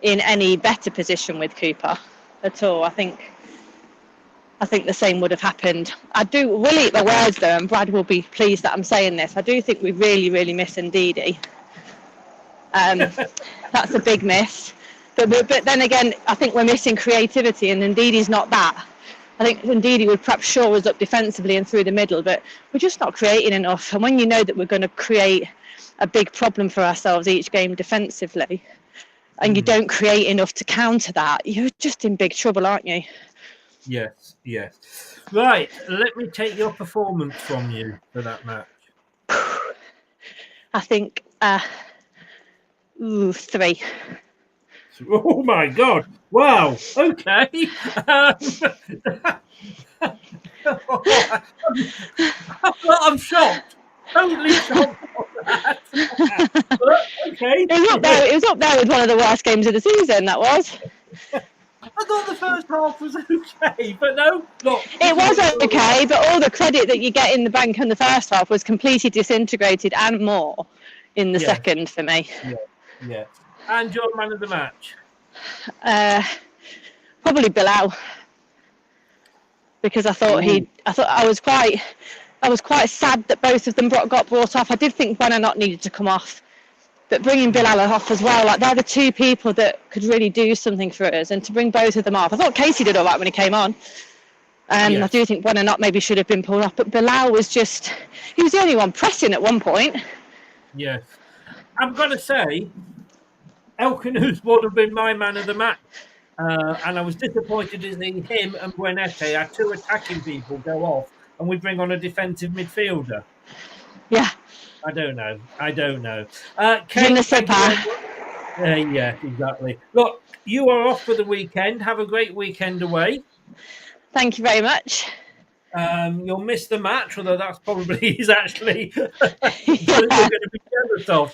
in any better position with Cooper at all. I think the same would have happened. We'll eat the words though, and Brad will be pleased that I'm saying this. I do think we really, really miss Ndidi. That's a big miss. But then again, I think we're missing creativity, and Ndidi's not that. I think Ndidi would perhaps shore us up defensively and through the middle, but we're just not creating enough. And when you know that we're going to create a big problem for ourselves each game defensively, and you don't create enough to counter that, you're just in big trouble, aren't you? Yes. Right, let me take your performance from you for that match. I think 3. Oh my God! Wow. Okay. I'm shocked. Totally shocked. Okay. It was up there with one of the worst games of the season. That was. I thought the first half was okay, but no, look. It was okay, but all the credit that you get in the bank in the first half was completely disintegrated and more in the second for me. Yeah. And your man of the match? Probably Bilal, because I thought I was quite sad that both of them got brought off. I did think Buonanotte needed to come off, but bringing Bilal off as well, like they're the 2 people that could really do something for us, and to bring both of them off. I thought Casey did all right when he came on. I do think Buonanotte maybe should have been pulled off, but Bilal was he was the only one pressing at one point. Yes. I'm going to say Elkanous would have been my man of the match. And I was disappointed to see him and Buenete, our 2 attacking people, go off, and we bring on a defensive midfielder. Yeah. I don't know. Yeah, exactly. Look, you are off for the weekend. Have a great weekend away. Thank you very much. You'll miss the match, although that's probably is actually you're going to be jealous of.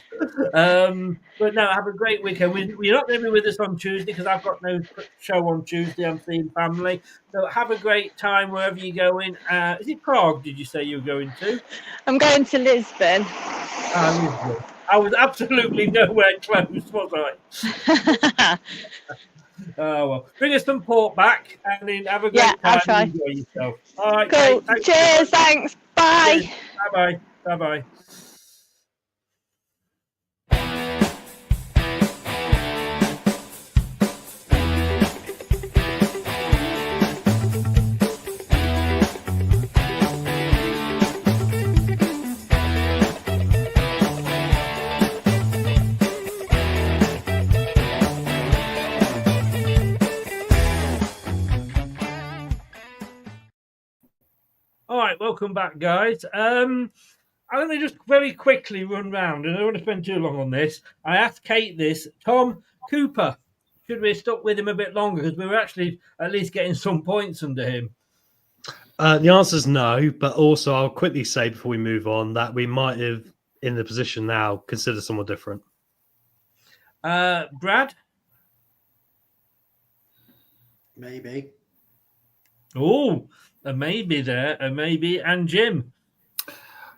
But no, have a great weekend. You're not going to be with us on Tuesday because I've got no show on Tuesday. I'm seeing family. So have a great time wherever you're going. Is it Prague, did you say you were going to? I'm going to Lisbon. Lisbon. I was absolutely nowhere close, was I? Oh, well. Bring us some pork back and then have a great time. I'll try. And enjoy yourself. All right. Cool. Cheers. Thanks. Bye. Cheers. Bye-bye. Bye-bye. All right, welcome back, guys. I'm going to just very quickly run round, and I don't want to spend too long on this. I asked Kate this. Tom, Cooper, Should we have stuck with him a bit longer? Because we were actually at least getting some points under him. The answer is no, but also I'll quickly say before we move on that we might have, in the position now, consider someone different. Brad? Maybe. Oh, a maybe there, a maybe. And Jim?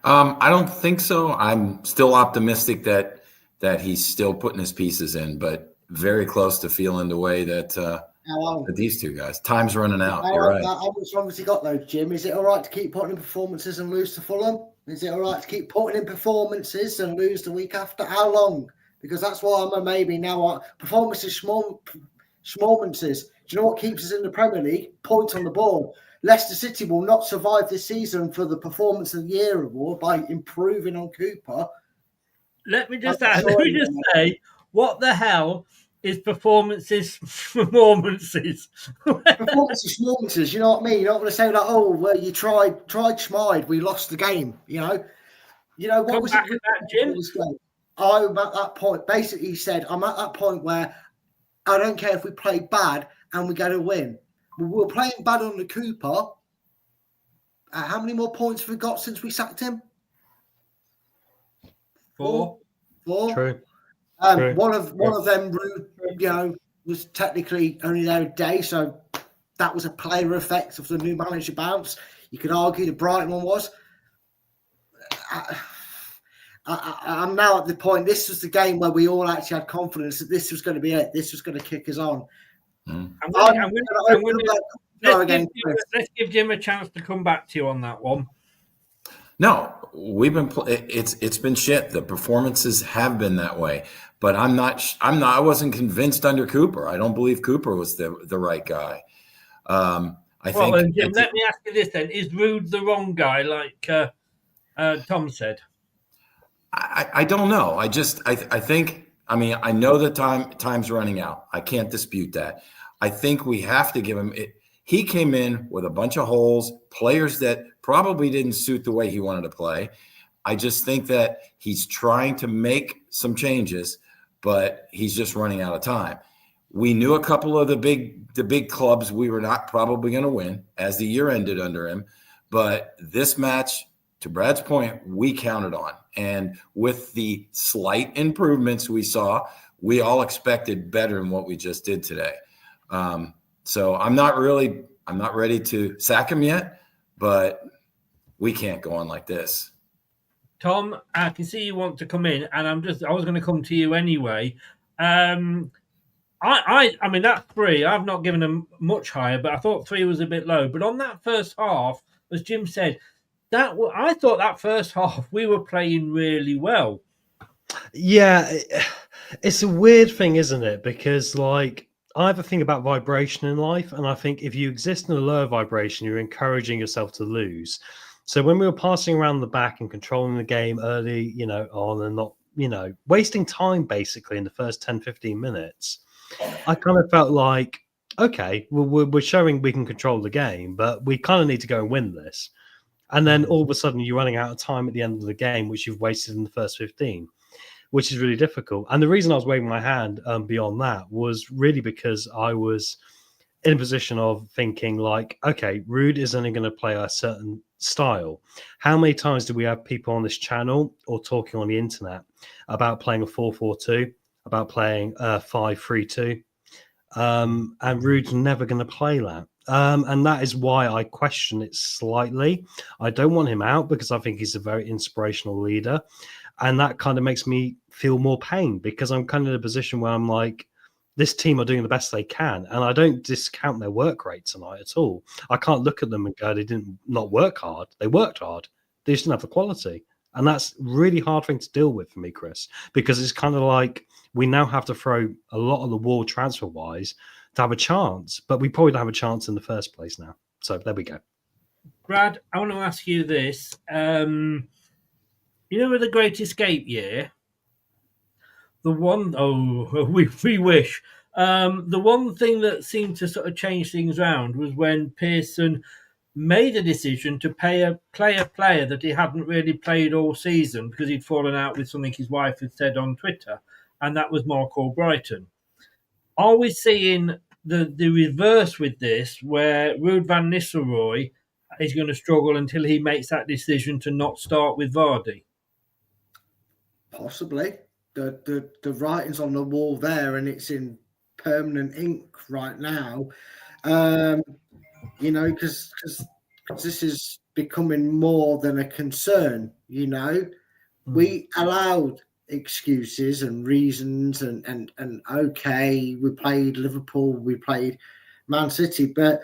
I don't think so. I'm still optimistic that he's still putting his pieces in, but very close to feeling the way that these two guys. Time's running out. You're right. How much longer has he got, though, Jim? Is it all right to keep putting in performances and lose to Fulham? Is it all right to keep putting in performances and lose the week after? How long? Because that's why I'm a maybe now. Performances, schmormances. Do you know what keeps us in the Premier League? Points on the board. Leicester City will not survive this season for the Performance of the Year award by improving on Cooper. Let me just say, what the hell is performances? Performances, schmormances. You know what I mean? You're not going to say like, oh, well, you tried, schmied, we lost the game. You know what Come was back it? to that, Jim? I'm at that point. Basically, he said, I'm at that point where I don't care if we play bad and we get a win. We're playing bad under Cooper. How many more points have we got since we sacked him? 4. True. True. One of them, was technically only there a day, so that was a player effect of the new manager bounce. You could argue the Brighton one was. I'm now at the point. This was the game where we all actually had confidence that this was going to be it. This was going to kick us on. Let's give Jim a chance to come back to you on that one. No, we've been. It's been shit. The performances have been that way, but I wasn't convinced under Cooper. I don't believe Cooper was the right guy. Jim, let me ask you this then: is Rude the wrong guy, like Tom said? I don't know. I think. I mean, I know that time's running out. I can't dispute that. I think we have to give him it. He came in with a bunch of holes, players that probably didn't suit the way he wanted to play. I just think that he's trying to make some changes, but he's just running out of time. We knew a couple of the big clubs we were not probably going to win as the year ended under him, but this match, to Brad's point, we counted on. And with the slight improvements we saw, we all expected better than what we just did today. So I'm not ready to sack him yet, but we can't go on like this. Tom, I can see you want to come in, and I was going to come to you anyway. I mean, that 3, I've not given them much higher, but I thought 3 was a bit low. But on that first half, as Jim said, I thought that first half we were playing really well. Yeah, it's a weird thing, isn't it? Because I have a thing about vibration in life, and I think if you exist in a lower vibration, you're encouraging yourself to lose. So when we were passing around the back and controlling the game early, on and not, wasting time basically in the first 10, 15 minutes, I kind of felt like, okay, well, we're showing we can control the game, but we kind of need to go and win this. And then all of a sudden you're running out of time at the end of the game, which you've wasted in the first 15, which is really difficult. And the reason I was waving my hand beyond that was really because I was in a position of thinking like, okay, Rude is only going to play a certain style. How many times do we have people on this channel or talking on the internet about playing a 4-4-2, about playing a 5-3-2? And Rude's never going to play that. And that is why I question it slightly. I don't want him out because I think he's a very inspirational leader. And that kind of makes me feel more pain because I'm kind of in a position where I'm like, this team are doing the best they can. And I don't discount their work rate tonight at all. I can't look at them and go, they didn't not work hard. They worked hard. They just didn't have the quality. And that's a really hard thing to deal with for me, Chris, because it's kind of like we now have to throw a lot on the wall transfer-wise to have a chance. But we probably don't have a chance in the first place now. So there we go. Brad, I want to ask you this. With the Great Escape year, we wish. The one thing that seemed to sort of change things around was when Pearson made a decision to play a player that he hadn't really played all season because he'd fallen out with something his wife had said on Twitter, and that was Mark Albrighton. Are we seeing the reverse with this, where Ruud van Nistelrooy is going to struggle until he makes that decision to not start with Vardy? Possibly. The writing's on the wall there, and it's in permanent ink right now. Because this is becoming more than a concern. We allowed excuses and reasons, and okay, we played Liverpool, we played Man City, but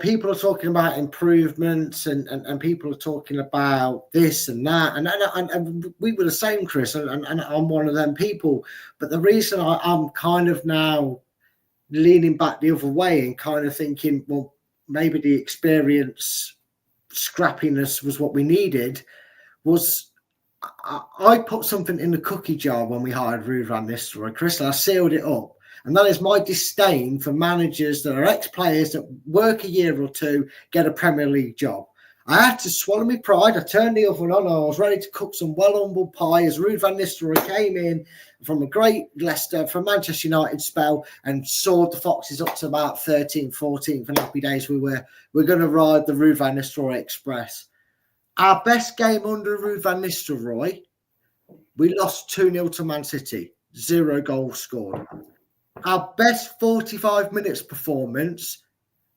people are talking about improvements, and people are talking about this and that, and we were the same, Chris, and I'm one of them people. But the reason I'm kind of now leaning back the other way and kind of thinking, well, maybe the experience scrappiness was what we needed, was I put something in the cookie jar when we hired Ruud van Nistelrooy, Chris, and I sealed it up. And that is my disdain for managers that are ex-players that work a year or two, get a Premier League job. I had to swallow my pride. I turned the oven on. I was ready to cook some well-humble pie as Ruud van Nistelrooy came in from a great Leicester, from Manchester United spell, and soared the Foxes up to about 13th, 14th, and happy days. We're going to ride the Ruud van Nistelrooy Express. Our best game under Ruud van Nistelrooy, we lost 2-0 to Man City. 0 goals scored. Our best 45 minutes performance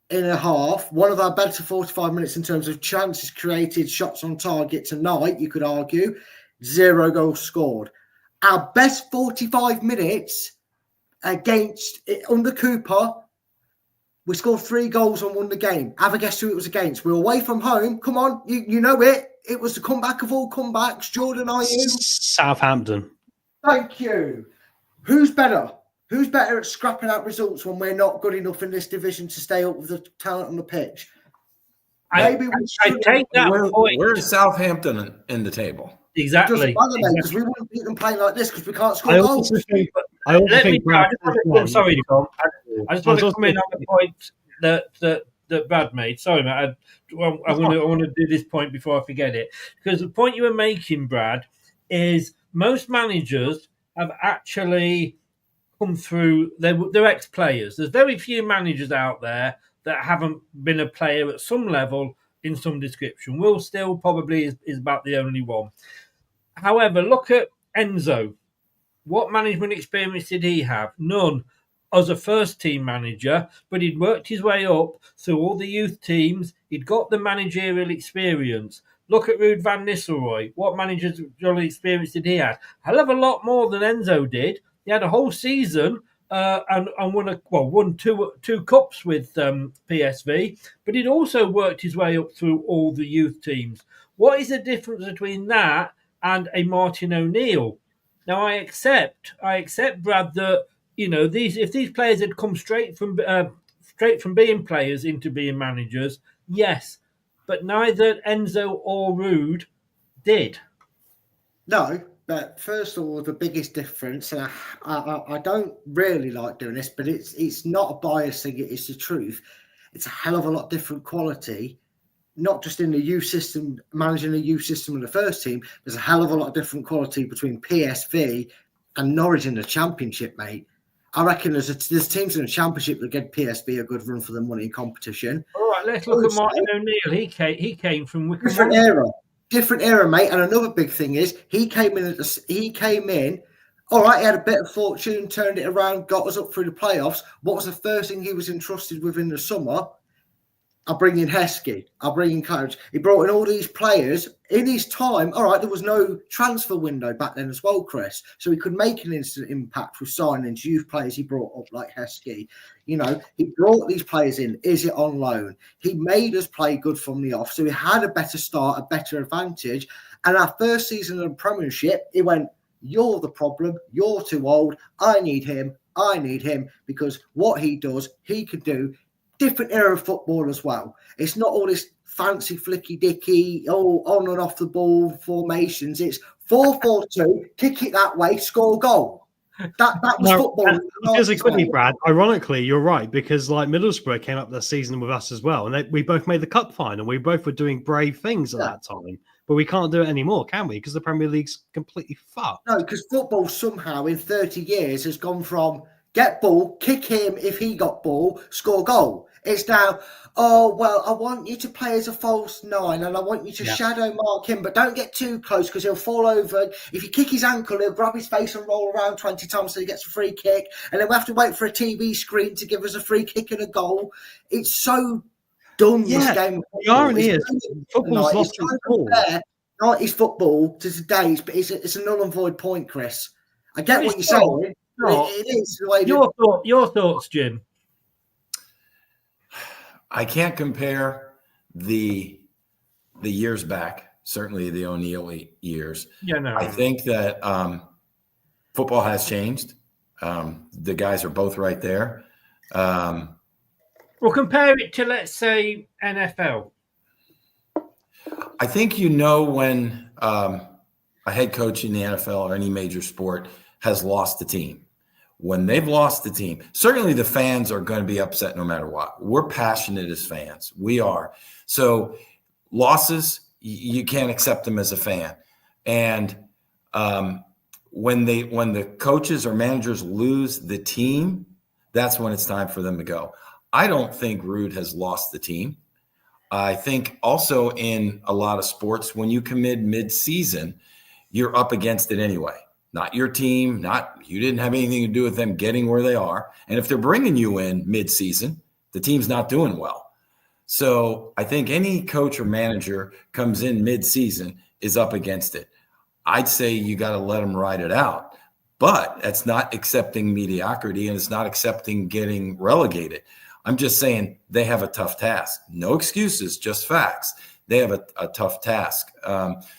in a half, one of our better 45 minutes in terms of chances created, shots on target tonight, you could argue, 0 goals scored. Our best 45 minutes under Cooper, we scored 3 goals and won the game. Have a guess who it was against. We were away from home. Come on, you know it. It was the comeback of all comebacks. Jordan, are you? Southampton. Thank you. Who's better? Who's better at scrapping out results when we're not good enough in this division to stay up with the talent on the pitch? Maybe I take that point. We're Southampton in the table. Exactly. Because we wouldn't beat them playing like this because we can't score goals. Sorry, Tom. I just want to come in on the point that Brad made. Sorry, Matt. I want to do this point before I forget it, because the point you were making, Brad, is most managers have actually come through. They're ex-players. There's very few managers out there that haven't been a player at some level in some description. Will Still probably is about the only one. However, look at Enzo. What management experience did he have? None. As a first-team manager, but he'd worked his way up through all the youth teams. He'd got the managerial experience. Look at Ruud van Nistelrooy. What managerial experience did he have? Hell of a lot more than Enzo did. He had a whole season and won two cups with PSV, but he'd also worked his way up through all the youth teams. What is the difference between that and a Martin O'Neill? Now, I accept, Brad, that if these players had come straight from being players into being managers, yes, but neither Enzo or Ruud did. No, but first of all, the biggest difference, and I don't really like doing this, but it's not a bias thing, it's the truth. It's a hell of a lot different quality, not just in the youth system, managing the youth system in the first team. There's a hell of a lot different quality between PSV and Norwich in the Championship, mate. I reckon there's teams in the Championship that get PSV a good run for the money in competition. All right, let's look at Martin O'Neill. He came from Wycombe. Different era, mate. And another big thing is he came in. All right, he had a bit of fortune, turned it around, got us up through the playoffs. What was the first thing he was entrusted with in the summer? I'll bring in Heskey. I'll bring in Coach. He brought in all these players in his time. All right, there was no transfer window back then as well, Chris. So he could make an instant impact with signings, youth players he brought up like Heskey. He brought these players in. Is it on loan? He made us play good from the off. So he had a better start, a better advantage. And our first season of the Premiership, he went, you're the problem. You're too old. I need him. Because what he does, he could do. Different era of football as well. It's not all this fancy flicky-dicky, on and off the ball formations. It's 4-4-2, kick it that way, score a goal. That was football. Because quickly, Brad, ironically, you're right, because like Middlesbrough came up this season with us as well, and we both made the cup final. We both were doing brave things at that time, but we can't do it anymore, can we? Because the Premier League's completely fucked. No, because football somehow in 30 years has gone from get ball, kick him if he got ball, score goal. It's now, oh, well, I want you to play as a false nine and I want you to shadow mark him, but don't get too close because he'll fall over. If you kick his ankle, he'll grab his face and roll around 20 times so he gets a free kick. And then we have to wait for a TV screen to give us a free kick and a goal. It's so dumb, this game. The irony is, football's lost its ball. It's football to today's, but it's a null and void point, Chris. I get what you're saying. It is the way your thoughts, Jim. I can't compare the years back, certainly the O'Neill years. Yeah, no. I think that football has changed. The guys are both right there. Well, compare it to, let's say, NFL. I think when a head coach in the NFL or any major sport has lost the team. When they've lost the team, certainly the fans are going to be upset no matter what. We're passionate as fans. We are. So losses, you can't accept them as a fan. And when the coaches or managers lose the team, that's when it's time for them to go. I don't think Ruud has lost the team. I think also in a lot of sports, when you commit mid-season, you're up against it anyway. Not your team, you didn't have anything to do with them getting where they are. And if they're bringing you in mid-season, the team's not doing well. So I think any coach or manager comes in mid-season is up against it. I'd say you got to let them ride it out. But that's not accepting mediocrity, and it's not accepting getting relegated. I'm just saying they have a tough task. No excuses, just facts. They have a tough task.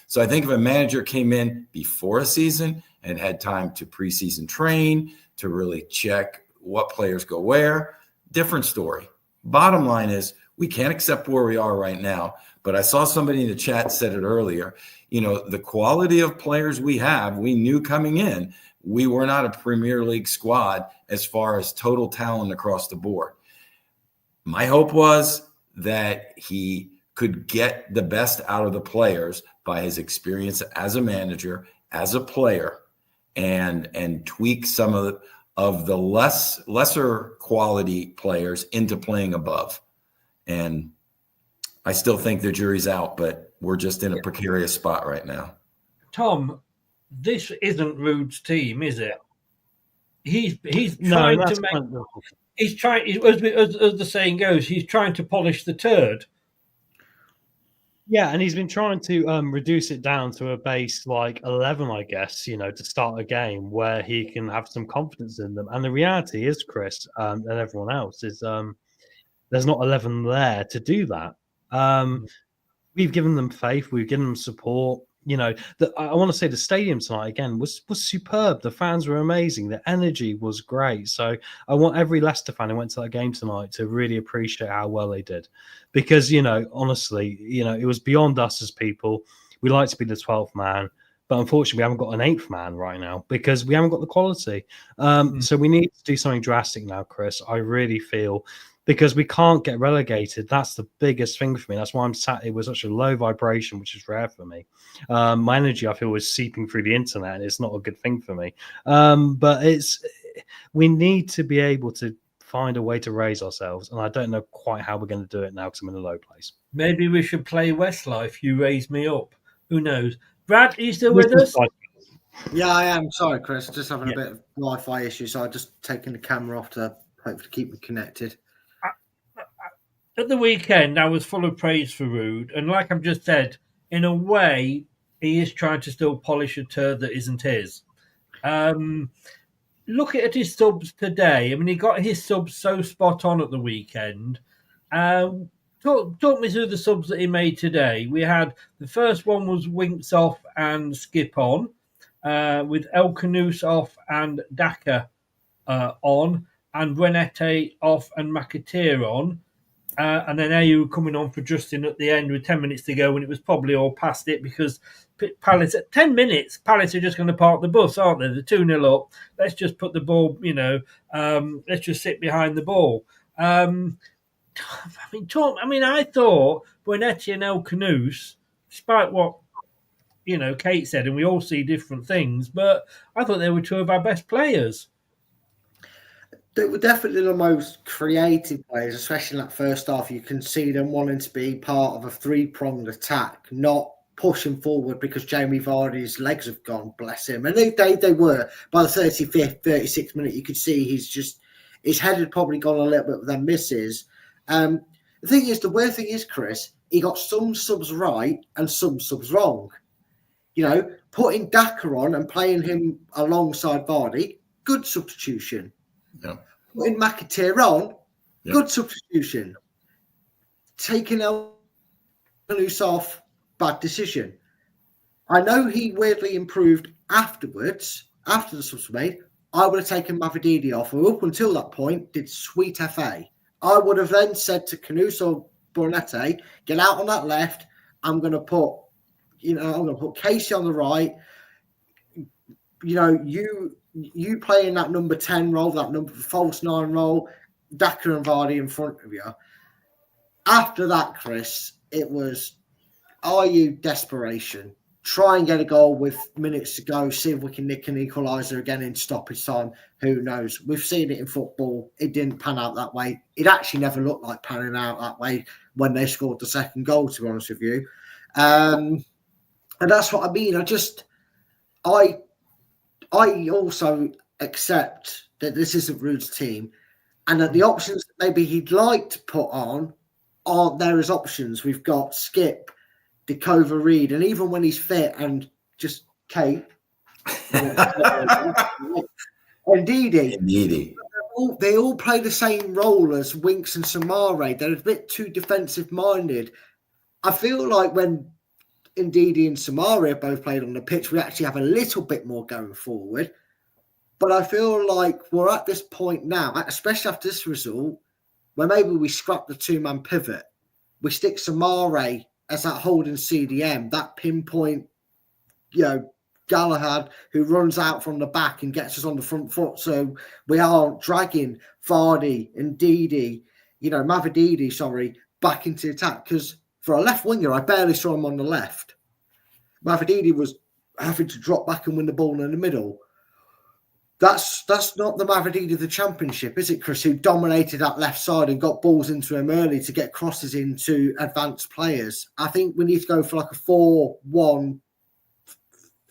So I think if a manager came in before a season and had time to preseason train, to really check what players go where, different story. Bottom line is we can't accept where we are right now. But I saw somebody in the chat said it earlier. The quality of players we have, we knew coming in, we were not a Premier League squad as far as total talent across the board. My hope was that he could get the best out of the players by his experience as a manager, as a player, and tweak some of the lesser quality players into playing above. And I still think the jury's out, but we're just in a precarious spot right now. Tom, this isn't Ruud's team, is it? He's No, trying to make. He's trying, as the saying goes, he's trying to polish the turd. Yeah, and he's been trying to reduce it down to a base like 11, I guess, to start a game where he can have some confidence in them. And the reality is, Chris, and everyone else, is there's not 11 there to do that. We've given them faith. We've given them support. I want to say the stadium tonight again was superb. The fans were amazing. The energy was great. So I want every Leicester fan who went to that game tonight to really appreciate how well they did, because honestly, it was beyond us as people. We like to be the 12th man, but unfortunately, we haven't got an 8th man right now because we haven't got the quality. So we need to do something drastic now, Chris. I really feel. Because we can't get relegated. That's the biggest thing for me. That's why I'm sat here with such a low vibration, which is rare for me. My energy, I feel, was seeping through the internet, and it's not a good thing for me. But we need to be able to find a way to raise ourselves, and I don't know quite how we're going to do it now because I'm in a low place. Maybe we should play Westlife. You raise me up. Who knows? Brad, are you still with us? Yeah, I am. Sorry, Chris. Just having a bit of Wi-Fi issue, so I'm just taking the camera off to hopefully keep me connected. At the weekend, I was full of praise for Ruud, and like I've just said, in a way, he is trying to still polish a turd that isn't his. Look at his subs today. I mean, he got his subs so spot on at the weekend. Talk me through the subs that he made today. We had the first one was Winks off and Skip on, with El Canoes off and Daka on, and Renete off and McAteer on. And then Ayew coming on for Justin at the end with 10 minutes to go, when it was probably all past it because Palace at 10 minutes, Palace are just going to park the bus, aren't they? They're 2-0 up. Let's just put the ball, let's just sit behind the ball. I thought Buenetti and El Canoes, despite what, Kate said, and we all see different things, but I thought they were two of our best players. They were definitely the most creative players, especially in that first half. You can see them wanting to be part of a three-pronged attack, not pushing forward because Jamie Vardy's legs have gone, bless him. And they were. By the 35th, 36th minute, you could see his head had probably gone a little bit with them misses. The weird thing is, Chris, he got some subs right and some subs wrong. You know, putting Daka on and playing him alongside Vardy, good substitution. Yeah. Putting McAteer on, good substitution. Taking Elliott off, bad decision. I know he weirdly improved afterwards, after the subs were made. I would have taken Mavididi off, who up until that point did sweet FA. I would have then said to Canuso Bornette, get out on that left. I'm going to put Casey on the right. You know, you play in that number 10 role, that number false 9 role, Daka and Vardy in front of you. After that, Chris, it was, are you desperation? Try and get a goal with minutes to go, see if we can nick an equaliser again in stoppage time. Who knows? We've seen it in football. It didn't pan out that way. It actually never looked like panning out that way when they scored the second goal, to be honest with you. And that's what I mean. I also accept that this isn't Ruud's team and that the options that maybe he'd like to put on aren't there as options. We've got Skip, Dakova Reed, and even when he's fit and just Kate and Ndidi. They all play the same role as Winks and Samare. They're a bit too defensive-minded. I feel like when Ndidi and Samari both played on the pitch, we actually have a little bit more going forward. But I feel like we're at this point now, especially after this result, where maybe we scrap the two-man pivot. We stick Samari as that holding CDM, that pinpoint, Galahad who runs out from the back and gets us on the front foot. So we aren't dragging Vardy and Mavididi, back into the attack. Because for a left winger, I barely saw him on the left. Mavididi was having to drop back and win the ball in the middle. That's not the Mavididi of the Championship, is it, Chris, who dominated that left side and got balls into him early to get crosses into advanced players? I think we need to go for like a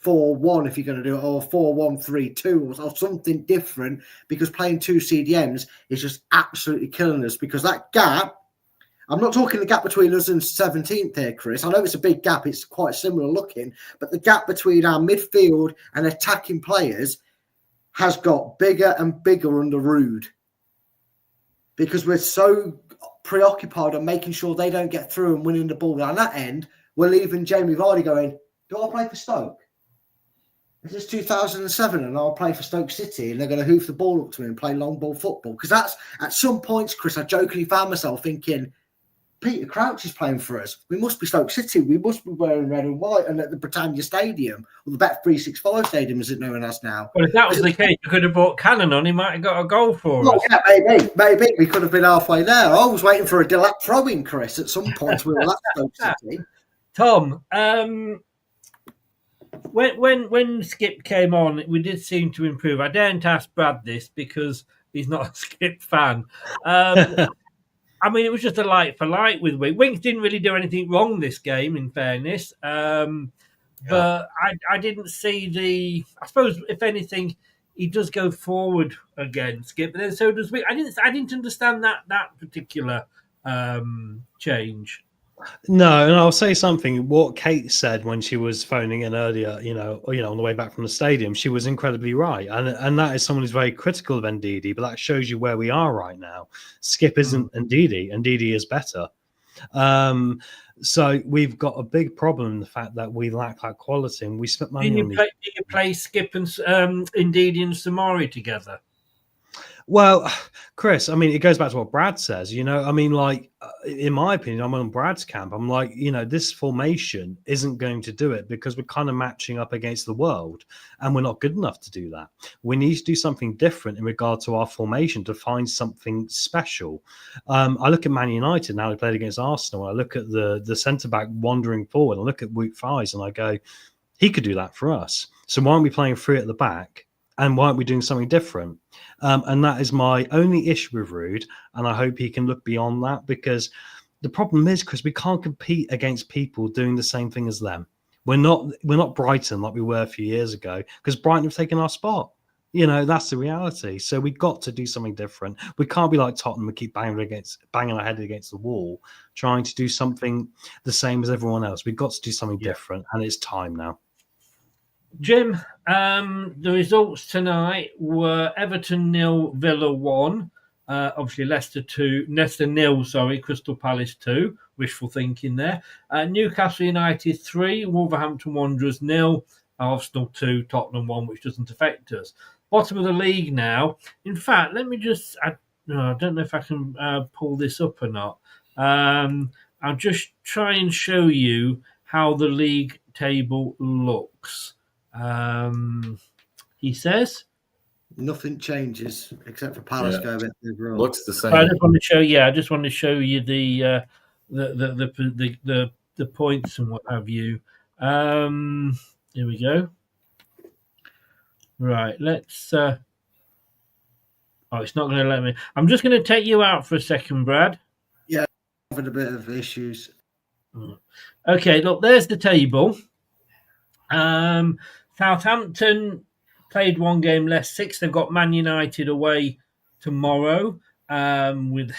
4-1-4-1 if you're going to do it, or 4-1-3-2 or something different, because playing two CDMs is just absolutely killing us, because that gap, I'm not talking the gap between us and 17th here, Chris. I know it's a big gap. It's quite similar looking, but the gap between our midfield and attacking players has got bigger and bigger under Ruud, because we're so preoccupied on making sure they don't get through and winning the ball. On that end, we're leaving Jamie Vardy going, do I play for Stoke? This is 2007 and I'll play for Stoke City, and they're going to hoof the ball up to me and play long ball football. Because that's, at some points, Chris, I jokingly found myself thinking, Peter Crouch is playing for us. We must be Stoke City. We must be wearing red and white and at the Britannia Stadium, or the Bet365 Stadium, as it known as now. Well, if that was the case, you could have brought Cannon on. He might have got a goal for us. Yeah, maybe. We could have been halfway there. I was waiting for a Delac throw-in, Chris, at some point. We were at Stoke City. Tom, when Skip came on, we did seem to improve. I daren't ask Brad this because he's not a Skip fan. I mean, it was just a light for light with Winks. Winks didn't really do anything wrong this game, in fairness. But I didn't see I suppose, if anything, he does go forward again, Skip. But then so does Winks. I didn't understand that particular change. No, and I'll say something. What Kate said when she was phoning in earlier, on the way back from the stadium, she was incredibly right, and that is someone who's very critical of Ndidi. But that shows you where we are right now. Skip isn't Ndidi. Ndidi is better. So we've got a big problem in the fact that we lack that quality, and we spent money on. Did you play Skip and Ndidi and Samari together? Well, Chris, I mean, it goes back to what Brad says, in my opinion, I'm on Brad's camp. I'm like, this formation isn't going to do it because we're kind of matching up against the world and we're not good enough to do that. We need to do something different in regard to our formation to find something special. I look at Man United now, they played against Arsenal. I look at the centre-back wandering forward. I look at Wout Faes and I go, he could do that for us. So why aren't we playing three at the back And why aren't we doing something different? And that is my only issue with Rude. And I hope he can look beyond that, because the problem is, Chris, we can't compete against people doing the same thing as them. We're not Brighton like we were a few years ago, because Brighton have taken our spot. That's the reality. So we've got to do something different. We can't be like Tottenham and keep banging our head against the wall, trying to do something the same as everyone else. We've got to do something different, and it's time now. Jim, the results tonight were Everton 0, Villa 1. Obviously, Leicester 0, Crystal Palace 2. Wishful thinking there. Newcastle United 3, Wolverhampton Wanderers 0, Arsenal 2, Tottenham 1, which doesn't affect us. Bottom of the league now. In fact, let me just... I don't know if I can pull this up or not. I'll just try and show you how the league table looks. He says... Nothing changes except for Palace go a bit overall. Looks the same. I just want to show you the points and what have you. Here we go. Right, let's. It's not going to let me. I'm just going to take you out for a second, Brad. Yeah, having a bit of issues. Okay, look, there's the table. Southampton played one game less, 6. They've got Man United away tomorrow. With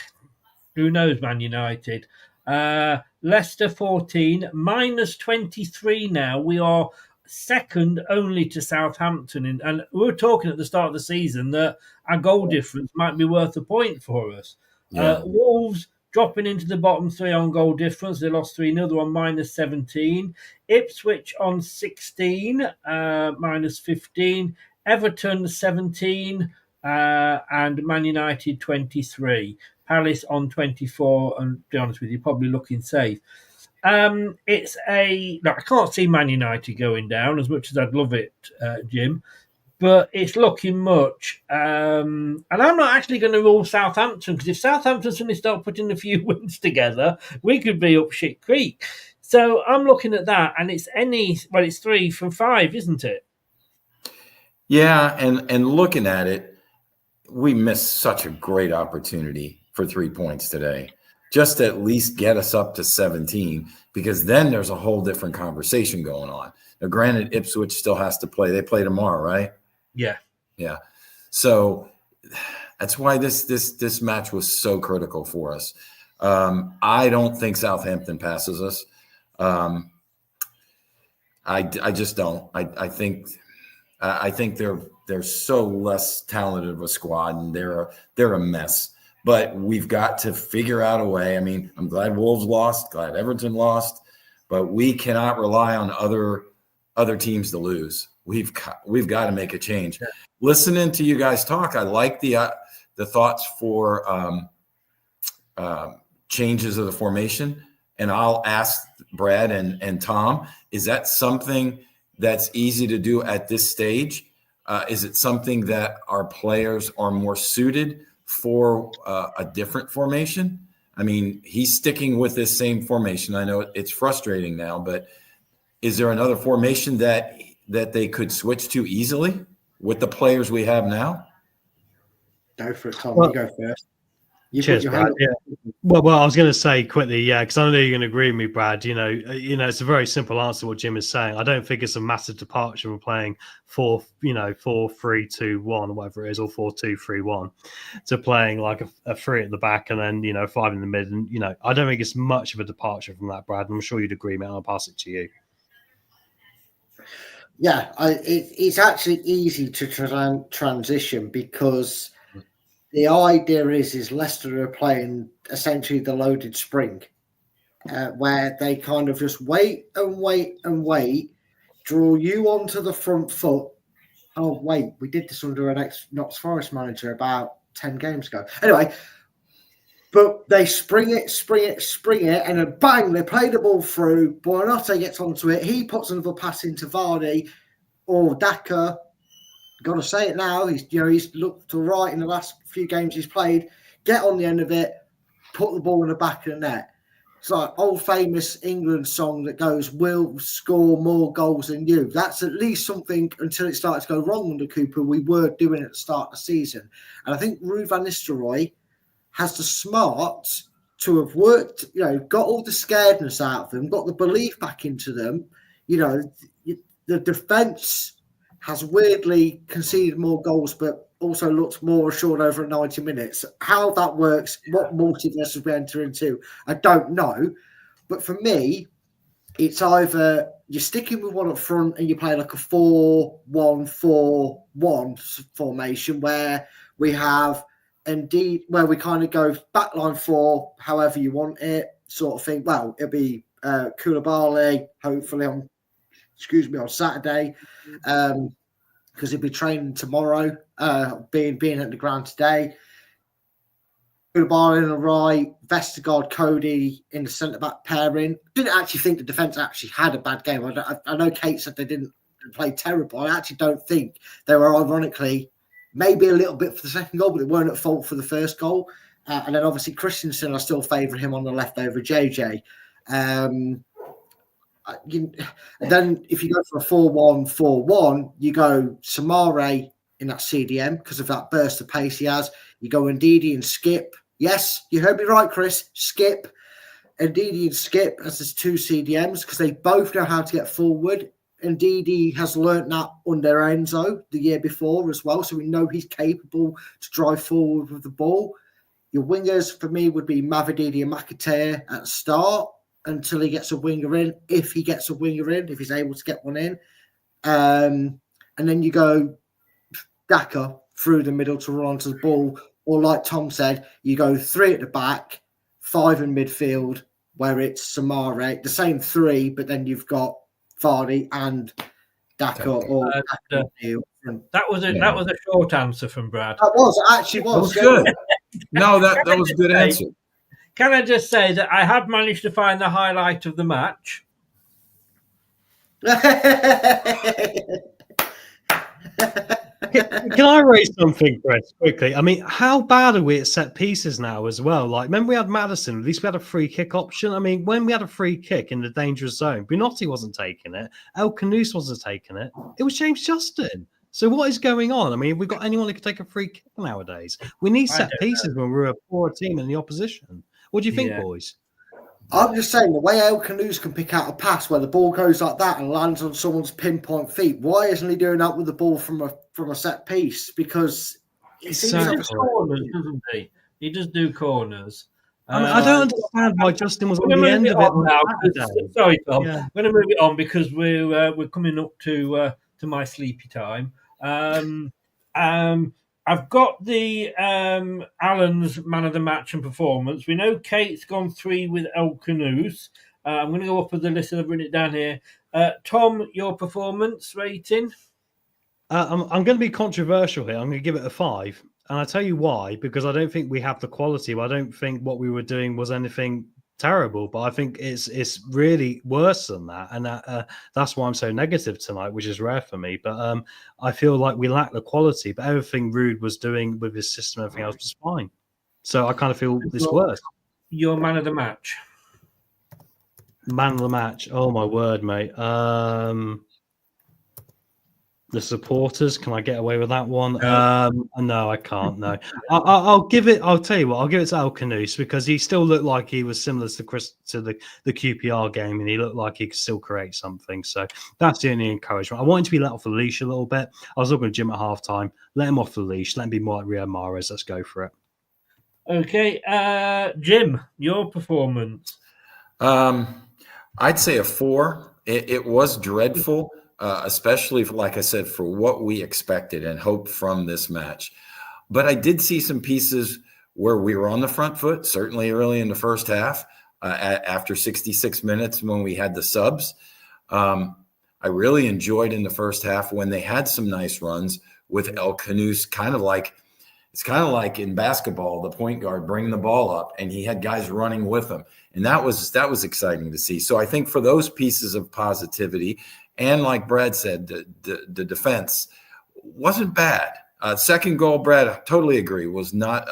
who knows, Man United. Leicester 14, minus 23 now. We are second only to Southampton. And we were talking at the start of the season that our goal difference might be worth a point for us. Yeah. Wolves dropping into the bottom 3 on goal difference. They lost 3-0. They're on minus 17. Ipswich on 16, minus 15. Everton 17, and Man United 23. Palace on 24, and to be honest with you, probably looking safe. I can't see Man United going down as much as I'd love it, Jim, but it's looking much. And I'm not actually going to rule Southampton, because if Southampton suddenly start putting a few wins together, we could be up shit creek. So I'm looking at that, and it's 3 from 5, isn't it? Yeah, and looking at it, we missed such a great opportunity for 3 points today. Just to at least get us up to 17, because then there's a whole different conversation going on. Now, granted, Ipswich still has to play. They play tomorrow, right? Yeah. Yeah. So that's why this match was so critical for us. I don't think Southampton passes us. I just don't. I think they're so less talented of a squad, and they're a mess. But we've got to figure out a way. I mean, I'm glad Wolves lost, glad Everton lost, but we cannot rely on other teams to lose. We've got to make a change. Yeah. Listening to you guys talk, I like the thoughts for changes of the formation. And I'll ask Brad and Tom, is that something that's easy to do at this stage? Is it something that our players are more suited for a different formation? I mean, he's sticking with this same formation. I know it's frustrating now, but is there another formation that they could switch to easily with the players we have now? Go for it, Tom. You go first. Cheers, Brad. Yeah. Well, I was going to say quickly, because I know you're going to agree with me, Brad. It's a very simple answer to what Jim is saying. I don't think it's a massive departure from playing 4-3-2-1, whatever it is, or 4-2-3-1, to playing like a 3 at the back and then 5 in the mid. And I don't think it's much of a departure from that, Brad. I'm sure you'd agree, mate. I'll pass it to you. Yeah, it's actually easy to transition, because the idea is Leicester are playing essentially the loaded spring, where they kind of just wait, draw you onto the front foot. Oh, wait, we did this under an ex-Notts Forest manager about 10 games ago. Anyway, but they spring it, and then bang, they play the ball through. Buonanotte gets onto it. He puts another pass into Vardy or Daka. Got to say it now. He's looked to right in the last few games he's played. Get on the end of it, put the ball in the back of the net. It's like old famous England song that goes, "We'll score more goals than you." That's at least something until it started to go wrong under Cooper. We were doing at the start of the season. And I think Ruud van Nistelrooy has the smarts to have worked, got all the scaredness out of them, got the belief back into them. The defence has weirdly conceded more goals, but also looked more assured over 90 minutes. How that works, what multiverse we enter into, I don't know. But for me, it's either you're sticking with one up front and you play like a 4-1-4-1 formation where we have indeed where we kind of go backline 4, however you want it, sort of thing. Well, it'll be Koulibaly, hopefully on Saturday. Because he'll be training tomorrow, being at the ground today. Koulibaly on the right, Vestergaard, Cody in the centre-back pairing. Didn't actually think the defence actually had a bad game. I know Kate said they didn't play terrible. I actually don't think they were, ironically, maybe a little bit for the second goal, but they weren't at fault for the first goal. And then obviously Christensen, I still favour him on the left over JJ. And then if you go for a 4-1-4-1, you go Samare in that CDM because of that burst of pace he has. You go Ndidi and Skip. Yes, you heard me right, Chris. Skip. Ndidi and Skip as his 2 CDMs because they both know how to get forward. Ndidi has learnt that under Enzo the year before as well, so we know he's capable to drive forward with the ball. Your wingers for me would be Mavididi and McAteer at the start until he gets a winger in, if he gets a winger in, if he's able to get one in. And then you go Daka through the middle to run onto the ball. Or like Tom said, you go 3 at the back, 5 in midfield, where it's Samare, the same 3, but then you've got Vardy and Daka. That was a short answer from Brad. That was, it actually was. That was good. No, that was a good answer. Can I just say that I have managed to find the highlight of the match? Can I raise something, Chris, quickly? I mean, how bad are we at set pieces now as well? Like, remember we had Maddison, at least we had a free kick option. I mean, when we had a free kick in the dangerous zone, Bunotti wasn't taking it, El Canoes wasn't taking it. It was James Justin. So what is going on? I mean, have we got anyone who can take a free kick nowadays? We need set pieces when we're a poor team in the opposition. What do you think, boys? I'm just saying, the way El Canoes can pick out a pass where the ball goes like that and lands on someone's pinpoint feet, why isn't he doing that with the ball from a set piece? Because he does corners, doesn't he? He does do corners. I mean, I don't understand why Justin was on the end of it now. Sorry, Tom. Yeah. I'm going to move it on because we're coming up to my sleepy time. I've got the Alan's man of the match and performance. We know Kate's gone 3 with El Canoes. I'm going to go up with the list and I've written it down here. Tom, your performance rating? I'm going to be controversial here. I'm going to give it a 5. And I'll tell you why. Because I don't think we have the quality. I don't think what we were doing was anything terrible, but I think it's really worse than that, and that's why I'm so negative tonight, which is rare for me. But I feel like we lack the quality, but everything Ruud was doing with his system, everything else was fine. So I kind of feel it's worse. Your man of the match. Man of the match. Oh my word, mate. The supporters, can I get away with that one? No, I can't. No, I'll give it. I'll tell you what. I'll give it to El Canoes because he still looked like he was similar to the QPR game, and he looked like he could still create something. So that's the only encouragement. I want him to be let off the leash a little bit. I was talking to Jim at halftime. Let him off the leash. Let him be more like Riyad Mahrez. Let's go for it. Okay, Jim, your performance. I'd say a 4. It was dreadful. Especially, like I said, for what we expected and hoped from this match. But I did see some pieces where we were on the front foot, certainly early in the first half, after 66 minutes when we had the subs. I really enjoyed in the first half when they had some nice runs with El Canoes, it's kind of like in basketball, the point guard bringing the ball up, and he had guys running with him. And that was exciting to see. So I think for those pieces of positivity, and like Brad said, the defense wasn't bad. Second goal, Brad, I totally agree, was not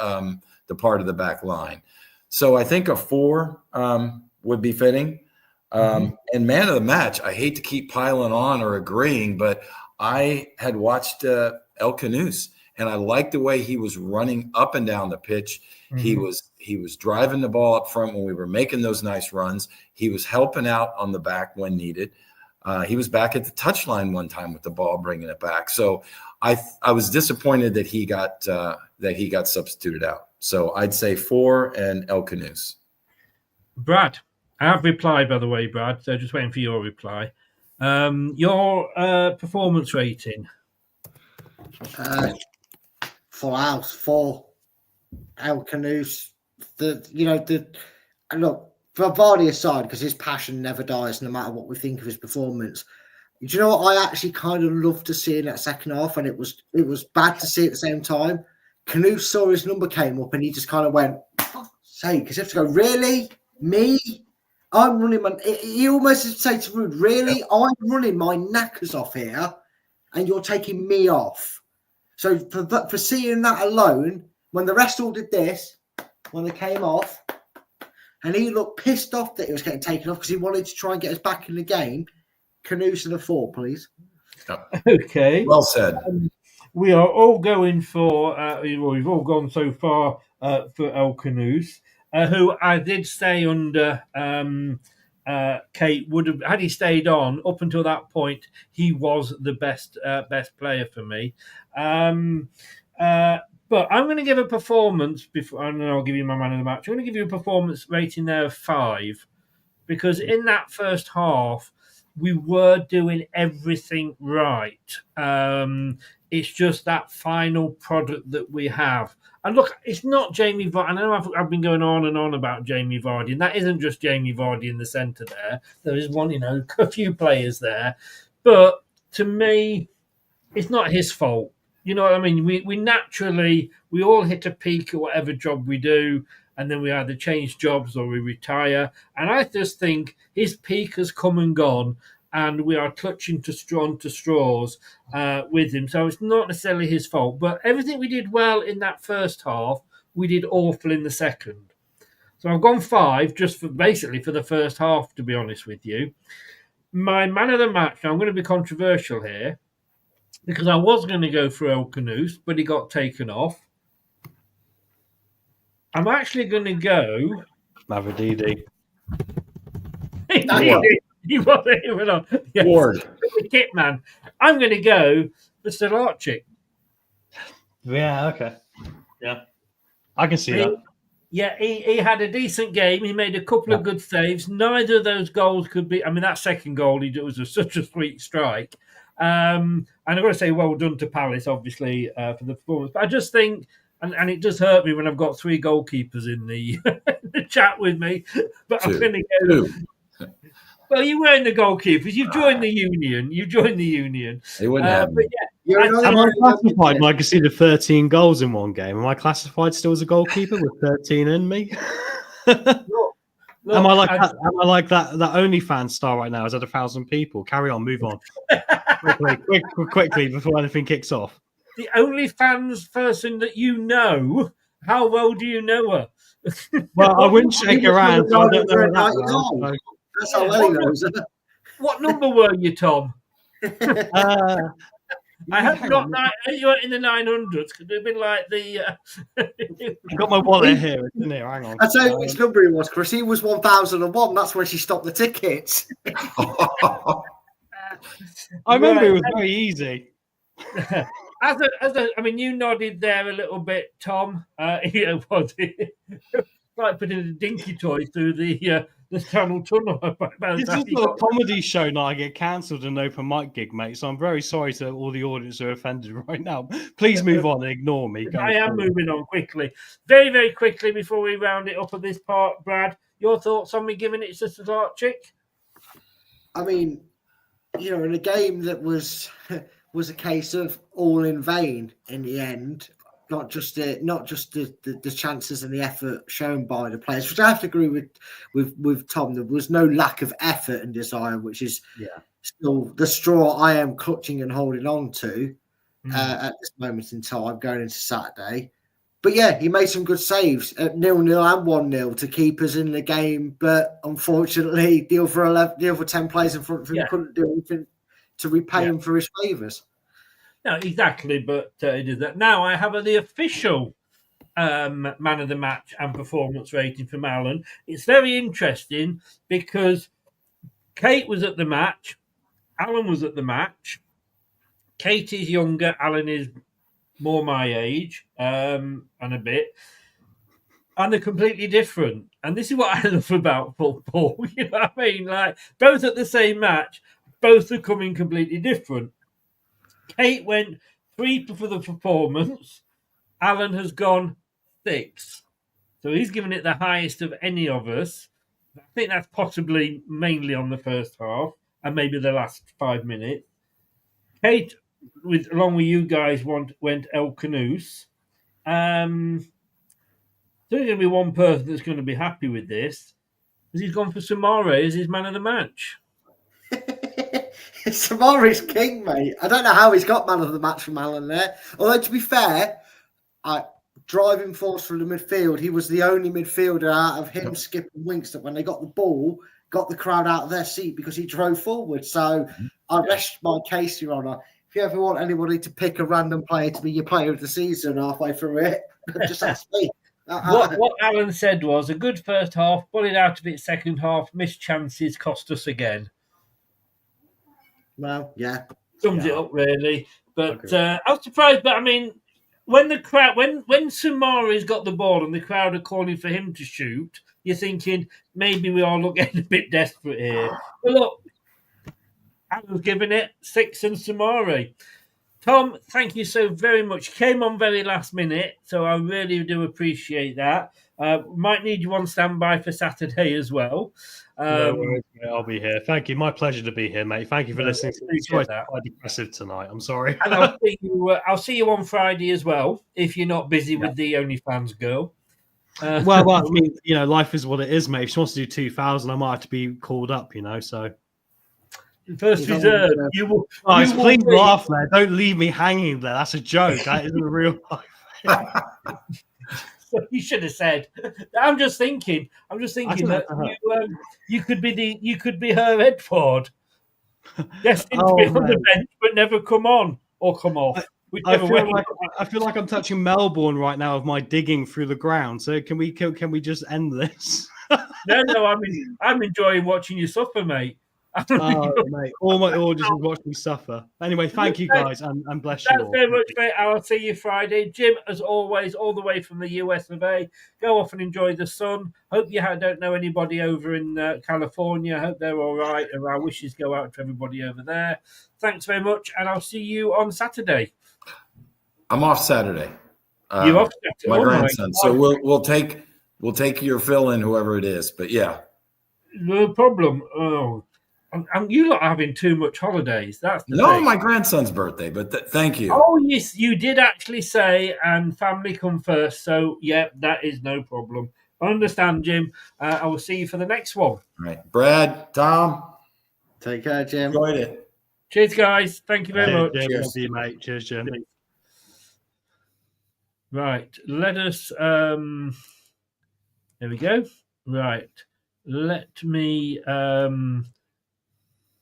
the part of the back line. So I think a 4, would be fitting. And man of the match, I hate to keep piling on or agreeing, but I had watched El Canoes, and I liked the way he was running up and down the pitch. He was driving the ball up front when we were making those nice runs. He was helping out on the back when needed. He was back at the touchline one time with the ball, bringing it back. So I was disappointed that he got substituted out. So I'd say 4 and El Canoes. Brad, I have replied, by the way, Brad. So just waiting for your reply. Your performance rating. Full house, 4. El Canoes. Look, Vardy aside, because his passion never dies no matter what we think of his performance. Do you know what I actually kind of loved to see in that second half, and it was bad to see at the same time? Canoes saw his number came up and he just kind of went, fuck's sake, because you have to go, really? Me? I'm running my... He almost say to Rude, really? I'm running my knackers off here and you're taking me off. So for seeing that alone, when the rest all did this, when they came off, and he looked pissed off that he was getting taken off because he wanted to try and get us back in the game. Canoes to the 4, please. Okay. Well said. We are all going for, we've all gone so far for El Canoes, who I did stay under. Kate would have, had he stayed on up until that point, he was the best player for me. But I'm going to give a performance before, and then I'll give you my man of the match. I'm going to give you a performance rating there of 5, because in that first half, we were doing everything right. It's just that final product that we have. And look, it's not Jamie Vardy. I know I've been going on and on about Jamie Vardy, and that isn't just Jamie Vardy in the centre there. There is a few players there. But to me, it's not his fault. You know what I mean? We naturally, we all hit a peak at whatever job we do, and then we either change jobs or we retire. And I just think his peak has come and gone, and we are clutching to straws with him. So it's not necessarily his fault. But everything we did well in that first half, we did awful in the second. So I've gone 5 just for the first half, to be honest with you. My man of the match, now I'm going to be controversial here, because I was going to go for El Canoes, but he got taken off. I'm actually going to go... Mavrididi. He went on. Yes. Ward. The kit man. I'm going to go for Stelarczyk. Yeah, okay. Yeah. I can see that. Yeah, he had a decent game. He made a couple of good saves. Neither of those goals could be... I mean, that second goal, it was such a sweet strike. And I've got to say, well done to Palace, obviously, for the performance. But I just think, and it does hurt me when I've got 3 goalkeepers in the, the chat with me. But I'm going to go. Well, you weren't the goalkeepers. You joined the union. They wouldn't have me. Yeah, am I classified when I can see the 13 goals in one game? Am I classified still as a goalkeeper with 13 in me? Look, am I like that OnlyFans star right now? Is that 1,000 people? Carry on, move on. quickly before anything kicks off. The OnlyFans person that you know, how well do you know her? Well, I wouldn't shake her hand, so I don't know that well, so. That's how well he knows her. What number were you, Tom? I hope not. You were in the 900s. Could have been like the. I've got my wallet here, isn't it? Hang on. I'll tell you which number it was, Chris. He was 1001. That's when she stopped the tickets. I remember it was very easy. I mean, you nodded there a little bit, Tom. Was it? Like putting a dinky toy through the Channel Tunnel. This is not a comedy show now. I get cancelled an open mic gig, mate. So I'm very sorry to all the audience who are offended right now. Please move on and ignore me. I am moving on quickly. Very, very quickly before we round it up at this part, Brad. Your thoughts on me giving it to Stelarczyk? I mean, in a game that was a case of all in vain in the end. Not just the chances and the effort shown by the players, which I have to agree with Tom. There was no lack of effort and desire, which is still the straw I am clutching and holding on to at this moment in time, going into Saturday. But yeah, he made some good saves at 0-0 and 1-0 to keep us in the game. But unfortunately, the other 10 players in front of him couldn't do anything to repay him for his favours. No, exactly. But it is that. Now I have the official man of the match and performance rating from Alan. It's very interesting because Kate was at the match, Alan was at the match. Kate is younger, Alan is more my age, and a bit. And they're completely different. And this is what I love about football. You know what I mean? Like, both at the same match, both are coming completely different. Kate went 3 for the performance. Alan has gone 6. So he's given it the highest of any of us. I think that's possibly mainly on the first half and maybe the last 5 minutes. Kate, along with you guys, went El Canoes. There's going to be one person that's going to be happy with this. Because he's gone for Samare as his man of the match. Samare's king, mate. I don't know how he's got man of the match from Alan there. Although, to be fair, driving force through the midfield, he was the only midfielder out of him, Skip and Winks, that when they got the ball, got the crowd out of their seat because he drove forward. So I rest my case, Your Honour. If you ever want anybody to pick a random player to be your player of the season halfway through it, just ask me. What Alan said was a good first half, bullied out of it second half, missed chances, cost us again. Well, yeah. Sums it up, really. But I was surprised, but I mean, when the crowd, when Samari's got the ball and the crowd are calling for him to shoot, you're thinking maybe we all look getting a bit desperate here. But look, Alan's giving it 6 and Samari. Tom, thank you so very much. Came on very last minute, so I really do appreciate that. Might need you on standby for Saturday as well. No worries, mate. I'll be here. Thank you. My pleasure to be here, mate. Thank you for listening. It's quite depressive tonight. I'm sorry. And I'll see you on Friday as well, if you're not busy with the OnlyFans girl. Well, I mean, you know, life is what it is, mate. If she wants to do 2,000, I might have to be called up, you know, so... First reserve. Please laugh there. Don't leave me hanging there. That's a joke. That isn't real life. You should have said. I'm just thinking that you could be her Edford. Destined to be on the bench but never come on or come off. I feel like I'm touching Melbourne right now with my digging through the ground. So can we just end this? No. I'm enjoying watching you suffer, mate. Mate, all my orders is watch me suffer. Anyway, thank you guys and bless you all. Thanks very much, mate. I'll see you Friday. Jim, as always, all the way from the US of A. Go off and enjoy the sun. Hope you don't know anybody over in California. Hope they're all right, and our wishes go out to everybody over there. Thanks very much, and I'll see you on Saturday. I'm off Saturday. You're off Saturday? My grandson. So we'll take your fill in, whoever it is. But yeah, no problem. Oh. You lot are having too much holidays. That's the thing. My grandson's birthday, but thank you. Oh, yes, you did actually say, and family come first. So, yeah, that is no problem. I understand, Jim. I will see you for the next one. All right. Brad, Tom. Take care, Jim. Enjoyed it. Cheers, guys. Thank you very much. Jim, cheers. You, mate. Cheers, Jim. Right. Let us... there we go. Right. Let me...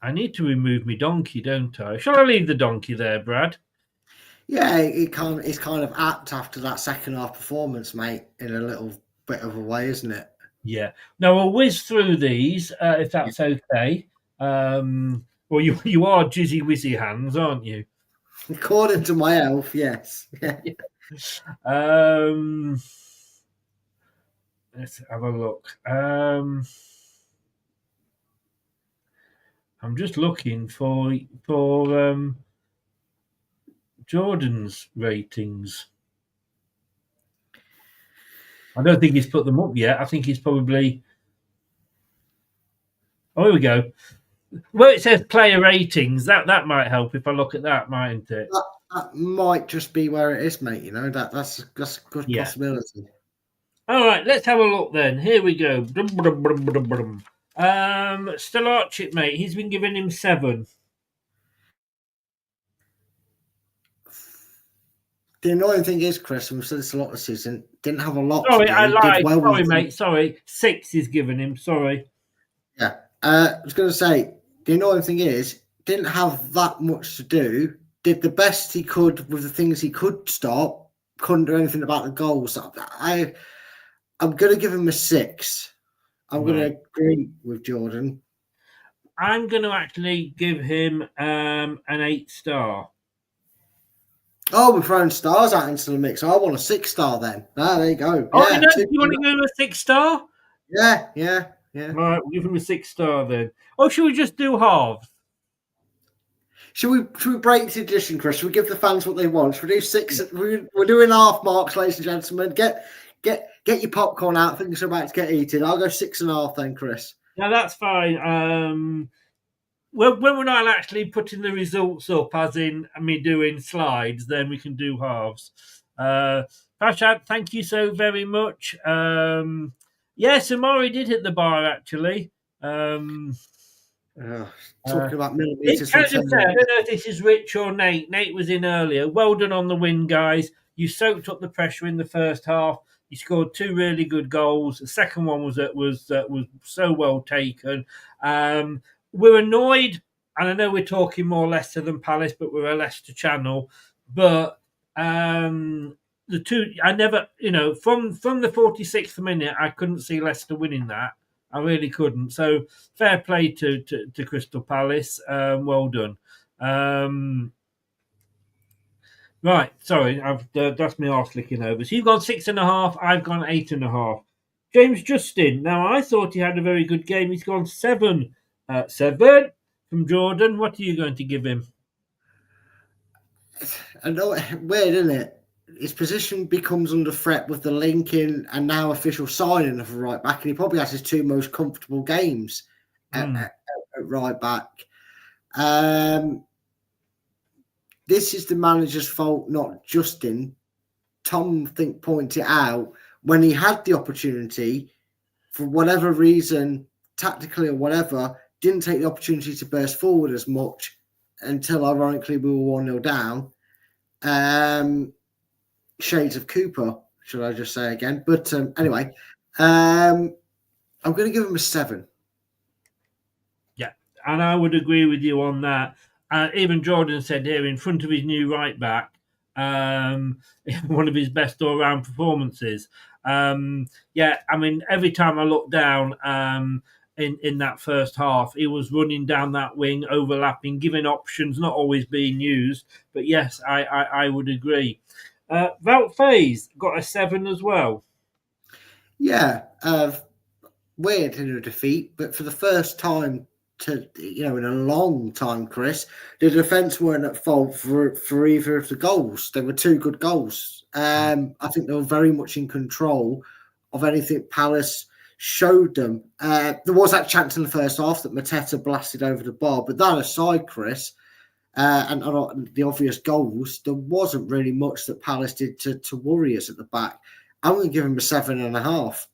I need to remove my donkey, don't I? Shall I leave the donkey there, Brad? Yeah, it's kind of apt after that second half performance, mate, in a little bit of a way, isn't it? Yeah. Now, we'll whiz through these, if that's okay. Well, you are Jizzy Wizzy Hands, aren't you? According to my elf, yes. Let's have a look. I'm just looking for Jordan's ratings. I don't think he's put them up yet. I think he's probably... Oh, here we go. Well, it says player ratings. That might help if I look at that, mightn't it? That might just be where it is, mate. You know, that's a good possibility. All right, let's have a look then. Here we go. Still Archit, mate. He's been giving him 7. The annoying thing is, Chris, and we've said this a lot this season, didn't have a lot Sorry, to do. I lied. Did well Sorry, with mate. Sorry. 6 is given him. Sorry. Yeah. I was going to say, the annoying thing is, didn't have that much to do. Did the best he could with the things he could stop. Couldn't do anything about the goals. I'm going to give him a 6. I'm going to agree with Jordan. I'm going to actually give him an 8-star. Oh, we're throwing stars out into the mix. I want a 6-star then. Ah, there you go. Oh, Yeah, you want to give him a 6-star? Yeah. Right, we'll give him a 6-star then. Oh, should we just do halves? Should we break the tradition, Chris? Should we give the fans what they want? Should we do 6? We're doing half marks, ladies and gentlemen. Get your popcorn out. Things are about to get eaten. I'll go 6.5 then, Chris. No, that's fine. When we're not actually putting the results up, as in me doing slides, then we can do halves. Prashad, thank you so very much. Samori did hit the bar, actually. Talking about millimetres. I don't know if this is Rich or Nate. Nate was in earlier. Well done on the win, guys. You soaked up the pressure in the first half. You scored 2 really good goals. The second one was so well taken. We're annoyed, and I know we're talking more Leicester than Palace, but we're a Leicester channel. But the two, I never, from the 46th minute, I couldn't see Leicester winning that. I really couldn't. So fair play to Crystal Palace. Well done. Right, sorry, that's my arse licking over. So you've gone 6.5, I've gone 8.5. James Justin, now I thought he had a very good game. He's gone 7. 7 from Jordan. What are you going to give him? I know, weird, isn't it? His position becomes under threat with the linking and now official signing of a right back, and he probably has his 2 most comfortable games at right back. This is the manager's fault, not Justin. Tom, I think, pointed out when he had the opportunity, for whatever reason, tactically or whatever, didn't take the opportunity to burst forward as much until, ironically, we were 1-0 down. Shades of Cooper, should I just say again? But anyway, I'm going to give him a 7. Yeah, and I would agree with you on that. Even Jordan said here, in front of his new right back, one of his best all-round performances. I mean, every time I look down in that first half, he was running down that wing, overlapping, giving options, not always being used. But yes, I would agree. Wout Faes got a 7 as well. Yeah, weird in a defeat, but for the first time in a long time, Chris, the defence weren't at fault for either of the goals. They were 2 good goals. I think they were very much in control of anything Palace showed them. There was that chance in the first half that Mateta blasted over the bar, but that aside, Chris, and the obvious goals, there wasn't really much that Palace did to worry us at the back. I'm going to give him a 7.5.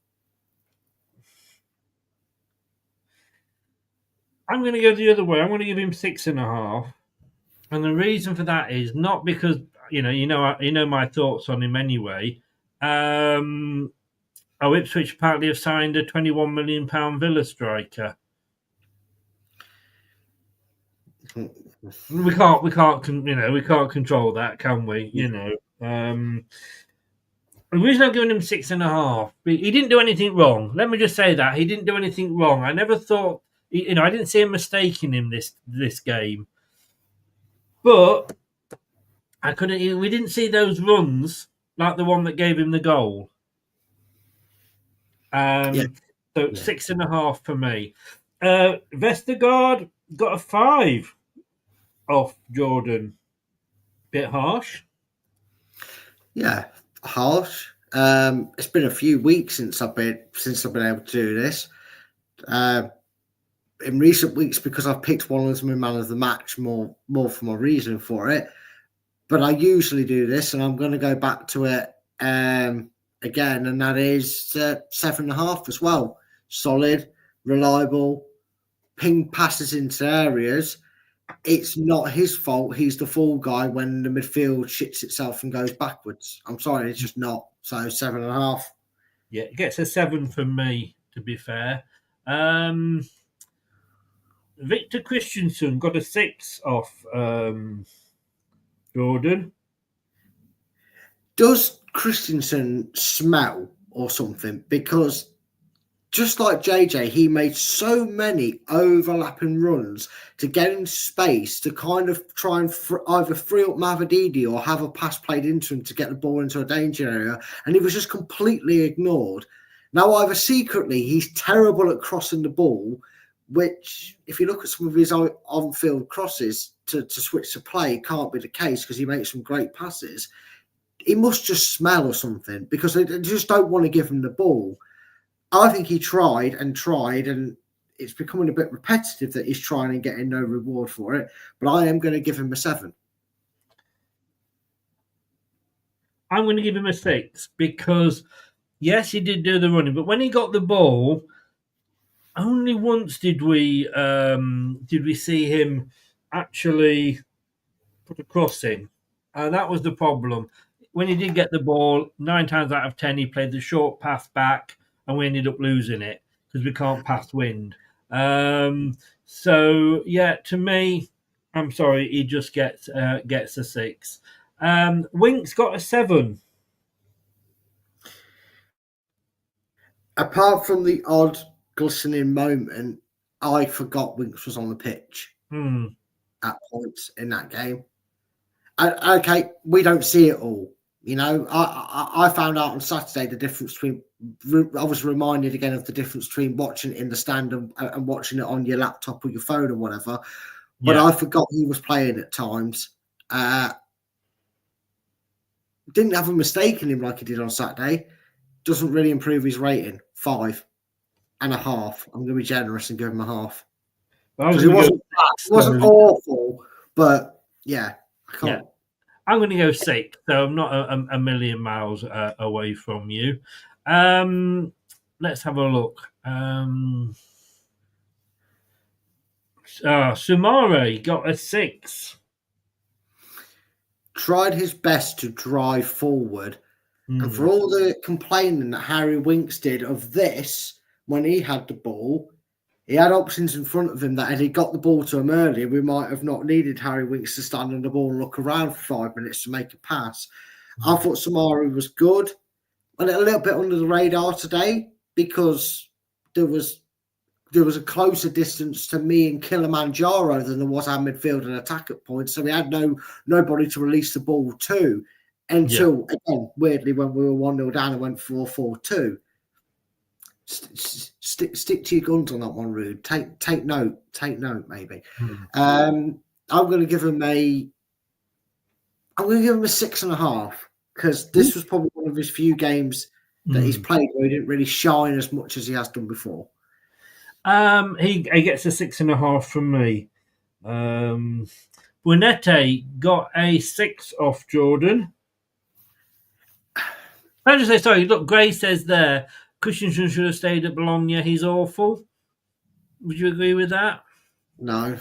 I'm going to go the other way. I'm going to give him 6.5, and the reason for that is not because you know my thoughts on him anyway. Ipswich apparently have signed a £21 million Villa striker. We can't control that, can we? The reason I'm giving him 6.5, he didn't do anything wrong. Let me just say that he didn't do anything wrong. I never thought, I didn't see a mistake in him this game, but we didn't see those runs like the one that gave him the goal. So 6.5 for me. Vestergaard got a 5 off Jordan. Bit harsh. Yeah, harsh. It's been a few weeks since I've been able to do this. In recent weeks, because I've picked one as my man of the match, more for my reason for it. But I usually do this, and I'm going to go back to it again, and that is 7.5 as well. Solid, reliable, ping passes into areas. it's not his fault. He's the fall guy when the midfield shits itself and goes backwards. I'm sorry, it's just not. So 7.5. Yeah, it gets a 7 from me, to be fair. Victor Christensen got a 6 off Jordan. Does Christensen smell or something? Because just like JJ, he made so many overlapping runs to get in space to kind of try and either free up Mavididi or have a pass played into him to get the ball into a danger area, and he was just completely ignored. Now, either secretly, he's terrible at crossing the ball, which, if you look at some of his on-field crosses to switch to play, can't be the case because he makes some great passes. He must just smell or something because they just don't want to give him the ball. I think he tried, and it's becoming a bit repetitive that he's trying and getting no reward for it. But I am going to give him a 7. I'm going to give him a 6 because, yes, he did do the running, but when he got the ball, only once did we see him actually put a cross in, and that was the problem. When he did get the ball, 9 times out of 10, he played the short pass back, and we ended up losing it because we can't pass wind. So yeah, to me, I'm sorry, he just gets a 6. Winks got a 7. Apart from the odd glistening moment, I forgot Winks was on the pitch at points in that game. Okay, we don't see it all. You know, I found out on Saturday the difference between. I was reminded again of the difference between watching it in the stand and watching it on your laptop or your phone or whatever. But I forgot he was playing at times. Didn't have a mistake in him like he did on Saturday. Doesn't really improve his rating. 5.5. I'm going to be generous and give him a half. Because it wasn't awful, but yeah, I can't. Yeah. I'm going to go 6, so I'm not a million miles away from you. Let's have a look. Sumare got a 6. Tried his best to drive forward. And for all the complaining that Harry Winks did of this, when he had the ball, he had options in front of him that had he got the ball to him earlier, we might have not needed Harry Winks to stand on the ball and look around for 5 minutes to make a pass. I thought Samari was good. A little bit under the radar today because there was a closer distance to me and Kilimanjaro than there was our midfield and attack at points. So we had nobody to release the ball to until, again, weirdly, when we were 1-0 down and went 4-4-2. Stick to your guns on that one, Rude. Take note, maybe. I'm going to give him a 6.5 because this was probably one of his few games that he's played where he didn't really shine as much as he has done before. He gets a 6.5 from me. Bonete got a 6 off Jordan. I just say sorry. Look, Gray says there, Christensen should have stayed at Bologna. He's awful. Would you agree with that? No.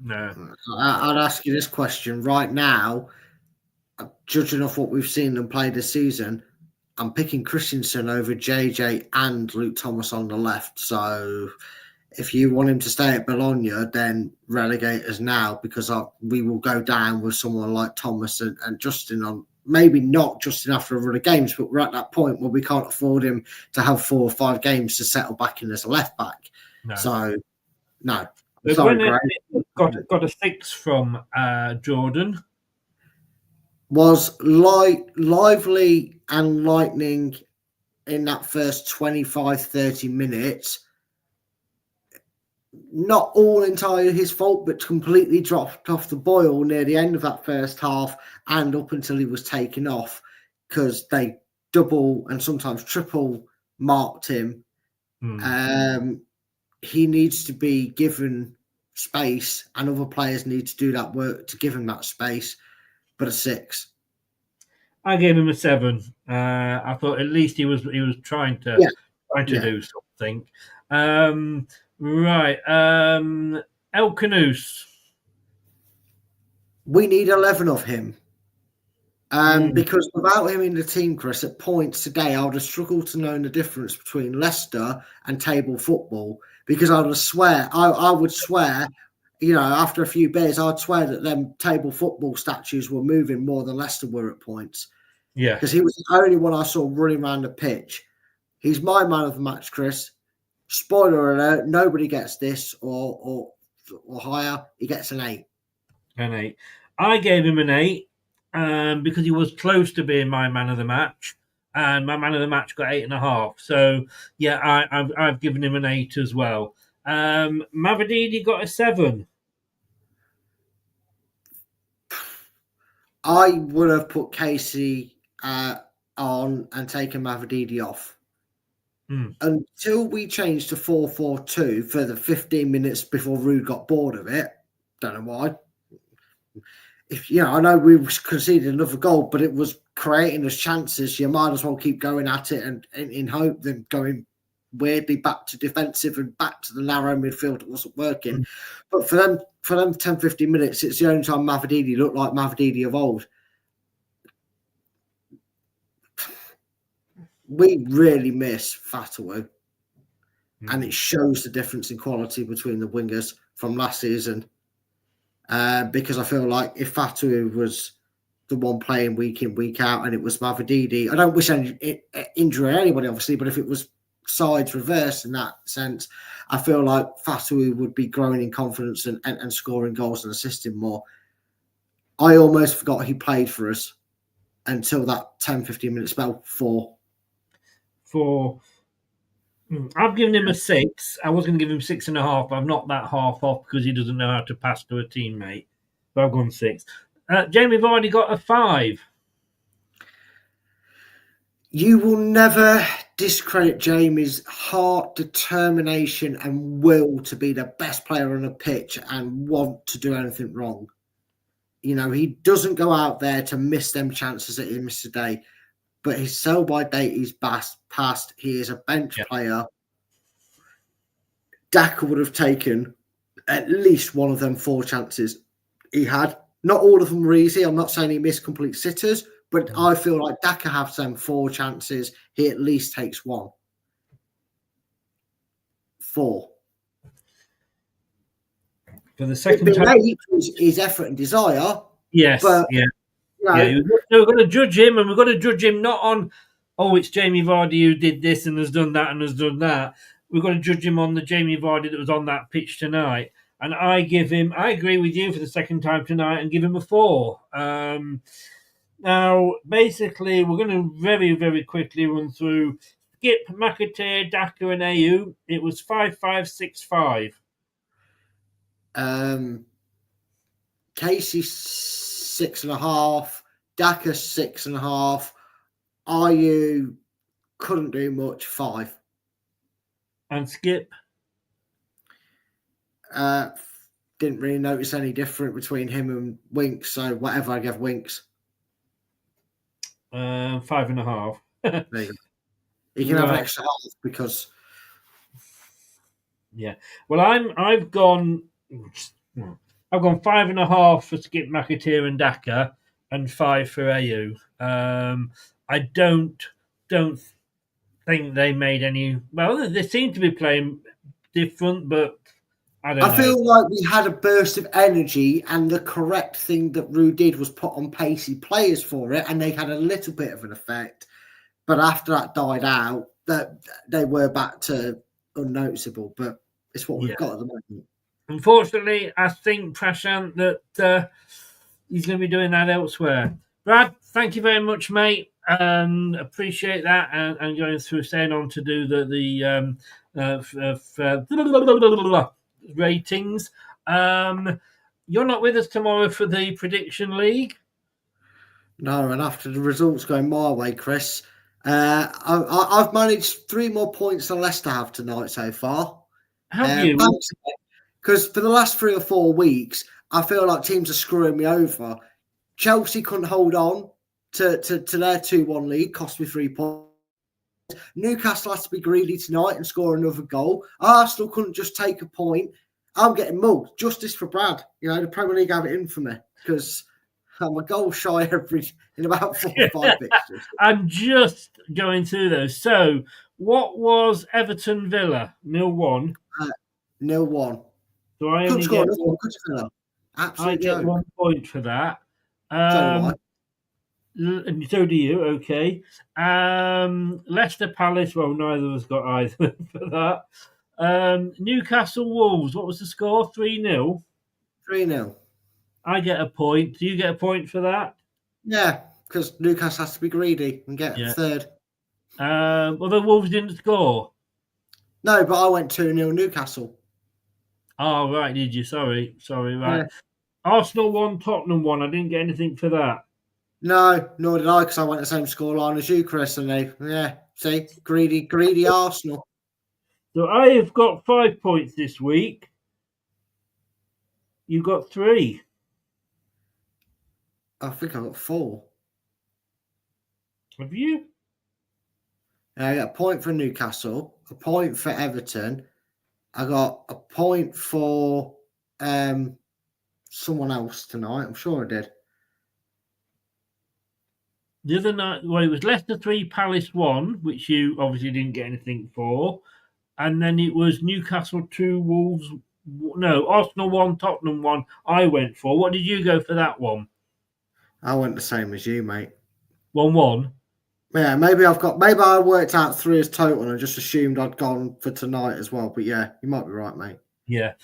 No. I'd ask you this question right now. Judging off what we've seen them play this season, I'm picking Christensen over JJ and Luke Thomas on the left. So if you want him to stay at Bologna, then relegate us now because we will go down with someone like Thomas and Justin on. Maybe not Justin after a run of games, but we're at that point where we can't afford him to have 4 or 5 games to settle back in as a left back. No. So, no. Sorry, got a 6 from Jordan. Was lively and lightning in that first 25-30 minutes. Not all entirely his fault, but completely dropped off the boil near the end of that first half and up until he was taken off because they double and sometimes triple marked him. He needs to be given space and other players need to do that work to give him that space, but a 6. I gave him a 7. I thought at least he was trying to do something. Right. El Canus. We need 11 of him. Because without him in the team, Chris, at points today, I would have struggled to know the difference between Leicester and table football. Because I would swear, after a few beers, I'd swear that them table football statues were moving more than Leicester were at points. Yeah. Because he was the only one I saw running around the pitch. He's my man of the match, Chris. Spoiler alert, nobody gets this or higher. He gets an 8. An 8. I gave him an 8 because he was close to being my man of the match. And my man of the match got 8.5. So, yeah, I've given him an 8 as well. Mavadini got a 7. I would have put Casey on and taken Mavadini off. Until we changed to 4-4-2 for the 15 minutes before Rude got bored of it. Don't know why. I know we conceded another goal, but it was creating us chances. You might as well keep going at it and in hope than going weirdly back to defensive and back to the narrow midfield. It wasn't working. But for them 10-15 minutes, it's the only time Mavadini looked like Mavadini of old. We really miss Fatawu. And it shows the difference in quality between the wingers from last season. Because I feel like if Fatawu was the one playing week in, week out, and it was Mavadini, I don't wish any injury on anybody, obviously, but if it was sides reversed in that sense, I feel like Fatawu would be growing in confidence and scoring goals and assisting more. I almost forgot he played for us until that 10-15 minute spell. 4. I've given him a 6. I was going to give him 6.5, but I've knocked that half off because he doesn't know how to pass to a teammate. So I've gone 6. Jamie Vardy got a 5. You will never discredit Jamie's heart, determination, and will to be the best player on the pitch and want to do anything wrong. He doesn't go out there to miss them chances that he missed today. But his sell-by date is past. He is a bench player. Daka would have taken at least one of them 4 chances he had. Not all of them were easy. I'm not saying he missed complete sitters, but I feel like Daka has them 4 chances. He at least takes 1. 4. For the second time, his effort and desire. Yes, but, we've got to judge him, and we've got to judge him not on, it's Jamie Vardy who did this and has done that and has done that. We've got to judge him on the Jamie Vardy that was on that pitch tonight. And I agree with you for the second time tonight and give him a 4. Now, basically, we're going to very, very quickly run through Skip, McAteer, Daka, and Ayew. It was 5-5-6-5. Casey 6.5, Daka 6.5, Ayew couldn't do much, 5. And Skip? Didn't really notice any different between him and Winks, so whatever, I gave Winks. 5.5. There you go. You can have an extra half because. Yeah. Well, I've gone 5.5 for Skip, McAteer, and Daka, and 5 for Ayew. I don't think they made any. Well, they seem to be playing different, but I don't know. I feel like we had a burst of energy, and the correct thing that Rue did was put on pacey players for it, and they had a little bit of an effect. But after that died out, that they were back to unnoticeable. But it's what we've got at the moment. Unfortunately, I think, Prashant, that he's going to be doing that elsewhere. Brad, thank you very much, mate. Appreciate that, and going through, staying on to do the ratings. You're not with us tomorrow for the Prediction League. No, and after the results going my way, Chris, I've managed 3 more points than Leicester have tonight so far. Have you? Because for the last 3 or 4 weeks, I feel like teams are screwing me over. Chelsea couldn't hold on to their 2-1 lead, cost me 3 points. Newcastle has to be greedy tonight and score another goal. Arsenal couldn't just take a point. I'm getting mugged. Justice for Brad. The Premier League have it in for me. because I'm a goal shy in about 4 or 5 fixtures. I'm just going through those. So, what was Everton Villa? 0-1. 0-1. So I Good only score, get good Villa. Absolute I get joke. 1 point for that. So And so do you, okay. Leicester Palace, well, neither of us got either for that. Newcastle Wolves, what was the score? 3-0? 3-0. I get a point. Do you get a point for that? Yeah, because Newcastle has to be greedy and get third. Well, the Wolves didn't score. No, but I went 2-0 Newcastle. Oh, right, did you? Sorry, right. Yeah. Arsenal 1, Tottenham 1. I didn't get anything for that. No, nor did I, because I went the same scoreline as you, Chris, and see, greedy Arsenal. So I have got 5 points this week. You got 3. I think I got 4. Have you? I got a point for Newcastle, a point for Everton. I got a point for someone else tonight. I'm sure I did. The other night, well, it was Leicester 3, Palace 1, which you obviously didn't get anything for. And then it was Newcastle 2, Wolves. No, Arsenal 1, Tottenham 1. I went for. What did you go for that one? I went the same as you, mate. 1-1. Yeah, maybe I worked out 3 as total and just assumed I'd gone for tonight as well. But yeah, you might be right, mate. Yeah.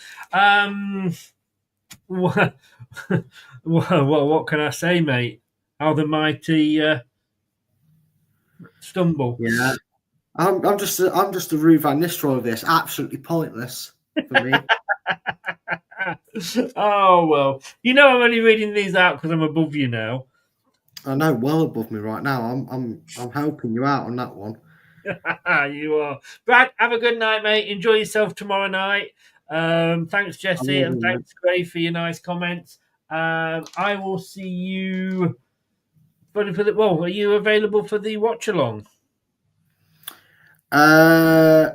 What can I say, mate? How the mighty stumble. Yeah. I'm just a Rue Van Nistelrooy of this. Absolutely pointless for me. Oh well, I'm only reading these out because I'm above you now. I know, well above me right now. I'm helping you out on that one. You are, Brad. Have a good night, mate. Enjoy yourself tomorrow night. Thanks, Jesse, and thanks, Gray, for your nice comments. I will see you. Well, are you available for the watch along? Half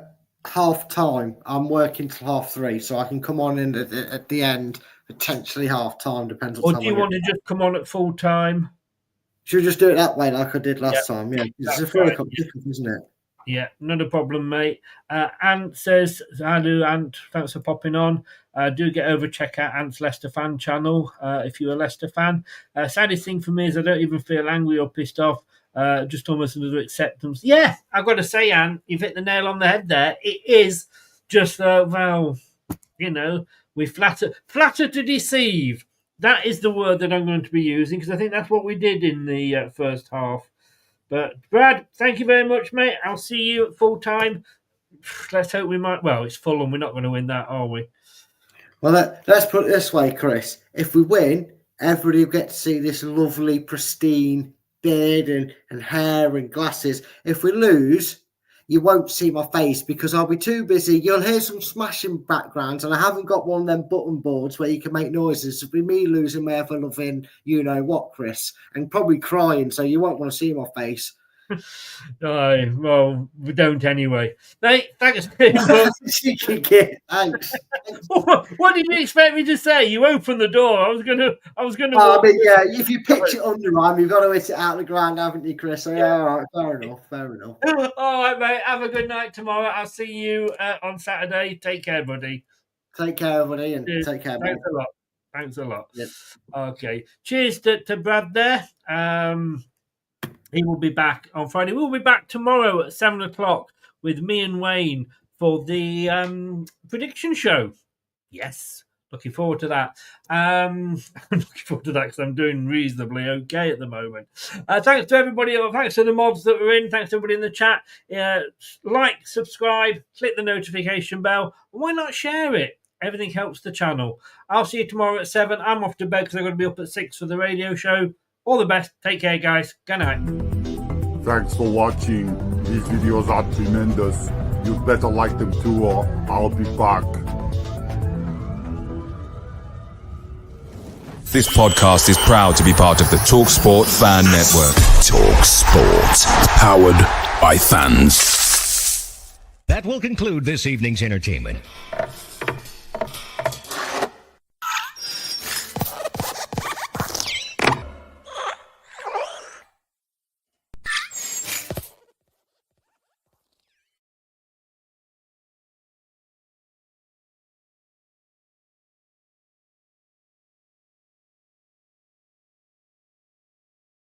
time. I'm working till 3:30, so I can come on in at the end, potentially half time, depends on. Or do you want to just come on at full time? Should we just do it that way, like I did last time? Yeah, it's a 3 o'clock kickoff, isn't it? Yeah, not a problem, mate. Ant says, hello, Ant. Thanks for popping on. Do get over, check out Ant's Leicester fan channel if you're a Leicester fan. Saddest thing for me is I don't even feel angry or pissed off. Just almost another acceptance. Yeah, I've got to say, Ant, you've hit the nail on the head there. It is just, we flatter to deceive. That is the word that I'm going to be using because I think that's what we did in the first half. But, Brad, thank you very much, mate. I'll see you at full time. Let's hope we might. Well, it's Fulham. We're not going to win that, are we? Well, let's put it this way, Chris. If we win, everybody will get to see this lovely, pristine beard and hair and glasses. If we lose, you won't see my face because I'll be too busy. You'll hear some smashing backgrounds, and I haven't got one of them button boards where you can make noises. It'll be me losing my ever-loving you-know-what, Chris, and probably crying, so you won't want to see my face. Well, we don't anyway. Mate, thanks. Thanks. What did you expect me to say? You opened the door. I was gonna. Yeah. If you pitch it underarm, you've got to hit it out of the ground, haven't you, Chris? So yeah, all right, fair enough. All right, mate. Have a good night tomorrow. I'll see you on Saturday. Take care, buddy. Take care, buddy, and take care. Thanks a lot. Yep. Okay. Cheers to Brad there. He will be back on Friday. We'll be back tomorrow at 7 o'clock with me and Wayne for the prediction show. Yes, looking forward to that. I'm looking forward to that because I'm doing reasonably okay at the moment. Thanks to everybody. Thanks to the mods that were in. Thanks to everybody in the chat. Like, subscribe, click the notification bell. Why not share it? Everything helps the channel. I'll see you tomorrow at 7. I'm off to bed because I'm going to be up at 6 for the radio show. All the best. Take care, guys. Good night. Thanks for watching. These videos are tremendous. You better like them too, or I'll be back. This podcast is proud to be part of the TalkSport Fan Network. TalkSport. Powered by fans. That will conclude this evening's entertainment.